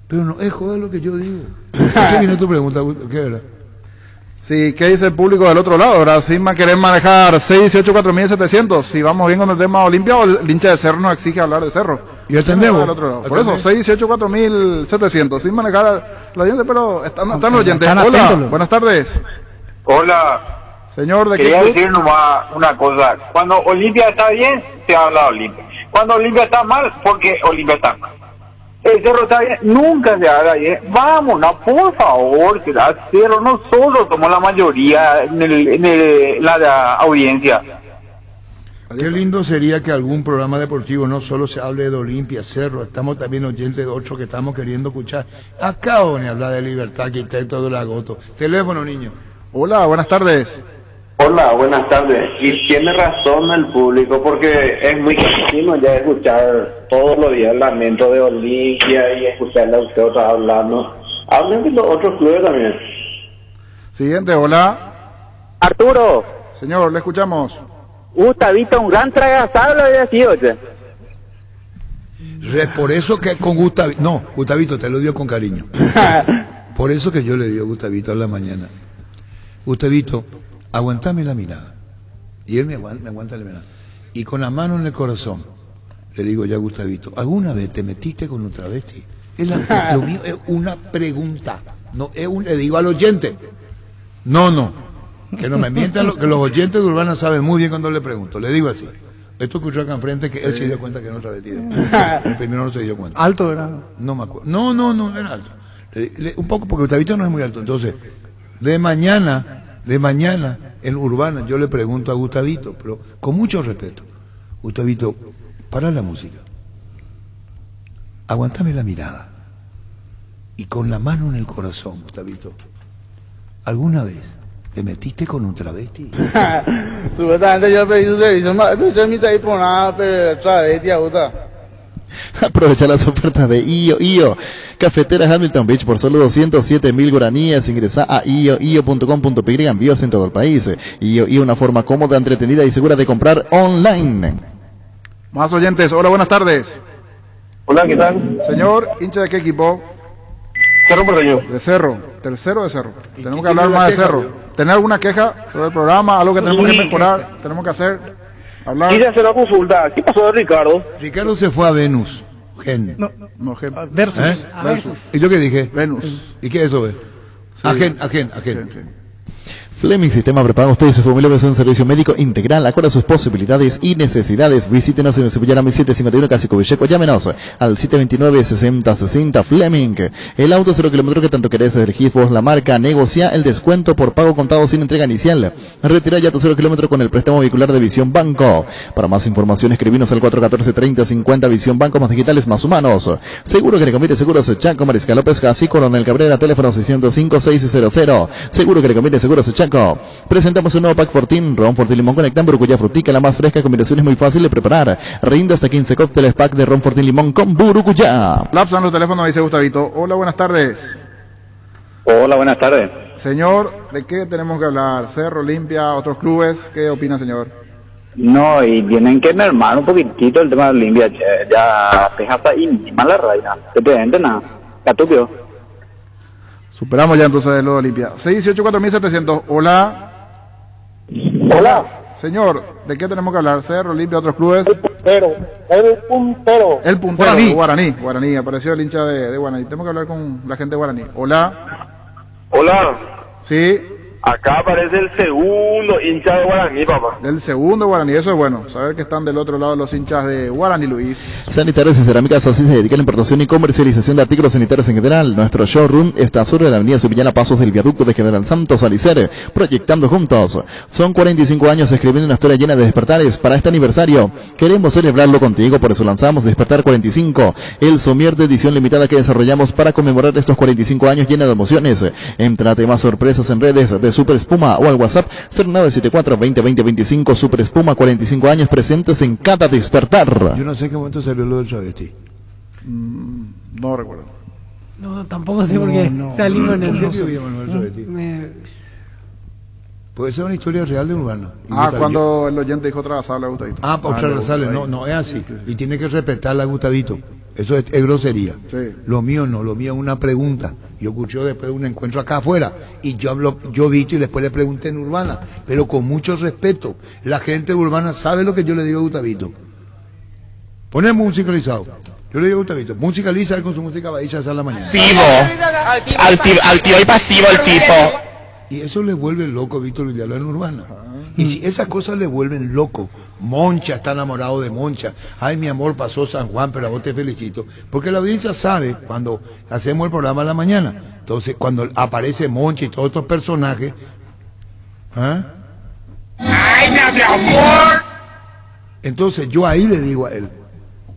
Pero no es joder lo que yo digo. ¿Qué viene tu pregunta? ¿Qué era? Sí, ¿qué dice el público del otro lado? Ahora, sin más querer manejar 618-4700, si vamos bien con el tema Olimpia o el hincha de Cerro nos exige hablar de Cerro. Y atendemos. Por eso, 618-4700, sin manejar la gente, pero están los oyentes. Hola, buenas tardes. Hola. Señor, ¿de quería decir nomás una cosa. Cuando Olimpia está bien, se habla de Olimpia. Cuando Olimpia está mal, porque Olimpia está mal. El Cerro está bien, nunca se haga bien. Vámonos, por favor, que el Cerro nosotros somos la mayoría en la audiencia. Qué lindo sería que algún programa deportivo no solo se hable de Olimpia, Cerro, estamos también oyentes de otros que estamos queriendo escuchar. Acabo de hablar de Libertad, Arquitecto de Lagoto. Teléfono, niño. Hola, buenas tardes. Hola, buenas tardes. Y tiene razón el público, porque es muy continuo ya escuchar todos los días el lamento de Olimpia y escucharle a usted otra hablando. Hablen de los otros clubes también. Siguiente, hola. Arturo. Señor, le escuchamos. Gustavito, un gran tragasable había sido, oye. Por eso que con Gustavito, no, Gustavito te lo dio con cariño. Por eso que yo le digo a Gustavito a la mañana, Gustavito, aguantame la mirada. Y él me aguanta la mirada. Y con la mano en el corazón, le digo ya a Gustavito, ¿alguna vez te metiste con un travesti? Lo mío es una pregunta, no es le digo al oyente, no, que no me mientan, que los oyentes de Urbana saben muy bien cuando le pregunto, le digo así. Esto escuchó acá enfrente que él se dio cuenta que no travesti. El primero no se dio cuenta. ¿Alto era? No me acuerdo. No era alto. Un poco, porque Gustavito no es muy alto. Entonces, de mañana, en Urbana, yo le pregunto a Gustavito, pero con mucho respeto. Gustavito, para la música. Aguantame la mirada. Y con la mano en el corazón, Gustavito. ¿Alguna vez te metiste con un travesti? Supuestamente yo pedí su servicio, pero me traí por nada, pero travesti, auto. Aprovecha las ofertas de IO. Cafeteras Hamilton Beach por solo 207.000 guaraníes. Ingresa a io.com.py, envíos en todo el país. IO, una forma cómoda, entretenida y segura de comprar online. Más oyentes, hola, buenas tardes. Hola, ¿qué tal? Señor, ¿hincha de qué equipo? Cerro Porteño. De Cerro, tercero de Cerro. Tenemos que hablar más de Cerro. ¿Tener alguna queja sobre el programa? ¿Algo que tenemos que mejorar? ¿Tenemos que hacer? ¿Hablar? Quise hacer una consulta. ¿Qué pasó de Ricardo? Ricardo se fue a Venus. Gen. No, Gen. Versus. Versus. ¿Y yo qué dije? Venus. ¿Y qué es eso, ve? Sí. Gen. Fleming Sistema Prepago, usted y su familia ofrece un servicio médico integral acorde a sus posibilidades y necesidades. Visítenos en Cebollana 1751 Casico Villeco. Llámenos al 729-6060 Fleming. El auto 0 kilómetros que tanto querés, elegís vos la marca. Negocia el descuento por pago contado sin entrega inicial. Retira ya tu 0 kilómetros con el préstamo vehicular de Visión Banco. Para más información escribinos al 414-3050 Visión Banco, más digitales, más humanos. Seguro que le conviene Seguros Chaco, Mariscal López Casi, Coronel Cabrera, teléfono 605-600. Seguro que le conviene Seguros Chaco. Presentamos un nuevo pack Fortín, Ron Fortín Limón Conectan, Burucuyá Frutica, la más fresca, combinación es muy fácil de preparar. Rinde hasta 15 cócteles pack de Ron Fortín Limón con Burucuyá. Lapsan los teléfonos, dice Gustavito. Hola, buenas tardes. Hola, buenas tardes. Señor, ¿de qué tenemos que hablar? Cerro, Olimpia, otros clubes, ¿qué opina, señor? No, y tienen que mermar un poquitito el tema de Olimpia. Ya deja hasta íntima la reina. Que te vende nada. Catupio. Superamos ya entonces lo de Olimpia. 618-4700. Hola. Hola. Señor, ¿de qué tenemos que hablar? Cerro, Olimpia, otros clubes. El puntero. El puntero. Guaraní. Apareció el hincha de Guaraní. Tenemos que hablar con la gente de Guaraní. Hola. Hola. Sí. Acá aparece el segundo hincha de Guaraní, papá. Del segundo Guaraní, eso es bueno. Saber que están del otro lado los hinchas de Guaraní, Luis. Sanitarios y Cerámicas así se dedica a la importación y comercialización de artículos sanitarios en general. Nuestro showroom está sobre la avenida Subillana, Pasos del viaducto de General Santos Alicere, proyectando juntos. Son 45 años escribiendo una historia llena de despertares. Para este aniversario queremos celebrarlo contigo, por eso lanzamos Despertar 45, el somier de edición limitada que desarrollamos para conmemorar estos 45 años llena de emociones. Entrate más sorpresas en redes de Super Espuma o al WhatsApp 0974-2020-25. Super Espuma, 45 años presentes en cada despertar. Yo no sé en qué momento salió lo del travesti. No recuerdo. No, tampoco sé porque salimos en el... Puede ser una historia real de Urbana. Cuando el oyente dijo tragasable a Gustavito. Para tragasable, no es así. Y tiene que respetarla a Gustavito. Eso es grosería. Sí. Lo mío no, lo mío es una pregunta. Yo escuché después de un encuentro acá afuera y yo he visto y después le pregunté en Urbana, pero con mucho respeto. La gente de Urbana sabe lo que yo le digo a Gustavito. Ponemos musicalizado. Yo le digo a Gustavito, musicaliza con su música baiza a la mañana. Altivo y pasivo el tipo. Y eso le vuelve loco Víctor Villalobos en Urbana. Y si esas cosas le vuelven loco, Moncha está enamorado de Moncha. Ay, mi amor, pasó San Juan, pero a vos te felicito. Porque la audiencia sabe cuando hacemos el programa a la mañana. Entonces, cuando aparece Moncha y todos estos personajes. ¡Ay, mi amor! Entonces, yo ahí le digo a él.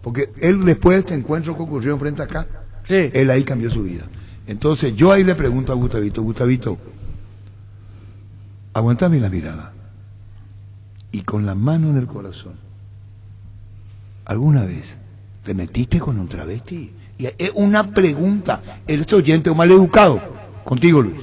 Porque él, después de este encuentro que ocurrió enfrente acá, él ahí cambió su vida. Entonces, yo ahí le pregunto a Gustavito, aguántame la mirada. y con la mano en el corazón, ¿alguna vez te metiste con un travesti? Y es una pregunta. Eres oyente o mal educado. Contigo, Luis.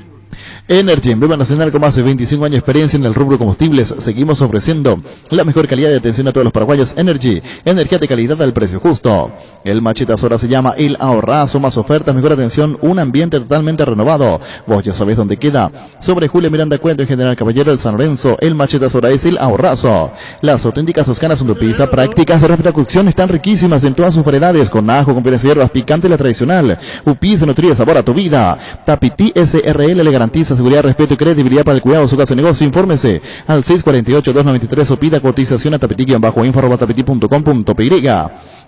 Energy, emblema nacional con más de 25 años de experiencia en el rubro combustibles. Seguimos ofreciendo la mejor calidad de atención a todos los paraguayos. Energy, energía de calidad al precio justo. El machetazo ahora se llama El Ahorrazo, más ofertas, mejor atención, un ambiente totalmente renovado. Vos ya sabés dónde queda. Sobre Julio Miranda Cuento y General Caballero del San Lorenzo, el machetazo ahora es El Ahorrazo. Las auténticas toscanas en tu pizza, prácticas de refracción están riquísimas en todas sus variedades, con ajo, con piezas de hierbas, picante la tradicional. Upizza nutrida sabor a tu vida. Tapití SRL le garantiza seguridad, respeto y credibilidad para el cuidado de su casa o negocio. Infórmese al 648-293 o pida cotización a tapití-info@tapití.com.py.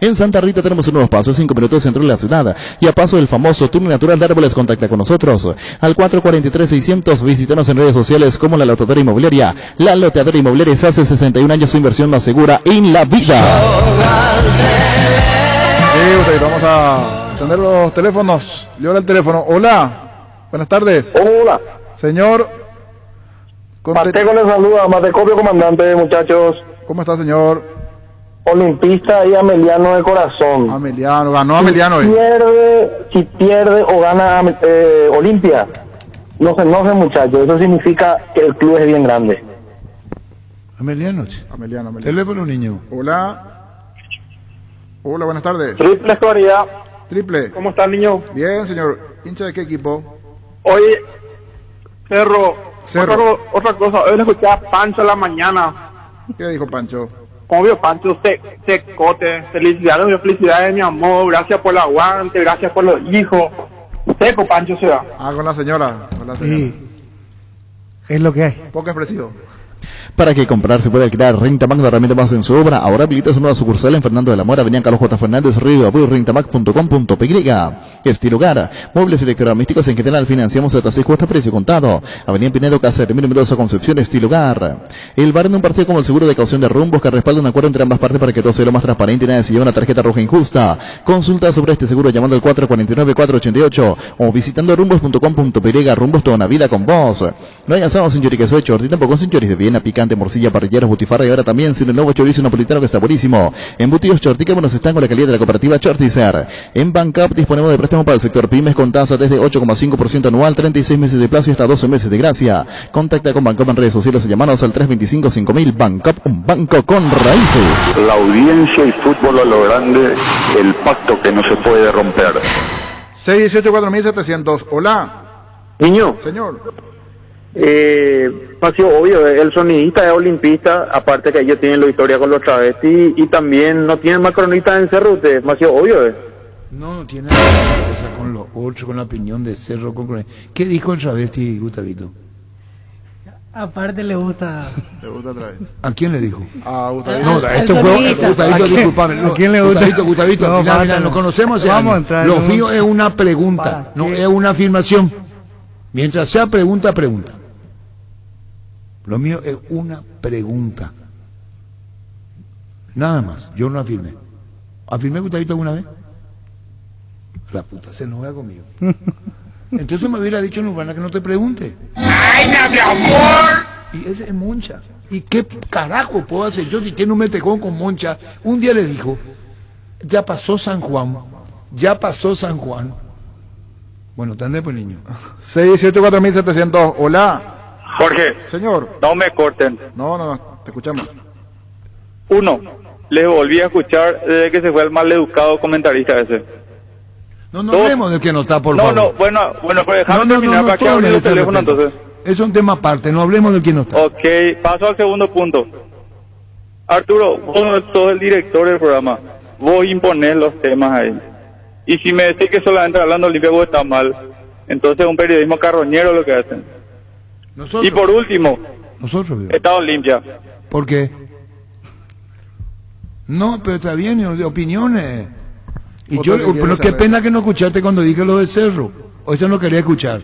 En Santa Rita tenemos un nuevo espacio, 5 minutos centro de la ciudad, y a paso del famoso túnel natural de árboles. Contacta con nosotros al 443-600. Visítanos en redes sociales como La Loteadora Inmobiliaria. La Loteadora Inmobiliaria es hace 61 años su inversión más segura en la vida. Sí, vamos a atender los teléfonos. Le doy el teléfono. Hola. Buenas tardes. Hola. Señor. Mateco le saluda, Matecopio comandante, muchachos. ¿Cómo está, señor? Olimpista y Ameliano de corazón. Ameliano, ganó Ameliano. Si pierde o gana Olimpia, no sé muchachos, eso significa que el club es bien grande. Ameliano. Teléfono, niño. Hola. Hola, buenas tardes. Triple Florida. Triple. ¿Cómo está, niño? Bien, señor. ¿Hincha de qué equipo? Oye, Cerro. Otra cosa, hoy le escuché a Pancho en la mañana. ¿Qué dijo Pancho? Como vio Pancho, secote, felicidades, mi amor, gracias por el aguante, gracias por los hijos. Seco, Pancho se va. Con la señora. Sí. Es lo que hay. Poco expresivo. Para que comprar se puede alquilar Rentamac, la herramienta más en su obra. Ahora habilita su nueva sucursal en Fernando de la Mora, Avenida Carlos J. Fernández, Río de Apoyo, rentamac.com.py. Estilugar, muebles electrodomésticos en general, financiamos hasta 6 cuotas, precio contado. Avenida Pinedo, Casa de Numerosa Concepción, Estilugar. El bar de un partido como el seguro de caución de rumbos que respalda un acuerdo entre ambas partes para que todo sea lo más transparente y nadie se lleve una tarjeta roja injusta. Consulta sobre este seguro llamando al 449-488 o visitando rumbos.com.py. Rumbos toda una vida con vos. No hay asados sin chorizo de Chorti, tampoco sin choris de Viena, picante, morcilla, parrilleros, butifarra y ahora también sin el nuevo chorizo napolitano que está buenísimo. Embutidos Chorti, que buenos están con la calidad de la cooperativa Chortizer. En Bancap disponemos de préstamo para el sector pymes con tasa desde 8,5% anual, 36 meses de plazo y hasta 12 meses de gracia. Contacta con Bancap en redes sociales o llamanos al 325-5000. Bancap, un banco con raíces. La audiencia y fútbol a lo grande, el pacto que no se puede romper. 618-4700. Hola. Niño. Señor. Pacio, obvio, el sonidista es olimpista, aparte que ellos tienen la historia con los travestis y también no tienen macronistas en Cerro, ustedes, Pacio, obvio. No tiene nada que ver con los otros, con la opinión de Cerro. ¿Qué dijo el travesti, Gustavito? Aparte le gusta. Le gusta otra vez. ¿A quién le dijo? A Gustavito. No, esto fue Gustavito, disculpame. ¿A quién le gusta? Gustavito, No, mira, nos conocemos. Vamos a entrar. Lo mío es una pregunta, no es una afirmación. Mientras sea pregunta. Lo mío es una pregunta. Nada más, yo no afirmé. ¿Afirmé, Gustavito, alguna vez? La puta se enoja conmigo. Entonces me hubiera dicho en Urbana que no te pregunte. ¡Ay, mi amor! Y ese es Moncha. ¿Y qué carajo puedo hacer yo si tiene un metejón con Moncha? Un día le dijo, ya pasó San Juan. Bueno, ¿entendés, pues, niño? 618-4700. Hola. Jorge. Señor. No me corten. No, te escuchamos. 1. Les volví a escuchar desde que se fue el maleducado comentarista ese. No hablemos del que no está, por favor. No, bueno, pero déjame terminar para que hable el teléfono entonces. Es un tema aparte, no hablemos del que no está. Ok, paso al segundo punto. Arturo, vos no sos el director del programa. Vos imponés los temas ahí. Y si me decís que solamente hablando Olimpia vos está mal, entonces es un periodismo carroñero lo que hacen. Y por último, Estado Olimpia. ¿Por qué? No, pero está bien, de opiniones. Y yo, pero qué pena que no escuchaste cuando dije lo de Cerro. O eso no quería escuchar.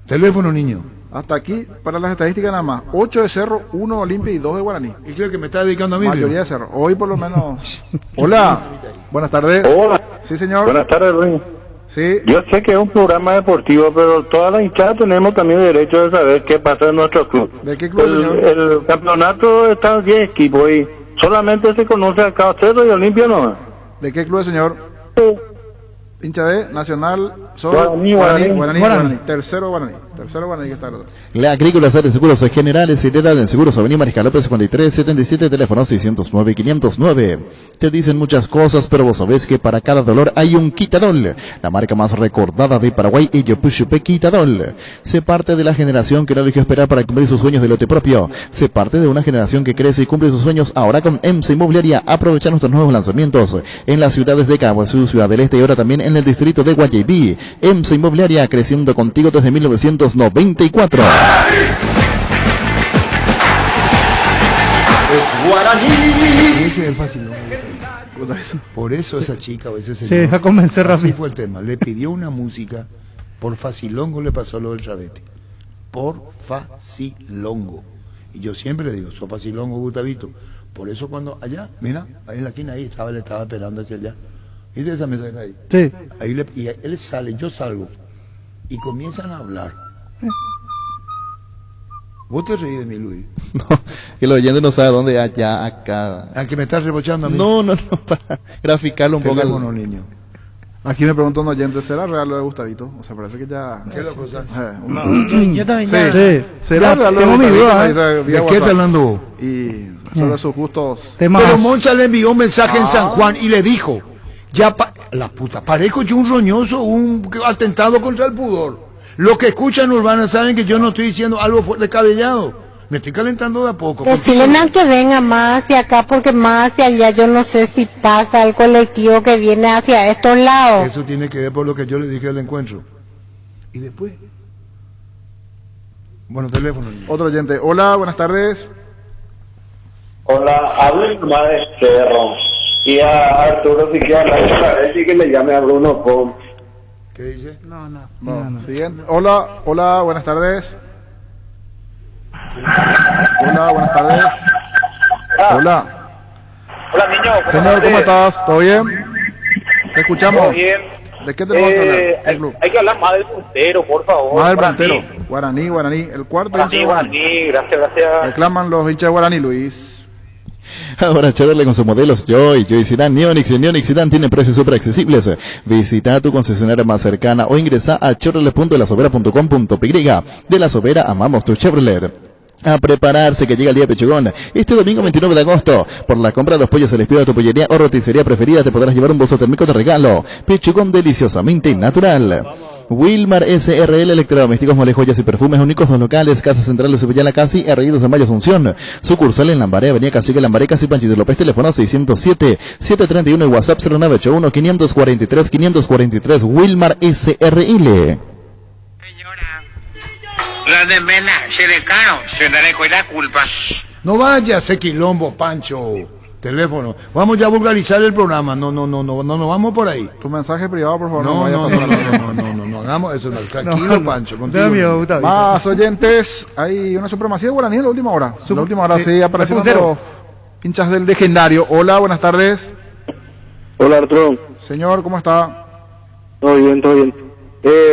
Teléfono, niño. Hasta aquí, para las estadísticas nada más. 8 de Cerro, 1 de Olimpia y 2 de Guaraní. ¿Y creo que me está dedicando a mí? Mayoría de Cerro. Hoy por lo menos. Hola. Buenas tardes. Hola. Sí, señor. Buenas tardes, Luis. Sí. Yo sé que es un programa deportivo, pero toda la hinchada tenemos también derecho de saber qué pasa en nuestro club. ¿De qué club, señor? El campeonato está en 10 equipos y solamente se conoce a Castro y Olimpia, ¿no? ¿De qué club, señor? Hincha de Nacional, Guaraní. Tercero Guaraní que está el otro. La Agrícola Sales Seguros Generales y de Seguros Avenida Mariscal López 5377, teléfono 609-509. Te dicen muchas cosas, pero vos sabés que para cada dolor hay un Quitadol. La marca más recordada de Paraguay, Iyopushupe Quitadol. Sé parte de la generación que no eligió esperar para cumplir sus sueños de lote propio. Sé parte de una generación que crece y cumple sus sueños ahora con EMSA Inmobiliaria. Aprovecha nuestros nuevos lanzamientos en las ciudades de Caguazú, Ciudad del Este y ahora también en el distrito de Guayaquil. EMSA Inmobiliaria, creciendo contigo desde 1994. Es Guaraní. Ese es el facilón. Por eso esa chica a veces se deja convencer rápido. Así fue el tema. Le pidió una música, por facilongo le pasó lo del Chavete. Por facilongo. Y yo siempre le digo, sos facilongo, Gustavito. Por eso cuando allá, mira, ahí en la esquina ahí le estaba esperando hacia allá. ¿Viste esa mesa que está ahí? Sí. Ahí y él sale, yo salgo. Y comienzan a hablar. ¿Vos te reís de mí, Luis? No, que el oyente no sabe dónde, allá, acá. ¿Al que me estás reprochando a mí? No, para graficarlo un poco. No, niño. Aquí me pregunta un oyente, ¿será real lo de Gustavito? O sea, parece que ya... ¿Qué lo cosa? Yo también. Sí. ¿Será real lo de Tengo mi duda, Gustavito? ¿De qué está hablando vos? Y sobre sus gustos... Pero Moncha le envió un mensaje en San Juan y le dijo, ya la puta, parezco yo un roñoso, un atentado contra el pudor. Los que escuchan Urbana saben que yo no estoy diciendo algo descabellado. Me estoy calentando de a poco. Decirle que venga más hacia acá, porque más hacia allá yo no sé si pasa el colectivo que viene hacia estos lados. Eso tiene que ver por lo que yo le dije del encuentro. Y después... Bueno, teléfono. Otro oyente. Hola, buenas tardes. Hola, hablo más de Cerro. Y a Arturo, si quiere hablar, sí que le llame a Bruno Pons. ¿Qué dice? No. Siguiente. Hola, buenas tardes. Hola, buenas tardes. Hola. Hola, niño. Señor, ¿cómo estás? ¿Todo bien? Te escuchamos. Todo bien. ¿De qué tenemos que hablar? Hay que hablar más del puntero, por favor. Más del puntero. Guaraní. El cuarto hincha de Guaraní. Gracias. Reclaman los hinchas de Guaraní, Luis. Ahora Chevrolet con sus modelos Joy Sedan, Neonix Sedan tienen precios súper accesibles. Visita tu concesionaria más cercana o ingresa a chevrolet.elasobera.com.py. De La Sobera amamos tu Chevrolet. A prepararse que llega el día Pechugón. Este domingo 29 de agosto, por la compra de 2 pollos al espíritu de tu pollería o roticería preferida, te podrás llevar un bolso térmico de regalo. Pechugón deliciosamente natural. Wilmar SRL Electrodomésticos, Mole, Joyas y Perfumes, únicos 2 locales, Casa Central de Sevilla, Casi, R2 de Mayo, Asunción. Sucursal en Lambaré, Avenida Cacique, Lambaré, Casi, Panchito López, teléfono 607-731 y WhatsApp 0981-543-543, Wilmar SRL. La de Mena, se le caro, se le con la culpa. No vayas, quilombo, Pancho. Teléfono. Vamos ya a vulgarizar el programa. No, vamos por ahí. Tu mensaje privado, por favor. No, hagamos eso. Tranquilo, Pancho. Contigo. Más oyentes. Hay una supremacía guaraní en la última hora. En la última hora sí aparecieron los hinchas del legendario. Hola, buenas tardes. Hola, Arturo. Señor, ¿cómo está? Todo bien.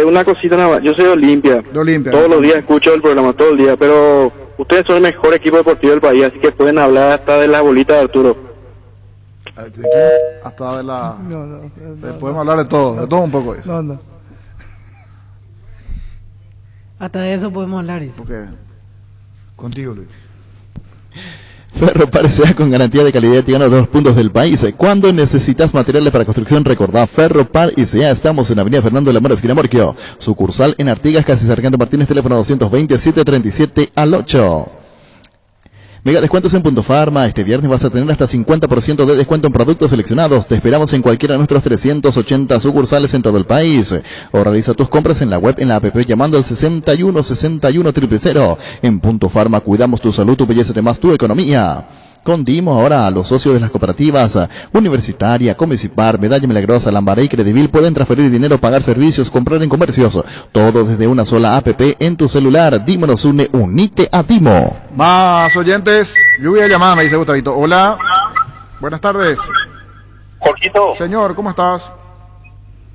Una cosita nada más. Yo soy de Olimpia. Todos los días escucho el programa, todo el día, pero ustedes son el mejor equipo deportivo del país, así que pueden hablar hasta de la bolita de Arturo. ¿De qué? Hasta de la... No. Podemos hablar de todo un poco de eso. No. Hasta de eso podemos hablar. ¿Por qué? Contigo, Luis. Ferropar S.A. con garantía de calidad y gana 2 puntos del país. Cuando necesitas materiales para construcción, recordá Ferropar S.A. Estamos en Avenida Fernando de la Mora, esquina Morquio. Sucursal en Artigas, casi Sargento Martínez, teléfono 220-737-8. Mega descuentos en Punto Farma. Este viernes vas a tener hasta 50% de descuento en productos seleccionados. Te esperamos en cualquiera de nuestros 380 sucursales en todo el país. O realiza tus compras en la web, en la app, llamando al 61 61 000. En Punto Farma cuidamos tu salud, tu belleza, además tu economía. Con Dimo, ahora los socios de las cooperativas Universitaria, Comecipar, Medalla Milagrosa, Lambaré y Credivil pueden transferir dinero, pagar servicios, comprar en comercios. Todo desde una sola app en tu celular. Dimo nos une, unite a Dimo. Más oyentes. Lluvia llamada, me dice Gustavito. Hola. Buenas tardes. Jorgito. Señor, ¿cómo estás?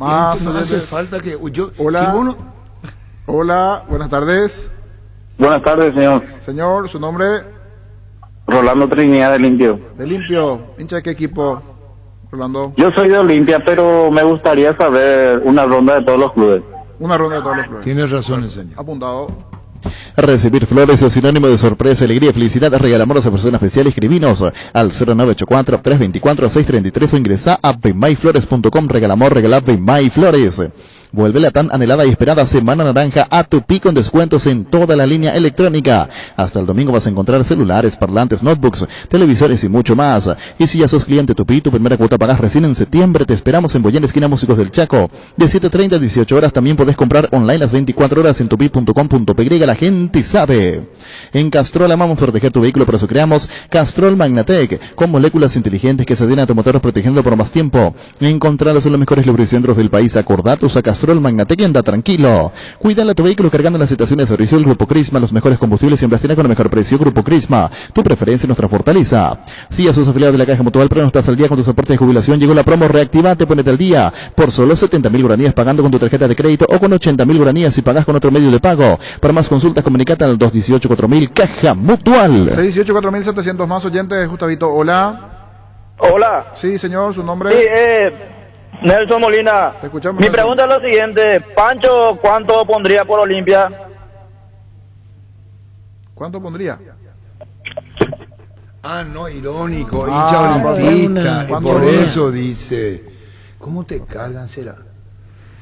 Más no hace oyentes. falta que yo... Hola. si uno- Hola, buenas tardes. Buenas tardes, señor. Señor, su nombre Rolando Trinidad de Limpio. de Limpio. ¿Hincha de qué equipo, Rolando? Yo soy de Olimpia, pero me gustaría saber una ronda de todos los clubes. Una ronda de todos los clubes. Tienes razón el señor. Apuntado. Recibir flores es sinónimo de sorpresa, alegría y felicidad. Regalamos a persona especial. Escribinos al 0984-324-633 o ingresa a bmayflores.com. Regalamor, regala Bmayflores. Vuelve la tan anhelada y esperada Semana Naranja a Tupi con descuentos en toda la línea electrónica. Hasta el domingo vas a encontrar celulares, parlantes, notebooks, televisores y mucho más. Y si ya sos cliente Tupi, tu primera cuota pagas recién en septiembre. Te esperamos en Boyén, esquina Músicos del Chaco. De 7:30 a 18 horas. También podés comprar online las 24 horas en tupi.com.py. La gente sabe. En Castrol amamos proteger tu vehículo, por eso creamos Castrol Magnatec, con moléculas inteligentes que se adhieren a tu motor protegiendo por más tiempo. Encontralos en los mejores lubricentros del país. Acordate, usa Castrol Magnatec y anda tranquilo. Cuídale a tu vehículo cargando las estaciones de servicio del Grupo Crisma, los mejores combustibles siempre tiene con el mejor precio. Grupo Crisma, tu preferencia y nuestra fortaleza. Si ya sos afiliado de la Caja Mutual, pero no estás al día con tu soporte de jubilación, llegó la promo Reactivate, ponete al día por solo 70.000 guaraníes pagando con tu tarjeta de crédito o con 80.000 guaraníes si pagas con otro medio de pago. Para más consultas, comunicate al 218-4000 Caja Mutual. 618-4700 más oyentes, Gustavito. Hola. Hola. Sí, señor, su nombre. Sí, Nelson Molina. Te escuchamos. Mi Nelson. pregunta es lo siguiente. Pancho, ¿cuánto pondría por Olimpia? ¿Cuánto pondría? Ah, no, irónico, Ah, hincha olimpista. ¿cuándo Por venía? eso dice. ¿Cómo te cargan, será?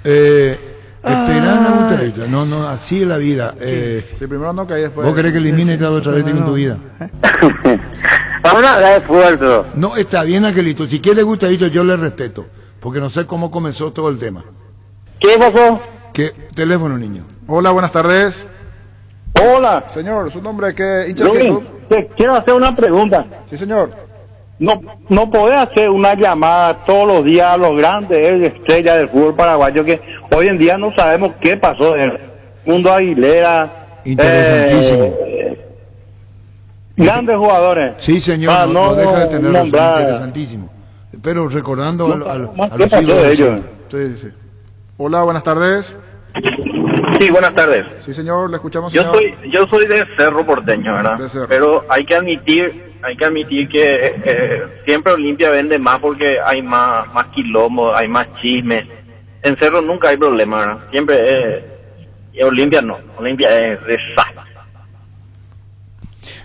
Esperando Gustavito. No, no, así es la vida. Sí, primero no caí después. ¿Vos querés que elimine cada otra vez en tu vida? Vamos a hablar de esfuerzo. No, está bien, Angelito. Si quiere Gustavito, yo le respeto. Porque no sé cómo comenzó todo el tema. ¿Qué pasó? ¿Qué teléfono, niño? Hola, buenas tardes. Hola. Señor, su nombre, ¿qué hincha de qué Luis, club? te quiero hacer una pregunta. Sí, señor. No podés hacer una llamada todos los días a los grandes estrellas del fútbol paraguayo que hoy en día no sabemos qué pasó. Mundo Aguilera. Interesantísimo. Grandes jugadores. Sí, señor, Ah, no deja de tener razón, nombrar. interesantísimo. Pero recordando a ¿Qué los pasó ídolos de de ellos? siempre. Sí, sí. Hola, buenas tardes. Sí, buenas tardes. Sí, señor, le escuchamos, Yo señor. soy de Cerro Porteño, ¿verdad? De Cerro. Pero hay que admitir que siempre Olimpia vende más porque hay más quilombo, hay más chismes. En Cerro nunca hay problema, ¿verdad? Siempre y Olimpia no. Olimpia es desastre.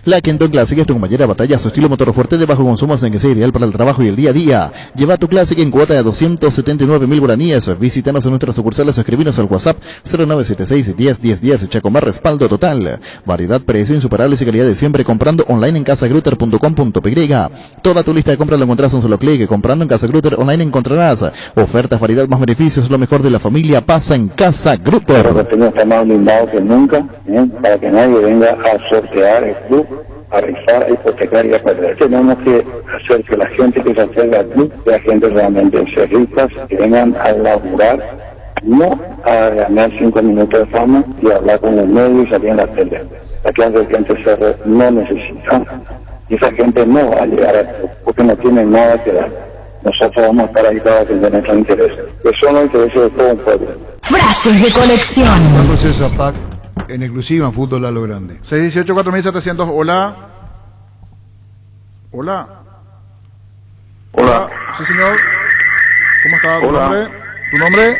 La Kenton Classic es tu compañera de batalla, su estilo motor fuerte de bajo consumo hacen que sea ideal para el trabajo y el día a día. Lleva tu Classic en cuota de 279.000 guaraníes. Visítanos en nuestras sucursales o escribinos al WhatsApp 0976-10-10-10. Echa con más respaldo total. Variedad, precio, insuperables y calidad de siempre comprando online en casagrutter.com.py. Toda tu lista de compras lo encontrás en un solo clic. Comprando en Casa Grutter online encontrarás ofertas, variedad, más beneficios. Lo mejor de la familia pasa en Casa Grutter. Los tenemos que estar más blindados que nunca, para que nadie venga a sortear el club, a rifar, a hipotecar y a perder. Tenemos que hacer que la gente que se acerque al club sea gente realmente ricas, que vengan a laburar, no a ganar 5 minutos de fama y hablar con el medio y salir en la tele. La clase de gente Cerro no necesita, y esa gente no va a llegar al club porque no tiene nada que dar. Nosotros vamos a estar ahí para defender nuestros intereses, que son los intereses de todo un pueblo. Frases de colección. Carlos César Pac, en exclusiva en Fútbol a lo Grande. 618-4700. Hola. Hola. Hola. Sí, señor. ¿Cómo está? ¿Tu Hola. nombre? ¿Tu nombre?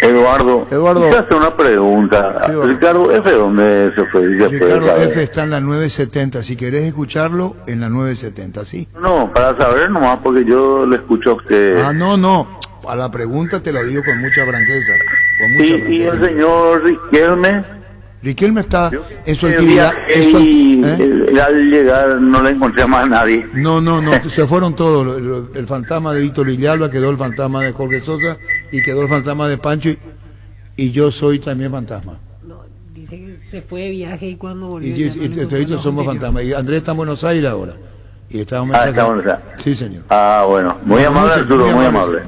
Eduardo. Eduardo. Quisiera hacer una pregunta. Sí, Eduardo. Ricardo F. ¿Dónde se fue? Ya fue, Ricardo ¿sabes? F está en la 970. Si querés escucharlo, en la 970, ¿sí? No, para saber nomás, porque yo le escucho a usted. Ah, no. A la pregunta te lo digo con mucha franqueza. Con mucha Y franqueza. el señor Riquelme. Riquelme está en su el actividad. viaje en su y ¿eh? al llegar no le encontré más a nadie. No, se fueron todos. El fantasma de Víctor Villalba, quedó el fantasma de Jorge Sosa y quedó el fantasma de Pancho y yo soy también fantasma. Dice que se fue de viaje y cuando volvió. Y ya no le encontró toditos los somos anteriores. fantasmas. Y Andrés está en Buenos Aires ahora. Y está un Ah, mensaje. está en Buenos Aires. Sí, señor. Ah, bueno. Muy amable, Arturo, muy amable.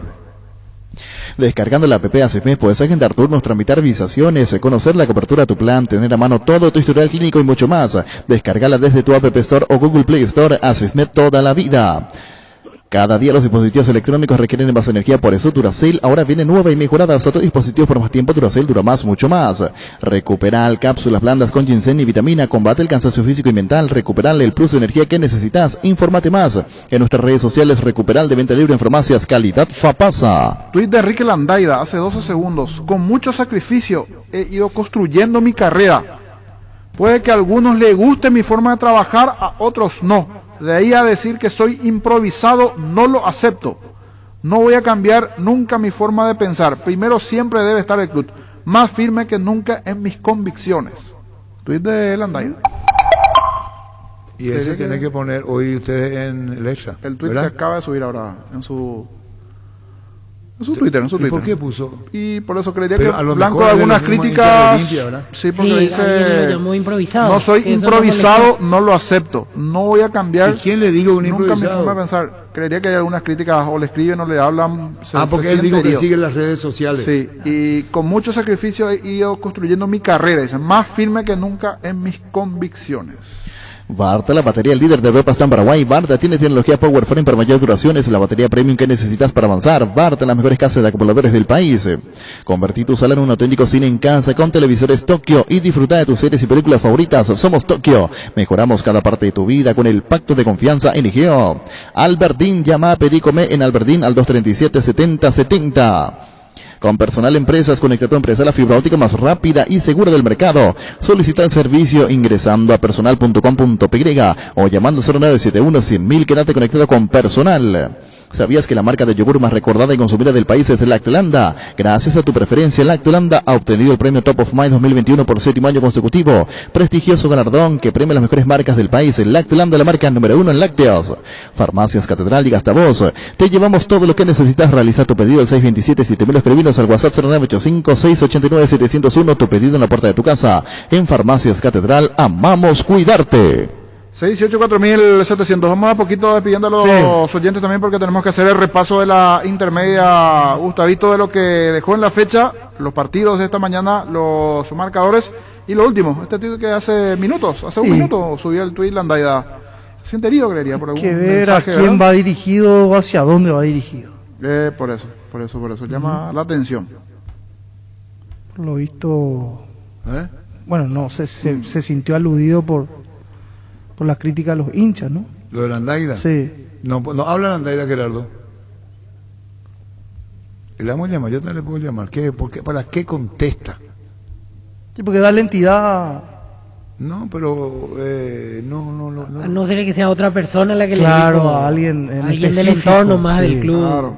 Descargando la app ACP puedes agendar turnos, tramitar visaciones, conocer la cobertura de tu plan, tener a mano todo tu historial clínico y mucho más. Descargala desde tu App Store o Google Play Store. ACESMED toda la vida. Cada día los dispositivos electrónicos requieren más energía, por eso Duracell ahora viene nueva y mejorada. Otro dispositivo por más tiempo, Duracell dura más, mucho más. Recuperal, cápsulas blandas con ginseng y vitamina, combate el cansancio físico y mental. Recuperal, el plus de energía que necesitas. Infórmate más en nuestras redes sociales. Recuperal, de venta libre en farmacias, calidad Fapasa. Tuit de Enrique Landaida, hace 12 segundos. Con mucho sacrificio he ido construyendo mi carrera. Puede que a algunos les guste mi forma de trabajar, a otros no. De ahí a decir que soy improvisado, no lo acepto. No voy a cambiar nunca mi forma de pensar. Primero siempre debe estar el club, más firme que nunca en mis convicciones. Tuit de Landaida. Y ese tiene que poner hoy ustedes en el extra. El tuit que acaba de subir ahora en su Twitter, ¿Y por qué puso? Y por eso creería Pero que Blanco de algunas críticas. Sí, porque dice. Muy improvisado. No soy improvisado, no lo acepto. No voy a cambiar. ¿Y quién le digo un improvisado? Nunca me pongo a pensar. Creería que hay algunas críticas, o le escriben o le hablan. Porque él dijo que sigue las redes sociales. Sí, y con mucho sacrificio he ido construyendo mi carrera. Dice, más firme que nunca en mis convicciones. Barta, la batería líder de Europa está en Paraguay. Barta tiene tecnología Power Frame para mayores duraciones, la batería premium que necesitas para avanzar. Barta, las mejores casas de acumuladores del país. Convertí tu sala en un auténtico cine en casa con televisores Tokio y disfruta de tus series y películas favoritas. Somos Tokio. Mejoramos cada parte de tu vida con el pacto de confianza en Igeo. Albertín, llama a Pedicome en Albertín al 237-7070. Con Personal Empresas, conecta tu empresa a la fibra óptica más rápida y segura del mercado. Solicita el servicio ingresando a personal.com.py o llamando 0971-100.000. Quédate conectado con Personal. ¿Sabías que la marca de yogur más recordada y consumida del país es Lactolanda? Gracias a tu preferencia, Lactolanda ha obtenido el premio Top of Mind 2021 por 7º año consecutivo. Prestigioso galardón que premia las mejores marcas del país. Lactolanda, la marca número 1 en lácteos. Farmacias Catedral y Gastavoz. Te llevamos todo lo que necesitas. Realiza tu pedido al 627-7000. Escribinos al WhatsApp 0985-689-701. Tu pedido en la puerta de tu casa. En Farmacias Catedral, amamos cuidarte. 618-4700. Vamos a poquito despidiendo a los oyentes también, porque tenemos que hacer el repaso de la intermedia, Gustavito, de lo que dejó en la fecha, los partidos de esta mañana, los marcadores y lo último. Este tío que hace un minuto subió el tuit Landaida. Se siente herido, creería, por algún mensaje, mensaje, a quién va dirigido, hacia dónde va dirigido. Por eso. Llama la atención. Por lo visto, bueno, no, se sintió aludido por la crítica a los hinchas, ¿no? ¿Lo de Landaida? Sí. No habla Landaida, Gerardo. Le vamos a llamar, yo no le puedo llamar. ¿Para qué contesta? Sí, porque da la entidad. No, pero no. No sería que sea otra persona la que le dijo, a alguien del entorno más del club. Claro.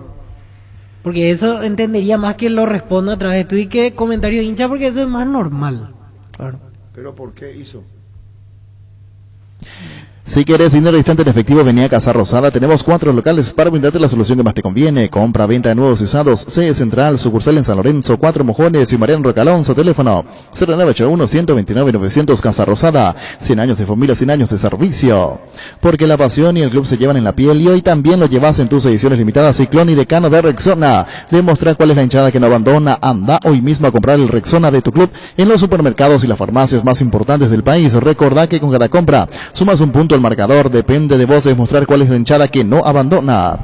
Porque eso entendería más que lo responda a través de Twitter que comentario de hincha, porque eso es más normal. Claro. ¿Pero por qué hizo? Si quieres dinero instante en efectivo, vení a Casa Rosada. Tenemos 4 locales para brindarte la solución que más te conviene. Compra, venta de nuevos y usados. Sede Central, sucursal en San Lorenzo, 4 Mojones y Mariano Rocalonso. Teléfono 0981-129-900. Casa Rosada. 100 años de familia, 100 años de servicio. Porque la pasión y el club se llevan en la piel, y hoy también lo llevas en tus ediciones limitadas Ciclón y Decano de Rexona. Demostra cuál es la hinchada que no abandona. Anda hoy mismo a comprar el Rexona de tu club en los supermercados y las farmacias más importantes del país. Recordá que con cada compra sumas un punto al marcador. Depende de vos demostrar cuál es la hinchada que no abandona.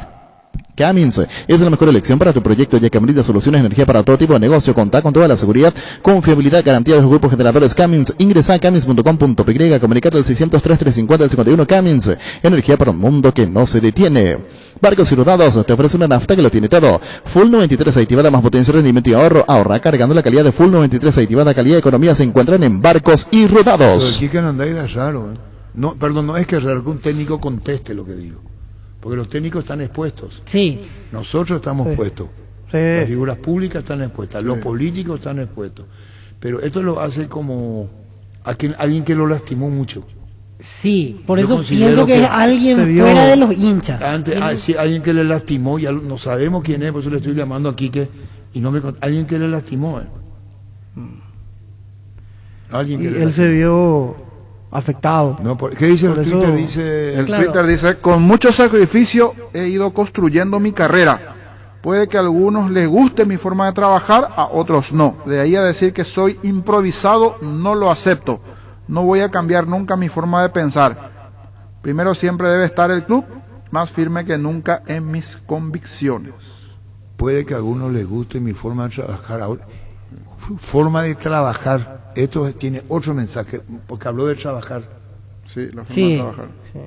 Cummins es la mejor elección para tu proyecto, ya que brinda soluciones de energía para todo tipo de negocio. Contá con toda la seguridad, confiabilidad, garantía de los grupos generadores Cummins. Ingresa a cummins.com.py, comunicate al 603-350-51. Cummins, energía para un mundo que no se detiene. Barcos y Rodados te ofrece una nafta que lo tiene todo. Full 93 aditivada, más potencia, rendimiento y ahorro. Ahorra cargando la calidad de Full 93 aditivada. Calidad y economía se encuentran en Barcos y Rodados. Pero aquí que Landaida es raro, No, perdón, no es que es raro que un técnico conteste lo que digo, porque los técnicos están expuestos. Sí. Nosotros estamos expuestos. Sí. Las figuras públicas están expuestas, los políticos están expuestos. Pero esto lo hace como alguien que lo lastimó mucho. Sí, por eso pienso que es alguien fuera de los hinchas. Sí, alguien que le lastimó, ya no sabemos quién es, por eso le estoy llamando aquí alguien que le lastimó. Alguien que él se vio afectado. ¿Qué dice el Twitter? Twitter dice, con mucho sacrificio he ido construyendo mi carrera. Puede que a algunos les guste mi forma de trabajar, a otros no. De ahí a decir que soy improvisado, no lo acepto. No voy a cambiar nunca mi forma de pensar. Primero siempre debe estar el club, más firme que nunca en mis convicciones. Puede que a algunos les guste mi forma de trabajar ahora. Forma de trabajar. Esto tiene otro mensaje, porque habló de trabajar. Sí, la forma de trabajar. Sí.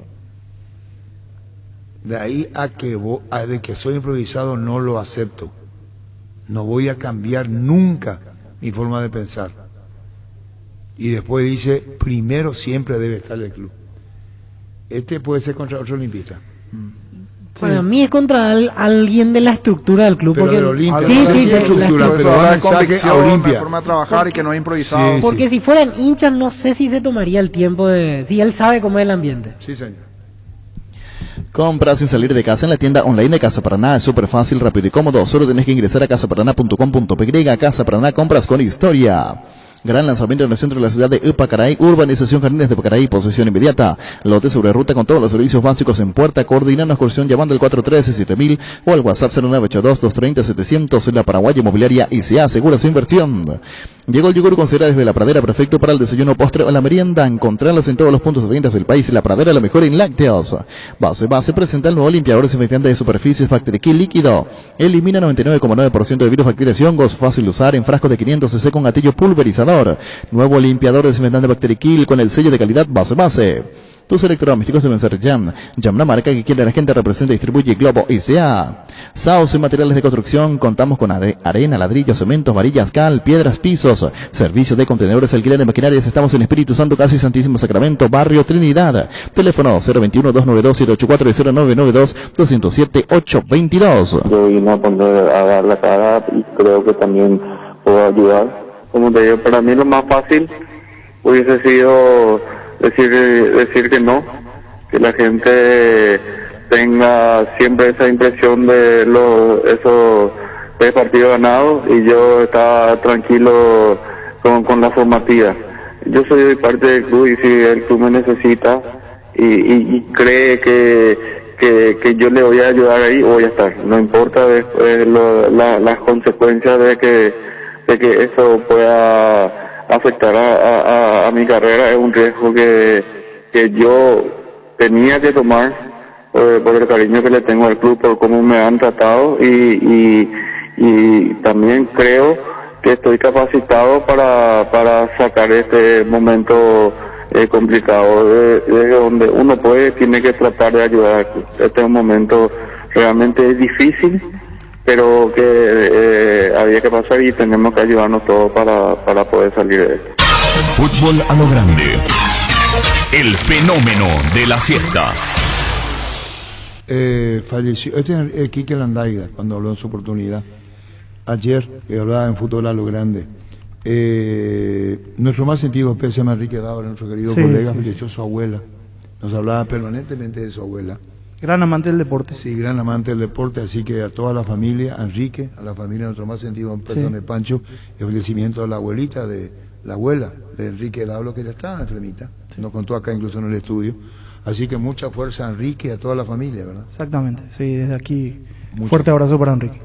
De ahí a de que soy improvisado no lo acepto. No voy a cambiar nunca mi forma de pensar. Y después dice, primero siempre debe estar el club. Este puede ser contra otro olimpista. Para mí es contra alguien de la estructura del club. Pero porque de Olimpia, sí, no sí, de estructura, pero da mensaje a Olimpia. La forma de trabajar y que no es improvisado. Porque si fueran hinchas no sé si se tomaría el tiempo de... Si él sabe cómo es el ambiente. Sí, señor. Compra sin salir de casa en la tienda online de Casa Paraná. Es súper fácil, rápido y cómodo. Solo tenés que ingresar a casaparaná.com.py. Casa Paraná, compras con historia. Gran lanzamiento en el centro de la ciudad de Pacaraí, urbanización Jardines de Pacaraí, posesión inmediata. Lote sobre ruta con todos los servicios básicos en puerta. Coordina una excursión llamando al 413-7000 o al WhatsApp 0982-230-700 en la Paraguay Inmobiliaria ICA. Segura su inversión. Llegó el yogur con cera desde La Pradera, perfecto para el desayuno, postre o la merienda. Encontrarlos en todos los puntos de ventas del país. La Pradera, la mejor en lácteos. Base presenta el nuevo limpiador desinfectante de superficies Bacterikill líquido. Elimina 99,9% de virus, bacterias y hongos. Fácil de usar en frasco de 500 cc con gatillo pulverizador. Nuevo limpiador desinfectante Bacterikill con el sello de calidad Base. Tus electrodomésticos deben ser Jam. Jam, la marca que quiere la gente, representa y distribuye Globo ICA. Sauce Materiales de Construcción. Contamos con arena, ladrillos, cementos, varillas, cal, piedras, pisos. Servicio de contenedores, alquiler de maquinarias. Estamos en Espíritu Santo, casi Santísimo Sacramento, Barrio Trinidad. Teléfono 021-292-784 y 0992-207-822. Yo vine a poner a dar la cara y creo que también puedo ayudar. Como te digo, para mí lo más fácil hubiese sido decir que no, que la gente tenga siempre esa impresión de esos 3 partidos ganados y yo estaba tranquilo con la formativa. Yo soy parte del club y si el club me necesita y cree que yo le voy a ayudar ahí, voy a estar. No importa después las consecuencias de que eso pueda afectar a mi carrera. Es un riesgo que yo tenía que tomar por el cariño que le tengo al club, por cómo me han tratado y también creo que estoy capacitado para sacar este momento complicado de donde uno tiene que tratar de ayudar al club. Este es un momento realmente difícil, pero que había que pasar y tenemos que ayudarnos todos para poder salir de esto. Fútbol a lo grande. El fenómeno de la siesta. Falleció Quique Landaiga cuando habló en su oportunidad. Ayer hablaba en Fútbol a lo grande. Nuestro más sentido pésame a Enrique Dávila, nuestro querido colega, falleció su abuela. Nos hablaba permanentemente de su abuela. Gran amante del deporte. Sí, gran amante del deporte, así que a toda la familia, a Enrique, a la familia, nuestro más sentido pésame, Pancho, el fallecimiento de la abuelita, la abuela de Enrique Dávila, que ya estaba enfermita, nos contó acá incluso en el estudio, así que mucha fuerza a Enrique y a toda la familia, ¿verdad? Exactamente, sí, desde aquí, fuerte abrazo para Enrique.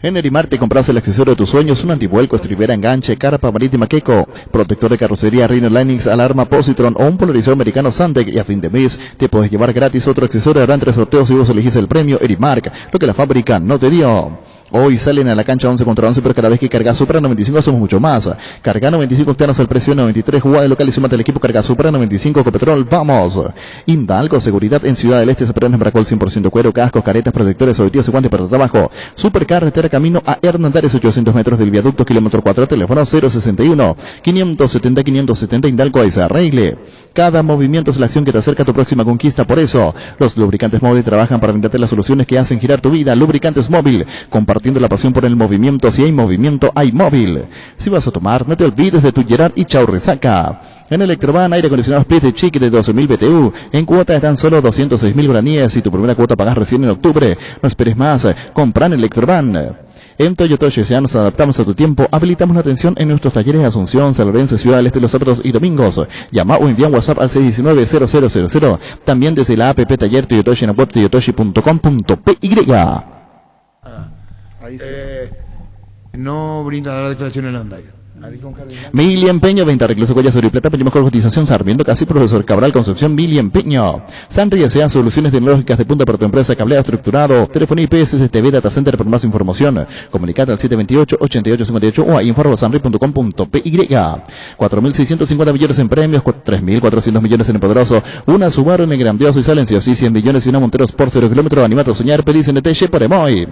En Erimar te compras el accesorio de tus sueños, un antivuelco, estribera, enganche, carpa marítima Keiko, protector de carrocería Rhino Linux, alarma Positron o un polarizador americano Santec, y a fin de mes te puedes llevar gratis otro accesorio. Habrán 3 sorteos y vos elegís el premio Erimark, lo que la fábrica no te dio. Hoy salen a la cancha 11 contra 11, pero cada vez que cargas Supra 95 somos mucho más. Carga 95 octanos al precio de 93, jugada de local y súmate al equipo Carga Supra 95 Copetrol, vamos. Indalco, seguridad en Ciudad del Este, Zaparán, Bracol 100% cuero, cascos, caretas, protectores, objetivos y guantes para trabajo. Supercarretera camino a Hernandares, 800 metros del viaducto, kilómetro 4, teléfono 061-570-570, Indalco, ahí se arregle. Cada movimiento es la acción que te acerca a tu próxima conquista, por eso los lubricantes móvil trabajan para brindarte las soluciones que hacen girar tu vida. Lubricantes móvil, compartiendo la pasión por el movimiento. Si hay movimiento, hay móvil. Si vas a tomar, no te olvides de tu Gerard y chau resaca. En Electroban, aire acondicionado Split Chic de 12.000 BTU. En cuota están solo 206.000 guaraníes y tu primera cuota pagas recién en octubre. No esperes más, compra en Electroban. En Toyotoshi ya nos adaptamos a tu tiempo, habilitamos la atención en nuestros talleres de Asunción, San Lorenzo, Ciudad del Este los sábados y domingos. Llama o envía un WhatsApp al 619-0000. También desde la app Taller Toyotoshi en la web toyotoshi.com.py. No brinda la declaración en Landaiga. Mili Empeño, venta recluso Cuellas Oro y Plata, Peño Mejor Cotización, Sarmiento Casi, Profesor Cabral, Concepción, Mili Empeño. Sanri S.A. Soluciones Tecnológicas de punta para tu empresa, cableado estructurado, telefonía IPS, TV, Data Center. Por más información, comunicate al 728-8858 o a info@sanri.com.py. 4.650 millones en premios, 3.400 millones en el poderoso, una Subaru en grandioso y silencioso, y 100 millones y una Monteros por 0 kilómetros. Animate a soñar, feliz en Telle por Emoy.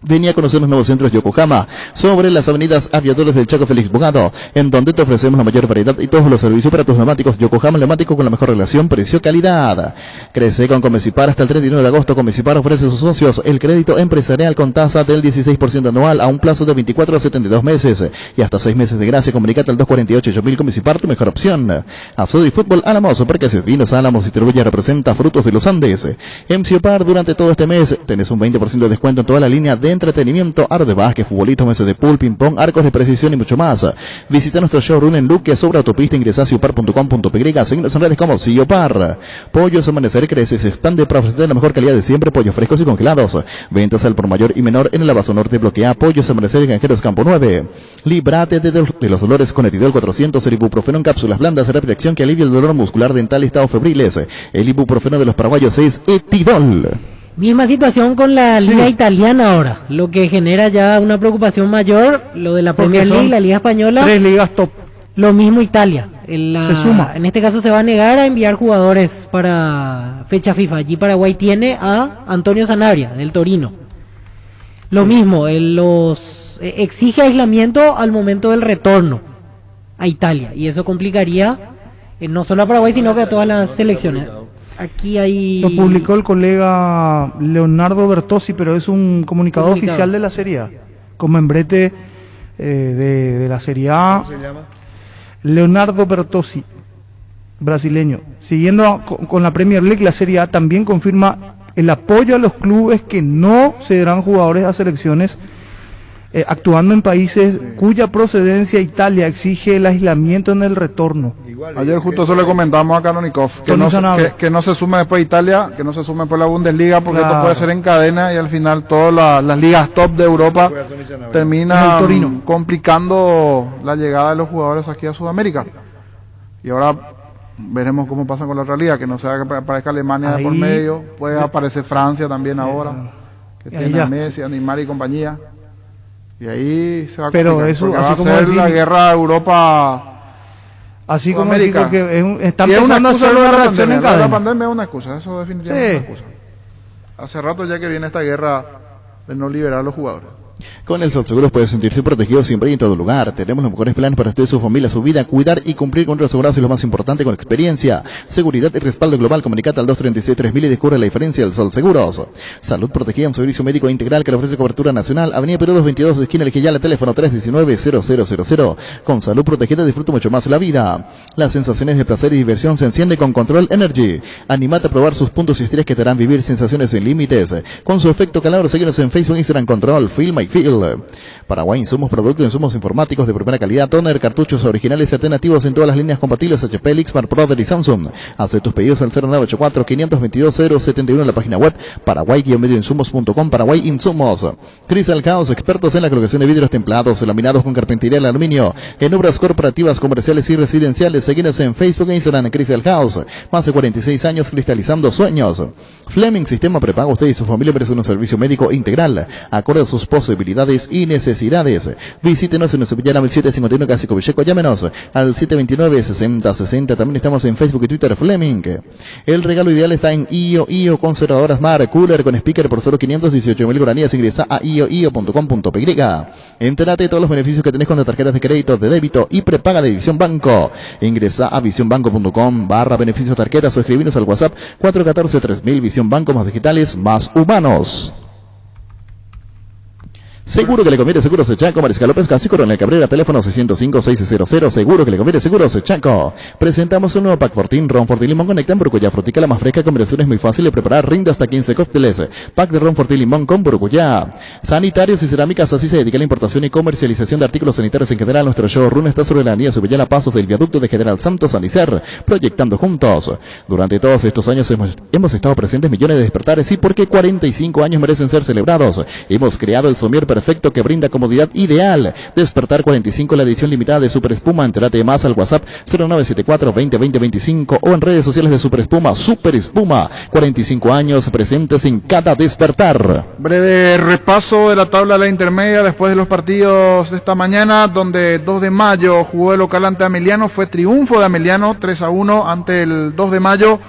Venía a conocer los nuevos centros Yokohama, sobre las avenidas Aviadores del Chaco Félix Bogado, en donde te ofrecemos la mayor variedad y todos los servicios para tus neumáticos. Yokohama neumático con la mejor relación precio-calidad. Crece con Comecipar hasta el 39 de agosto. Comecipar ofrece a sus socios el crédito empresarial con tasa del 16% anual a un plazo de 24 a 72 meses y hasta 6 meses de gracia. Comunicate al 248-8000. Comecipar, tu mejor opción. Azul y Fútbol Álamos, Parques Vinos Álamos, distribuye representa Frutos de los Andes. En Ciopar, durante todo este mes tenés un 20% de descuento en toda la línea de entretenimiento, aro de básquet, futbolistas, mesas de pool, ping pong, arcos de precisión y mucho más. Visita nuestro showroom en Luque, sobre autopista, ingresa a ciopar.com.py, síguenos en redes como Ciopar. Pollos Amanecer crece, se expande para ofrecer la mejor calidad de siempre, pollos frescos y congelados. Ventas al por mayor y menor en el Abazo Norte, bloque A. Pollos Amanecer, Granjeros Campo 9. Líbrate de los dolores con Etidol 400, el ibuprofeno en cápsulas blandas de rápida acción que alivia el dolor muscular, dental y estados febriles. El ibuprofeno de los paraguayos es Etidol. Misma situación con la liga italiana ahora, lo que genera ya una preocupación mayor, lo de la Premier League, la liga española. 3 ligas top. Lo mismo Italia. Se suma. En este caso se va a negar a enviar jugadores para fecha FIFA. Allí Paraguay tiene a Antonio Sanabria, del Torino. Lo mismo, exige aislamiento al momento del retorno a Italia. Y eso complicaría no solo a Paraguay, sino que a todas las selecciones. Aquí hay... Lo publicó el colega Leonardo Bertozzi, pero es un comunicador oficial de la Serie A, con membrete de la Serie A. ¿Cómo se llama? Leonardo Bertozzi, brasileño. Siguiendo con la Premier League, la Serie A también confirma el apoyo a los clubes que no cederán jugadores a selecciones, actuando en países cuya procedencia Italia exige el aislamiento en el retorno. Ayer justo eso le comentamos a Kanonikov, que no se sume después Italia, que no se sume después la Bundesliga, porque esto puede ser en cadena y al final todas las ligas top de Europa terminan complicando la llegada de los jugadores aquí a Sudamérica. Y ahora veremos cómo pasa con la otra liga, que no sea que aparezca Alemania por medio, puede aparecer Francia también ahora, que tiene a Messi, a Neymar y compañía. Y ahí se va a complicar, eso, así va a como ser la guerra Europa, así como América, que están empezando a hacer una reacción en cadena. La pandemia es una excusa, eso definitivamente es una excusa. Hace rato ya que viene esta guerra de no liberar a los jugadores. Con el Sol Seguros puede sentirse protegido siempre y en todo lugar. Tenemos los mejores planes para usted, su familia, su vida, cuidar y cumplir con los asegurados, y lo más importante, con experiencia, seguridad y respaldo global. Comunicate al 236-3000 y descubre la diferencia del Sol Seguros. Salud protegida, un servicio médico integral que le ofrece cobertura nacional. Avenida Perú 222, esquina El Quillala, teléfono 319-0000. Con Salud protegida disfruta mucho más la vida. Las sensaciones de placer y diversión se encienden con Control Energy. Animate a probar sus puntos y estrés que te harán vivir sensaciones sin límites. Con su efecto calor, síguenos en Facebook, Instagram, Control, Film y Feel. Paraguay Insumos, productos, insumos informáticos de primera calidad, toner, cartuchos originales y alternativos en todas las líneas compatibles HP, Lixmar, Brother y Samsung. Hace tus pedidos al 0984-522-071 en la página web paraguay-insumos.com. Paraguay Insumos. Crystal House, expertos en la colocación de vidrios templados, laminados con carpintería en aluminio, en obras corporativas, comerciales y residenciales. Seguinos en Facebook e Instagram, Crystal House. Más de 46 años cristalizando sueños. Fleming, sistema prepago. Usted y su familia merecen un servicio médico integral, acorde a sus posibilidades y necesidades. Visítenos en nuestro Villarama 751 Casico Villeco. Llámenos al 729-6060. También estamos en Facebook y Twitter, Fleming. El regalo ideal está en IO Conservadoras Mar, cooler con speaker por solo 518.000 guaraníes. Ingresa a io.com.py. Entérate de todos los beneficios que tenés con las tarjetas de crédito, de débito y prepaga de Visión Banco. Ingresa a visionbanco.com/beneficios tarjetas o escribinos al WhatsApp 414-3000. Visión Banco, más digitales, más humanos. Seguro que le conviene Seguros Chaco, Mariscal López, Casi Coronel Cabrera, teléfono 605-600. Seguro que le conviene Seguros Chaco. Presentamos un nuevo Pack Fortín, Ron Fortín Limón Conecta en Burucuyá, frutica la más fresca, combinación es muy fácil de preparar, rinde hasta 15 cócteles. Pack de Ron Fortín Limón con Burucuyá. Sanitarios y cerámicas, así se dedica a la importación y comercialización de artículos sanitarios en general. Nuestro showroom está sobre la avenida Subillana, pasos del viaducto de General Santos Sanicer, proyectando juntos. Durante todos estos años hemos estado presentes millones de despertares, y porque 45 años merecen ser celebrados. Hemos creado el somier perfecto que brinda comodidad ideal. Despertar 45, la edición limitada de Super Espuma. Entérate más al WhatsApp 0974-2020-25 o en redes sociales de Super Espuma. Super Espuma, 45 años presentes en cada despertar. Breve repaso de la tabla de la intermedia después de los partidos de esta mañana, donde 2 de mayo jugó de local ante Ameliano, fue triunfo de Ameliano 3-1 ante el 2 de mayo.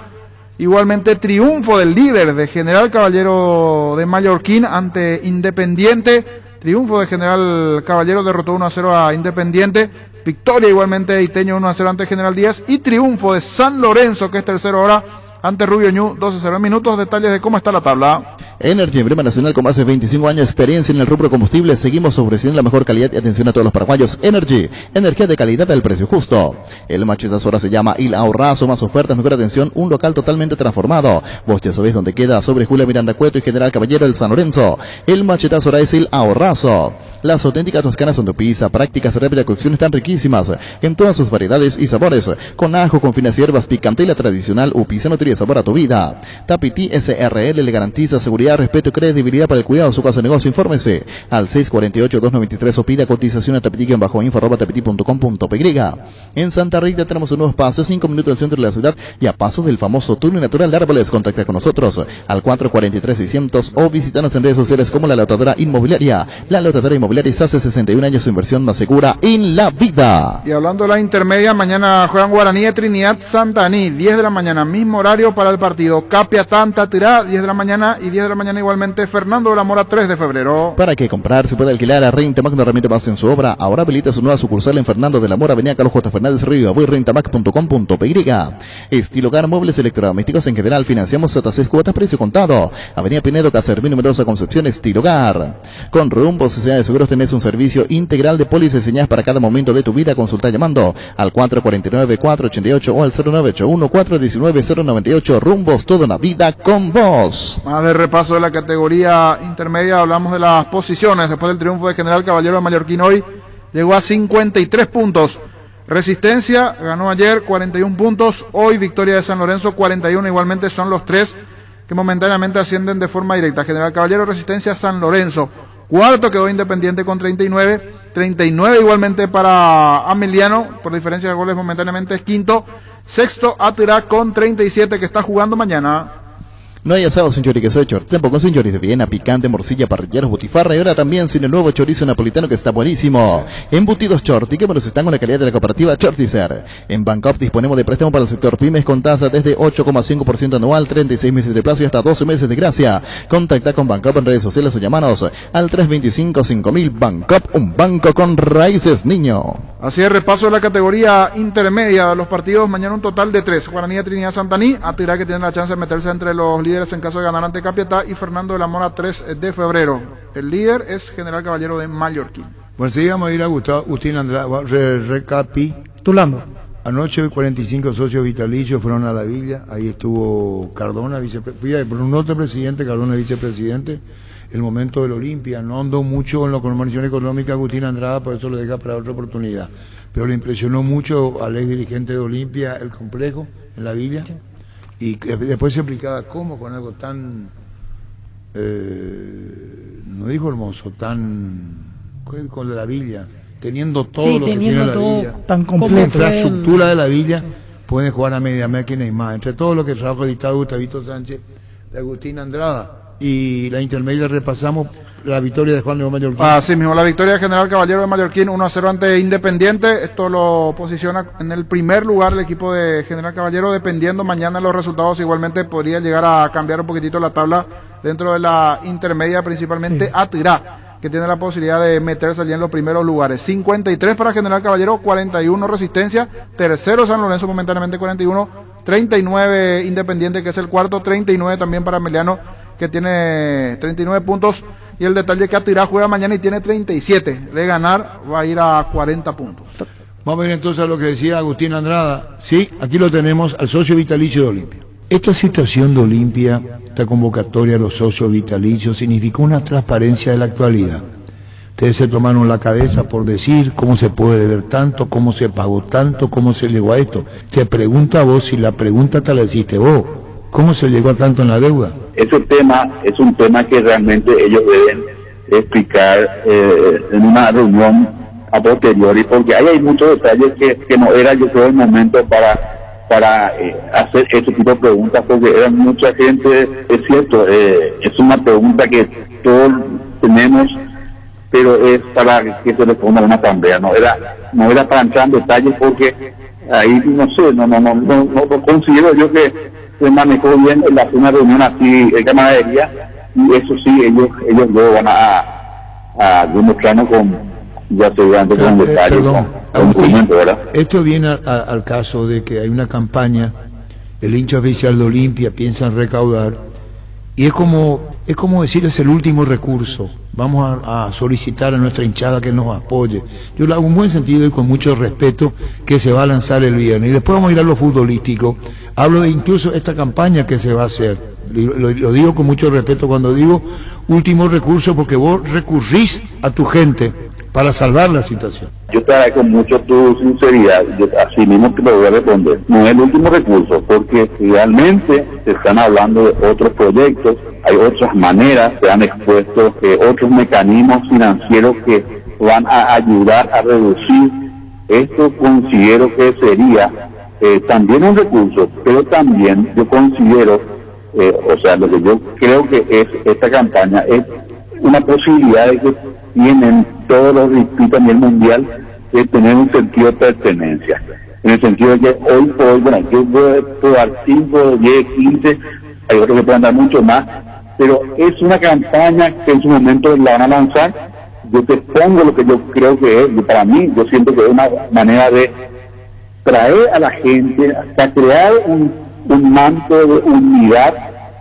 Igualmente triunfo del líder de General Caballero de Mallorquín ante Independiente. Triunfo de General Caballero, derrotó 1-0 a Independiente. Victoria igualmente de Iteño 1-0 ante General Díaz. Y triunfo de San Lorenzo, que es tercero ahora, ante Rubio Ñu 2-0. Minutos, detalles de cómo está la tabla. Energy, emblema nacional con más de 25 años de experiencia en el rubro combustible. Seguimos ofreciendo la mejor calidad y atención a todos los paraguayos. Energy, energía de calidad al precio justo. El machetazo ahora se llama Il Ahorrazo, más ofertas, mejor atención, un local totalmente transformado. Vos ya sabés dónde queda, sobre Julia Miranda Cueto y General Caballero del San Lorenzo. El machetazo ahora es Il Ahorrazo. Las auténticas toscanas son de pizza, prácticas, rápida cocción, están riquísimas en todas sus variedades y sabores, con ajo, con finas hierbas, picante y la tradicional pizza nutriría sabor a tu vida. Tapiti SRL le garantiza seguridad, respeto y credibilidad para el cuidado de su casa de negocio. Infórmese al 648-293 o pida cotización a tapiti-info@tapiti.com.py. En Santa Rita tenemos un nuevo espacio, 5 minutos del centro de la ciudad y a pasos del famoso túnel natural de árboles. Contacta con nosotros al 443-600 o visítanos en redes sociales como La Lotadora Inmobiliaria. La Lotadora Inmobiliaria hace 61 años su inversión más segura en la vida. Y hablando de la intermedia, mañana juegan Guaraní de Trinidad Santaní, 10 de la mañana, mismo horario para el partido. Capiatán Tatirá, 10 de la mañana, y 10 de la mañana igualmente Fernando de la Mora, 3 de febrero. Para que comprar se puede alquilar a Rentamac, una herramienta más en su obra. Ahora habilita su nueva sucursal en Fernando de la Mora, avenida Carlos J. Fernández Río, rentamac.com.py. Estilogar, muebles electrodomésticos en general, financiamos hasta 6 cuotas, precio contado. Avenida Pinedo, Casermín, numerosa Concepción. Estilogar. Con Rumbo Sociedad de Seguros tenés un servicio integral de pólizas diseñadas para cada momento de tu vida. Consulta llamando al 449-488 o al 0981-419-098. Rumbos, toda una vida con vos. Más de repaso de la categoría intermedia, hablamos de las posiciones. Después del triunfo de General Caballero de Mallorquín hoy, llegó a 53 puntos. Resistencia ganó ayer 41 puntos. Hoy victoria de San Lorenzo 41. Igualmente son los 3 que momentáneamente ascienden de forma directa. General Caballero, Resistencia, San Lorenzo. Cuarto quedó Independiente con 39. 39 igualmente para Ameliano, por diferencia de goles momentáneamente es quinto. Sexto Atirá con 37, que está jugando mañana. No hay asado sin chorizo de chorizo, tampoco sin chorizo de Viena, picante, morcilla, parrilleros, butifarra y ahora también sin el nuevo chorizo napolitano que está buenísimo. Embutidos Chorti, que buenos están con la calidad de la cooperativa Chortizer. En Bancop disponemos de préstamo para el sector pymes con tasa desde 8,5% anual, 36 meses de plazo y hasta 12 meses de gracia. Contacta con Bancop en redes sociales o llamanos al 325-5000. Bancop, un banco con raíces, niño. Así es, repaso de la categoría intermedia de los partidos. Mañana un total de 3. Guaraní de Trinidad Santaní, Atirá, que tiene la chance de meterse entre los líderes en caso de ganar ante Capiatá, y Fernando de la Mora 3 de febrero. El líder es General Caballero de Mallorquín. Bueno, sí, vamos a ir a Agustín Andrada, recapitulando. Anoche 45 socios vitalicios fueron a la villa, ahí estuvo Cardona, por un otro presidente, Cardona vicepresidente. El momento del Olimpia, no andó mucho con la convención económica Agustín Andrada, por eso lo deja para otra oportunidad. Pero le impresionó mucho al ex dirigente de Olimpia el complejo en la villa. Sí. Y después se explicaba cómo con algo tan, no dijo hermoso, tan, con la villa, teniendo todo sí, lo que tiene la villa, tan completo, la infraestructura de la villa, pueden jugar a media máquina y más. Entre todo lo que trajo el dictado Gustavito Sánchez, de Agustín Andrada, y la intermedia repasamos la victoria de Juan de Mallorquín. Así mismo, la victoria de General Caballero de Mallorquín 1-0 ante Independiente. Esto lo posiciona en el primer lugar el equipo de General Caballero. Dependiendo mañana los resultados, igualmente podría llegar a cambiar un poquitito la tabla dentro de la intermedia, principalmente sí. Atirá, que tiene la posibilidad de meterse allí en los primeros lugares. 53 para General Caballero, 41 Resistencia, tercero San Lorenzo momentáneamente 41, 39 Independiente, que es el cuarto, 39 también para Ameliano, que tiene 39 puntos, y el detalle que Atirá juega mañana y tiene 37, de ganar va a ir a 40 puntos. Vamos a ver entonces a lo que decía Agustín Andrada. Sí, aquí lo tenemos al socio vitalicio de Olimpia. Esta situación de Olimpia, esta convocatoria a los socios vitalicios, significó una transparencia de la actualidad. Ustedes se tomaron la cabeza por decir cómo se puede deber tanto, cómo se pagó tanto, cómo se llegó a esto. Te pregunto a vos, si la pregunta te la hiciste vos, ¿cómo se llegó a tanto en la deuda? Es un tema que realmente ellos deben explicar en una reunión a posteriori, porque ahí hay muchos detalles que no era, yo creo, el momento para hacer este tipo de preguntas, porque era mucha gente. Es cierto, es una pregunta que todos tenemos, pero es para que se responda a una asamblea, no era para entrar en detalles, porque ahí no sé, no considero yo que se manejó bien en una reunión así en camaradería, y eso sí, ellos luego van a demostrarnos ya seguramente con detalles, con documento, ¿verdad? Esto viene al caso de que hay una campaña, el hincha oficial de Olimpia piensa en recaudar, y es como decir, es el último recurso. Vamos a solicitar a nuestra hinchada que nos apoye. Yo lo hago en buen sentido y con mucho respeto, que se va a lanzar el viernes. Y después vamos a ir a lo futbolístico. Hablo de incluso esta campaña que se va a hacer. Lo digo con mucho respeto cuando digo último recurso, porque vos recurrís a tu gente para salvar la situación. Yo te agradezco mucho tu sinceridad, yo así mismo te lo voy a responder. No es el último recurso, porque realmente se están hablando de otros proyectos, hay otras maneras, se han expuesto otros mecanismos financieros que van a ayudar a reducir. Esto considero que sería también un recurso, pero también yo considero, o sea, lo que yo creo que es esta campaña es una posibilidad de que tienen todos los distritos a nivel mundial de tener un sentido de pertenencia, en el sentido de que hoy por hoy, bueno, yo puedo dar 5, 10, 15, hay otros que pueden dar mucho más, pero es una campaña que en su momento la van a lanzar. Yo te pongo lo que yo creo que es, y para mí, yo siento que es una manera de traer a la gente, hasta crear un manto de unidad,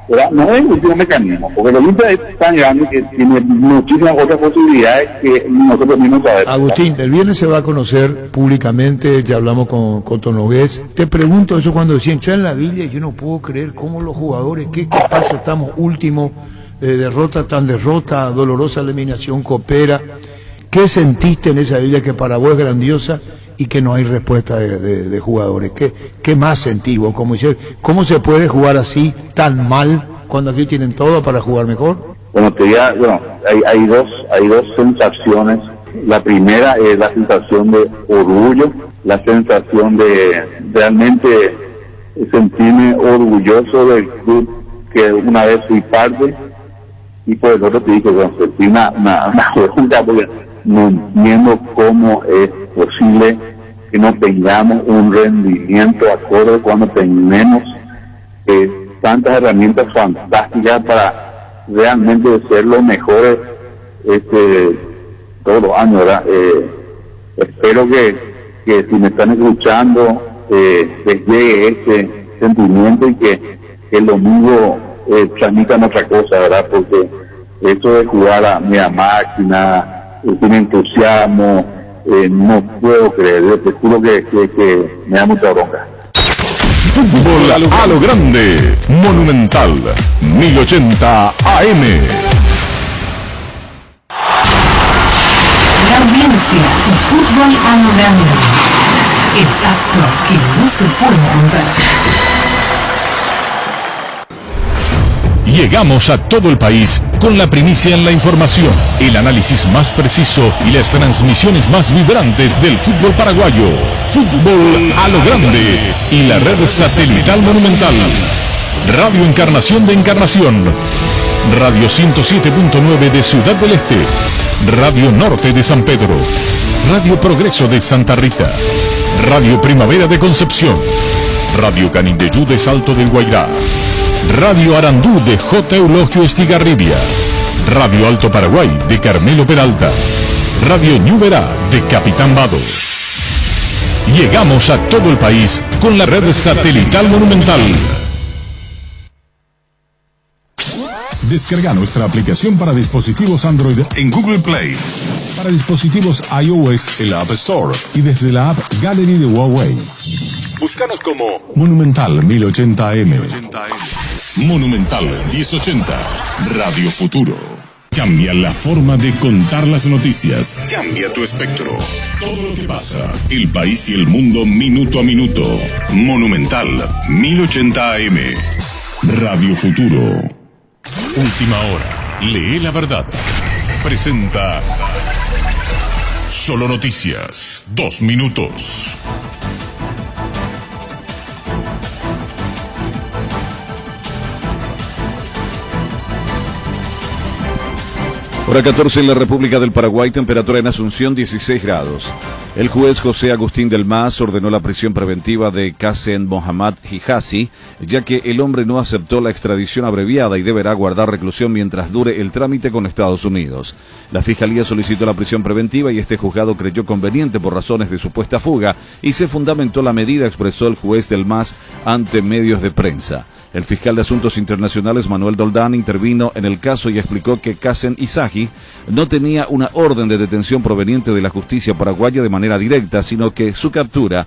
¿verdad? No es el último mecanismo, porque el Olimpia es tan grande que tiene muchísimas otras posibilidades que nosotros mismos sabemos. Agustín, el viernes se va a conocer públicamente, ya hablamos con Coto Nogués. Te pregunto eso cuando decían, ya en la Villa, yo no puedo creer cómo los jugadores, ¿qué pasa? Estamos últimos, derrota, dolorosa eliminación, Coopera. ¿Qué sentiste en esa Villa que para vos es grandiosa y que no hay respuesta de jugadores? ¿Qué más sentís vos? ¿Cómo se puede jugar así tan mal cuando aquí tienen todo para jugar mejor? Bueno, hay dos sensaciones. La primera es la sensación de orgullo, la sensación de realmente sentirme orgulloso del club que una vez fui parte, y por el otro te digo, bueno, sentí una pregunta, porque no entiendo cómo es posible que no tengamos un rendimiento acorde cuando tenemos tantas herramientas fantásticas para realmente ser los mejores todos los años, ¿verdad? Espero que si me están escuchando les llegue este sentimiento y que el domingo transmitan otra cosa, ¿verdad? Porque eso de jugar a media máquina, sin entusiasmo, no puedo creer, te juro que me da mucha bronca. Fútbol a lo grande, Monumental, 1080 AM. La audiencia y fútbol a lo grande. El acto que no se puede romper. Llegamos a todo el país con la primicia en la información, el análisis más preciso y las transmisiones más vibrantes del fútbol paraguayo. Fútbol a lo grande y la red satelital Monumental. Radio Encarnación de Encarnación, Radio 107.9 de Ciudad del Este, Radio Norte de San Pedro, Radio Progreso de Santa Rita, Radio Primavera de Concepción, Radio Canindeyú de Salto del Guairá, Radio Arandú de J. Eulogio Estigarribia, Radio Alto Paraguay de Carmelo Peralta, Radio Ñuberá de Capitán Vado. Llegamos a todo el país con la red satelital Monumental. Descarga nuestra aplicación para dispositivos Android en Google Play, para dispositivos iOS en la App Store y desde la App Gallery de Huawei. Búscanos como Monumental 1080M. Monumental 1080, Radio Futuro. Cambia la forma de contar las noticias. Cambia tu espectro. Todo lo que pasa, el país y el mundo minuto a minuto. Monumental 1080 AM. Radio Futuro. Última hora. Lee la verdad. presenta Solo Noticias, 2 minutos. Hora 14 en la República del Paraguay, temperatura en Asunción 16 grados. El juez José Agustín del Mas ordenó la prisión preventiva de Qassem Mohammad Hijazi, ya que el hombre no aceptó la extradición abreviada y deberá guardar reclusión mientras dure el trámite con Estados Unidos. La Fiscalía solicitó la prisión preventiva y este juzgado creyó conveniente por razones de supuesta fuga y se fundamentó la medida, expresó el juez del Mas ante medios de prensa. El fiscal de Asuntos Internacionales, Manuel Doldán, intervino en el caso y explicó que Qassem Hijazi no tenía una orden de detención proveniente de la justicia paraguaya de manera directa, sino que su captura